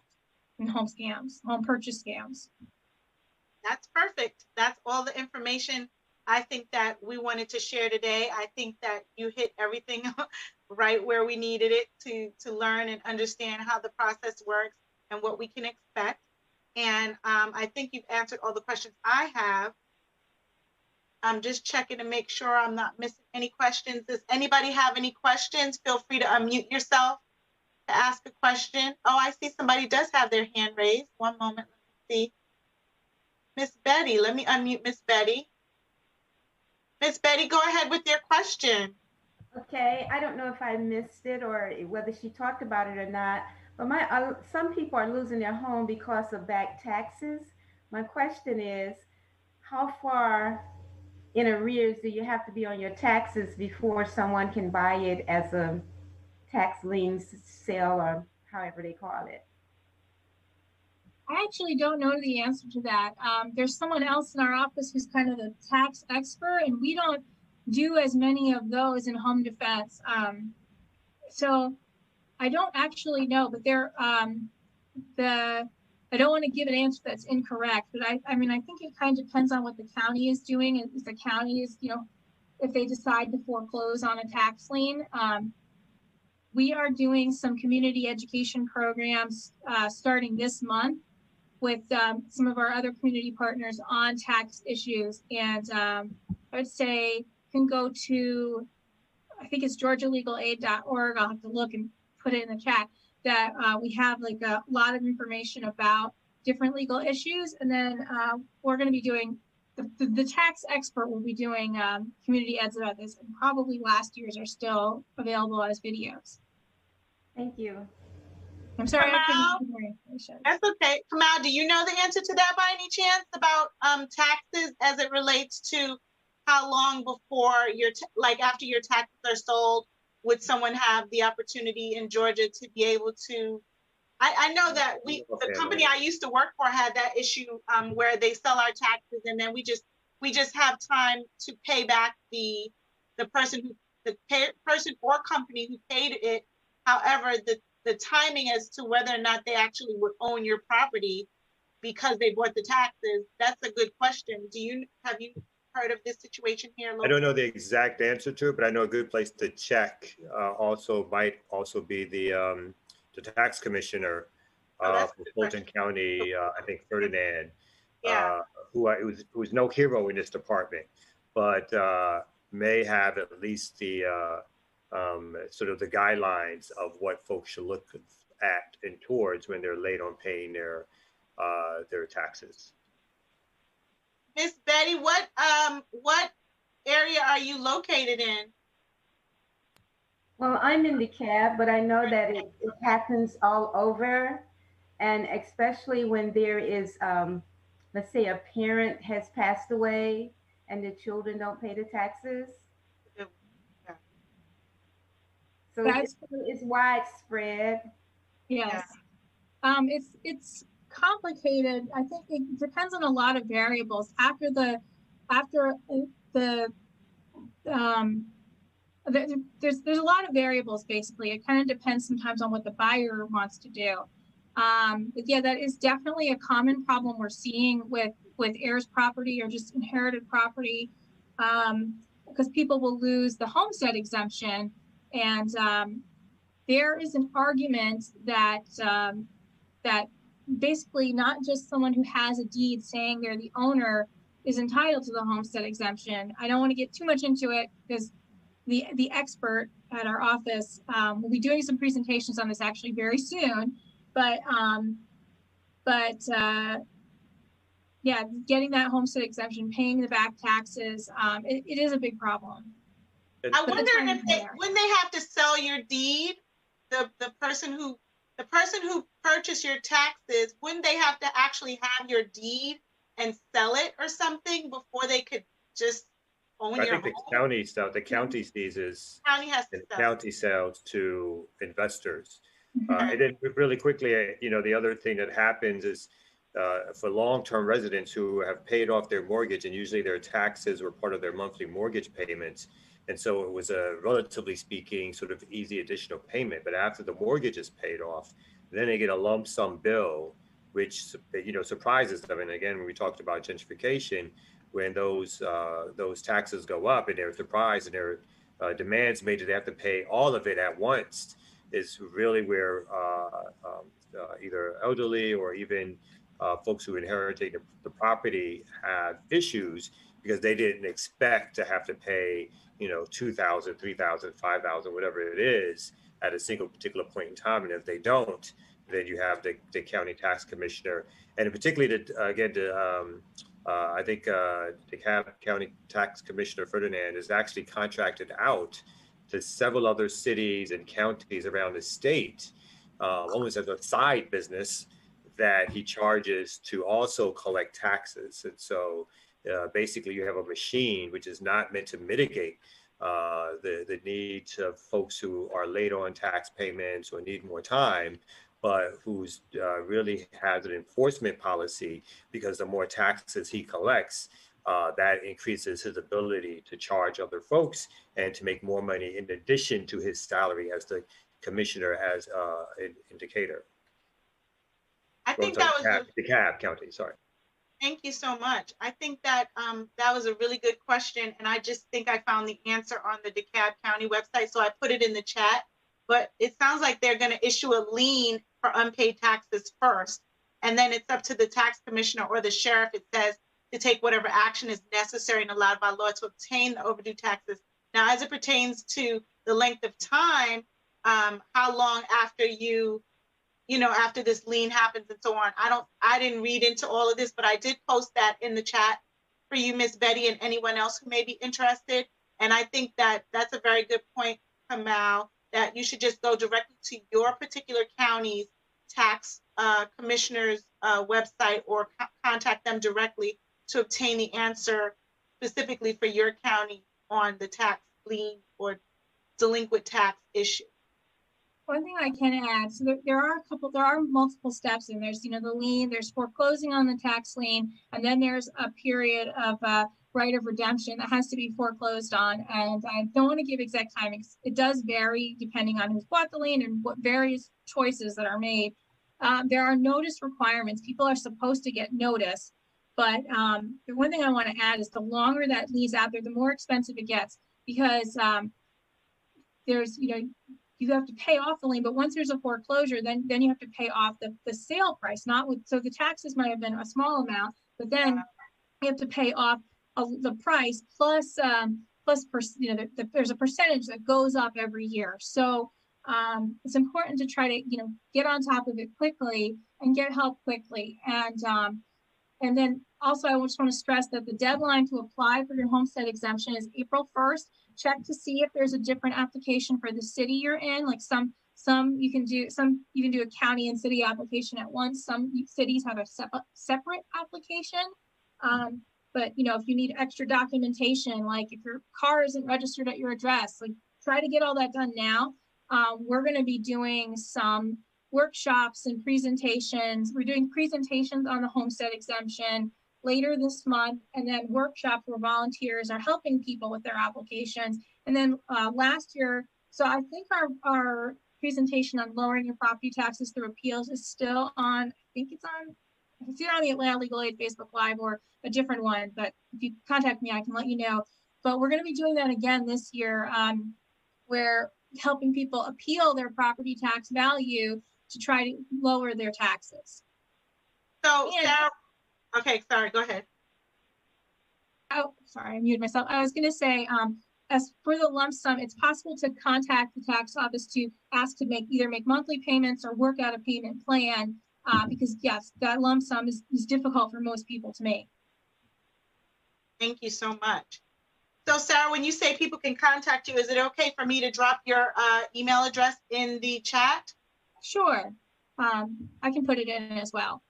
and home scams, home purchase scams. That's perfect. That's all the information I think that we wanted to share today. I think that you hit everything right where we needed it to learn and understand how the process works and what we can expect. And I think you've answered all the questions I have. I'm just checking to make sure I'm not missing any questions. Does anybody have any questions? Feel free to unmute yourself to ask a question. Oh, I see somebody does have their hand raised. One moment, let me see. Miss Betty, let me unmute Miss Betty. Miss Betty, go ahead with your question. Okay, I don't know if I missed it or whether she talked about it or not, but some people are losing their home because of back taxes. My question is, how far in arrears do you have to be on your taxes before someone can buy it as a tax lien sale or however they call it? I actually don't know the answer to that. There's someone else in our office who's kind of the tax expert, and we don't do as many of those in home defense. So I don't actually know, but I don't want to give an answer that's incorrect, but I mean, I think it kind of depends on what the county is doing. If the county is, if they decide to foreclose on a tax lien, we are doing some community education programs starting this month with some of our other community partners on tax issues. And I would say you can go to, I think it's georgialegalaid.org. I'll have to look and put it in the chat, that we have like a lot of information about different legal issues. And then we're going to be doing, the tax expert will be doing community eds about this, and probably last year's are still available as videos. Thank you. I'm sorry, Kamal, I couldn't give more information. That's okay. Kamal, do you know the answer to that by any chance about taxes as it relates to how long before like after your taxes are sold, would someone have the opportunity in Georgia to be able to? I know that the company I used to work for had that issue where they sell our taxes and then we just have time to pay back the person or company who paid it. However, the timing as to whether or not they actually would own your property because they bought the taxes, that's a good question. Have you heard of this situation here locally? I don't know the exact answer to it, but I know a good place to check might also be the tax commissioner for Fulton County, I think Ferdinand, who's no hero in this department, but may have at least the sort of the guidelines of what folks should look at and towards when they're late on paying their taxes. Miss Betty, what area are you located in? Well, I'm in DeKalb, but I know that it happens all over, and especially when there is, let's say, a parent has passed away and the children don't pay the taxes. So it's widespread. Yes. It's complicated. I think it depends on a lot of variables. There's a lot of variables, basically. It kind of depends sometimes on what the buyer wants to do. But yeah, that is definitely a common problem we're seeing with heirs property or just inherited property, because people will lose the homestead exemption. And there is an argument that that basically not just someone who has a deed saying they're the owner is entitled to the homestead exemption. I don't want to get too much into it because the expert at our office will be doing some presentations on this actually very soon. But yeah, getting that homestead exemption, paying the back taxes, it is a big problem. I wonder if when they have to sell your deed, the person who purchased your taxes, wouldn't they have to actually have your deed and sell it or something before they could just own your home? I think the county seizes. County has to sell. County sells to investors. Mm-hmm. And then really quickly, the other thing that happens is for long-term residents who have paid off their mortgage, and usually their taxes were part of their monthly mortgage payments. And so it was a relatively speaking sort of easy additional payment. But after the mortgage is paid off, then they get a lump sum bill, which, surprises them. And again, when we talked about gentrification, when those taxes go up and they're surprised and their demands made that they have to pay all of it at once, is really where either elderly or even folks who inherited the property have issues, because they didn't expect to have to pay, you know, 2,000, 3,000, 5,000, whatever it is at a single particular point in time. And if they don't, then you have the county tax commissioner, and particularly I think DeKalb County Tax Commissioner Ferdinand is actually contracted out to several other cities and counties around the state, almost as a side business that he charges to also collect taxes. And so basically you have a machine which is not meant to mitigate the needs of folks who are late on tax payments or need more time, but who's really has an enforcement policy, because the more taxes he collects, that increases his ability to charge other folks and to make more money in addition to his salary as the commissioner as in Decatur. I think that was DeKalb County, sorry. Thank you so much. I think that that was a really good question, and I just think I found the answer on the DeKalb County website, so I put it in the chat. But it sounds like they're going to issue a lien for unpaid taxes first, and then it's up to the tax commissioner or the sheriff, it says, to take whatever action is necessary and allowed by law to obtain the overdue taxes. Now, as it pertains to the length of time, how long after after this lien happens and so on, I didn't read into all of this, but I did post that in the chat for you, Miss Betty, and anyone else who may be interested. And I think that that's a very good point, Kamal, that you should just go directly to your particular county's tax commissioner's website, or contact them directly to obtain the answer specifically for your county on the tax lien or delinquent tax issue. One thing I can add, so there are multiple steps, and there's, the lien, there's foreclosing on the tax lien, and then there's a period of right of redemption that has to be foreclosed on. And I don't want to give exact timings. It does vary depending on who's bought the lien and what various choices that are made. There are notice requirements. People are supposed to get notice, but the one thing I want to add is the longer that lien's out there, the more expensive it gets, because there's, you have to pay off the lien, but once there's a foreclosure, then you have to pay off the sale price, so the taxes might have been a small amount, but then you have to pay off the price plus there's a percentage that goes up every year. So it's important to try to, get on top of it quickly and get help quickly. And then also, I just want to stress that the deadline to apply for your homestead exemption is April 1st. Check to see if there's a different application for the city you're in. Like some you can do a county and city application at once. Some cities have a separate application. But if you need extra documentation, like if your car isn't registered at your address, like try to get all that done now. We're going to be doing some workshops and presentations. We're doing presentations on the homestead exemption later this month, and then workshops where volunteers are helping people with their applications. And then last year, so I think our presentation on lowering your property taxes through appeals is still on, I think it's either on the Atlanta Legal Aid Facebook Live or a different one, but if you contact me, I can let you know. But we're going to be doing that again this year, where helping people appeal their property tax value to try to lower their taxes. So, Sarah, okay, sorry, go ahead. Oh, sorry, I muted myself. I was going to say, as for the lump sum, it's possible to contact the tax office to ask to either make monthly payments or work out a payment plan, because yes, that lump sum is difficult for most people to make. Thank you so much. So, Sarah, when you say people can contact you, is it okay for me to drop your email address in the chat? Sure. I can put it in as well.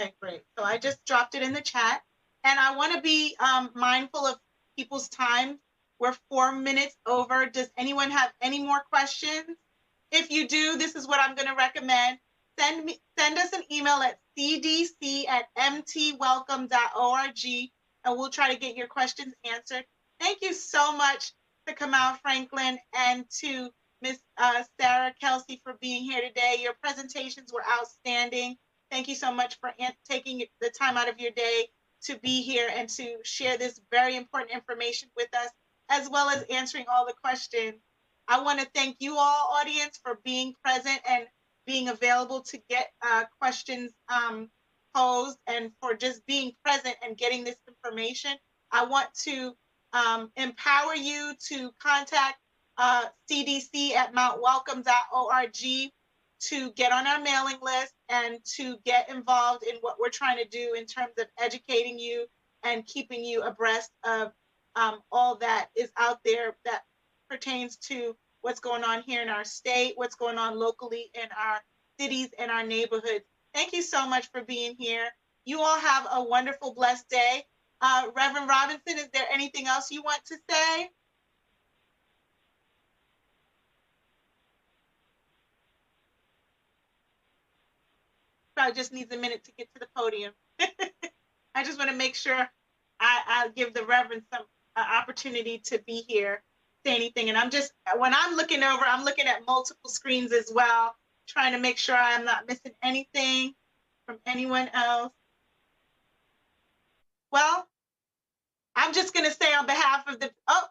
Okay, great. So I just dropped it in the chat, and I want to be mindful of people's time. We're 4 minutes over. Does anyone have any more questions? If you do, this is what I'm going to recommend. Send us an email at cdc@mtwelcome.org, and we'll try to get your questions answered. Thank you so much to Kamal Franklin and to Miss Sarah Kelsey for being here today. Your presentations were outstanding. Thank you so much for taking the time out of your day to be here and to share this very important information with us, as well as answering all the questions. I want to thank you all, audience, for being present and being available to get questions posed, and for just being present and getting this information. I want to empower you to contact CDC at mountwelcome.org to get on our mailing list and to get involved in what we're trying to do in terms of educating you and keeping you abreast of all that is out there that pertains to what's going on here in our state, what's going on locally in our cities and our neighborhoods. Thank you so much for being here. You all have a wonderful, blessed day. Reverend Robinson, is there anything else you want to say? Probably just needs a minute to get to the podium. I just want to make sure I give the Reverend some opportunity to be here, say anything. And when I'm looking over, I'm looking at multiple screens as well, trying to make sure I'm not missing anything from anyone else. Well, I'm just going to say on behalf of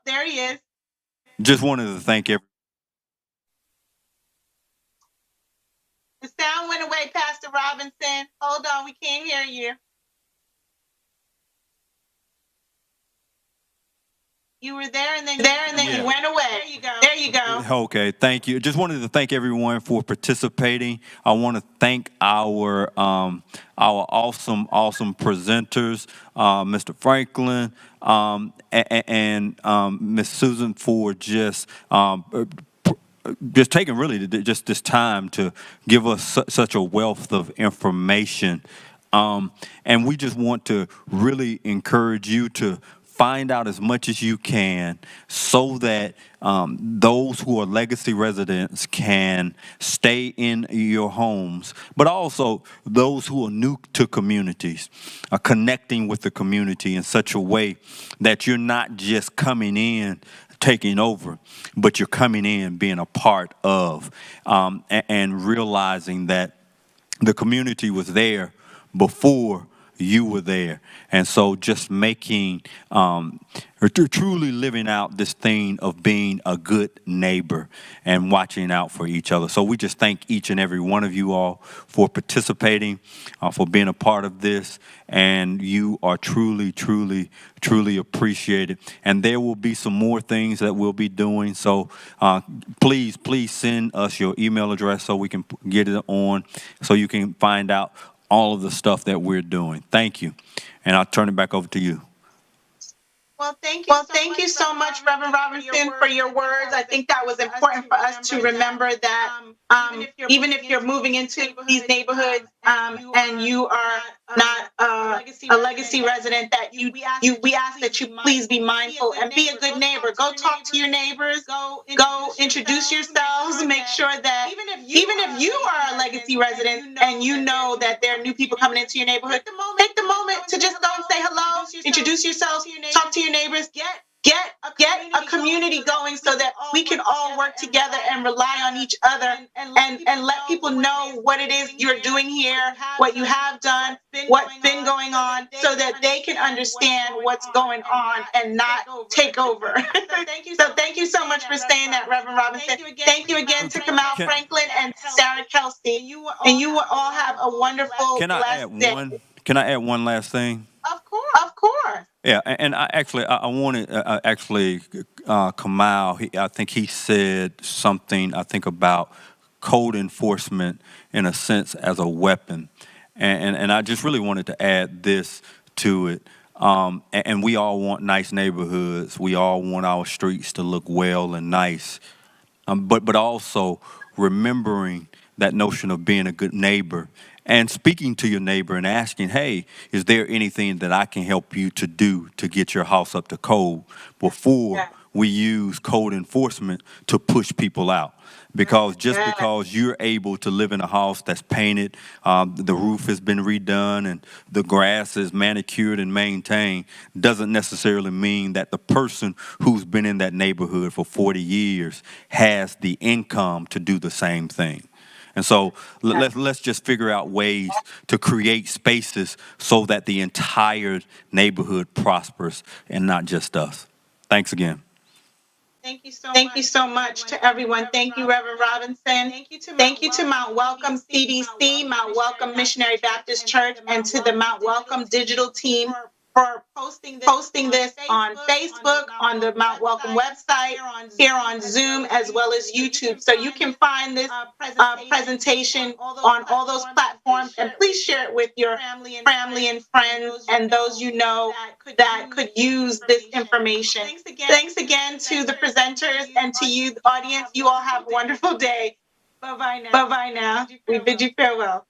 there he is. Just wanted to thank everyone. The sound went away, Pastor Robinson. Hold on, we can't hear you. You were there and then you went away. There you go. There you go. Okay, thank you. Just wanted to thank everyone for participating. I want to thank our awesome presenters, Mr. Franklin and Miss Susan, for just taking really just this time to give us such a wealth of information. And we just want to really encourage you to find out as much as you can so that those who are legacy residents can stay in your homes, but also those who are new to communities, are connecting with the community in such a way that you're not just coming in taking over, but you're coming in being a part of and realizing that the community was there before you were there. And so just making, truly living out this thing of being a good neighbor and watching out for each other. So we just thank each and every one of you all for participating, for being a part of this. And you are truly appreciated. And there will be some more things that we'll be doing. So please send us your email address so we can get it on, so you can find out all of the stuff that we're doing. Thank you. And I'll turn it back over to you. Well, thank you so much, Reverend Robinson, for your words. I think that was important for us to remember that even if you're moving into these neighborhoods and you are not a legacy resident, that we ask that you please be mindful and be a good neighbor. Go talk to your neighbors. Go introduce yourselves. Make sure that even if you are a legacy resident and you know that there are new people coming into your neighborhood, take the moment to just go and say hello, introduce yourselves, talk to your neighbors, get a community going so that we can all work together and rely on each other and let people know what it is you're doing here, what you have done, what's been going on, so that they can understand what's going on and not take over. So thank you so much for saying that, Reverend Robinson. Thank you again to Kamal Franklin and Sarah Kelsey. And you will all have a wonderful, blessed day. Can I add one last thing? Of course. Yeah, and I wanted Kamal. I think he said something. I think about code enforcement in a sense as a weapon, and I just really wanted to add this to it. And we all want nice neighborhoods. We all want our streets to look well and nice, but also remembering that notion of being a good neighbor and speaking to your neighbor and asking, hey, is there anything that I can help you to do to get your house up to code before we use code enforcement to push people out? Because just because you're able to live in a house that's painted, the roof has been redone, and the grass is manicured and maintained, doesn't necessarily mean that the person who's been in that neighborhood for 40 years has the income to do the same thing. And so let's just figure out ways to create spaces so that the entire neighborhood prospers and not just us. Thanks again. Thank you so much to everyone. Thank you, Reverend Robinson. Thank you to Mount Welcome CDC, Mount Welcome Missionary Baptist Church, and to the Mount Welcome digital team posting this on Facebook, on the Mount Welcome website, here on Zoom, as well as YouTube. So you can find this presentation on all those platforms, and please share it with your family and friends and those you know that could use this information. Thanks again to the presenters and to you, the audience. You all have a wonderful day. Bye-bye now. We bid you farewell.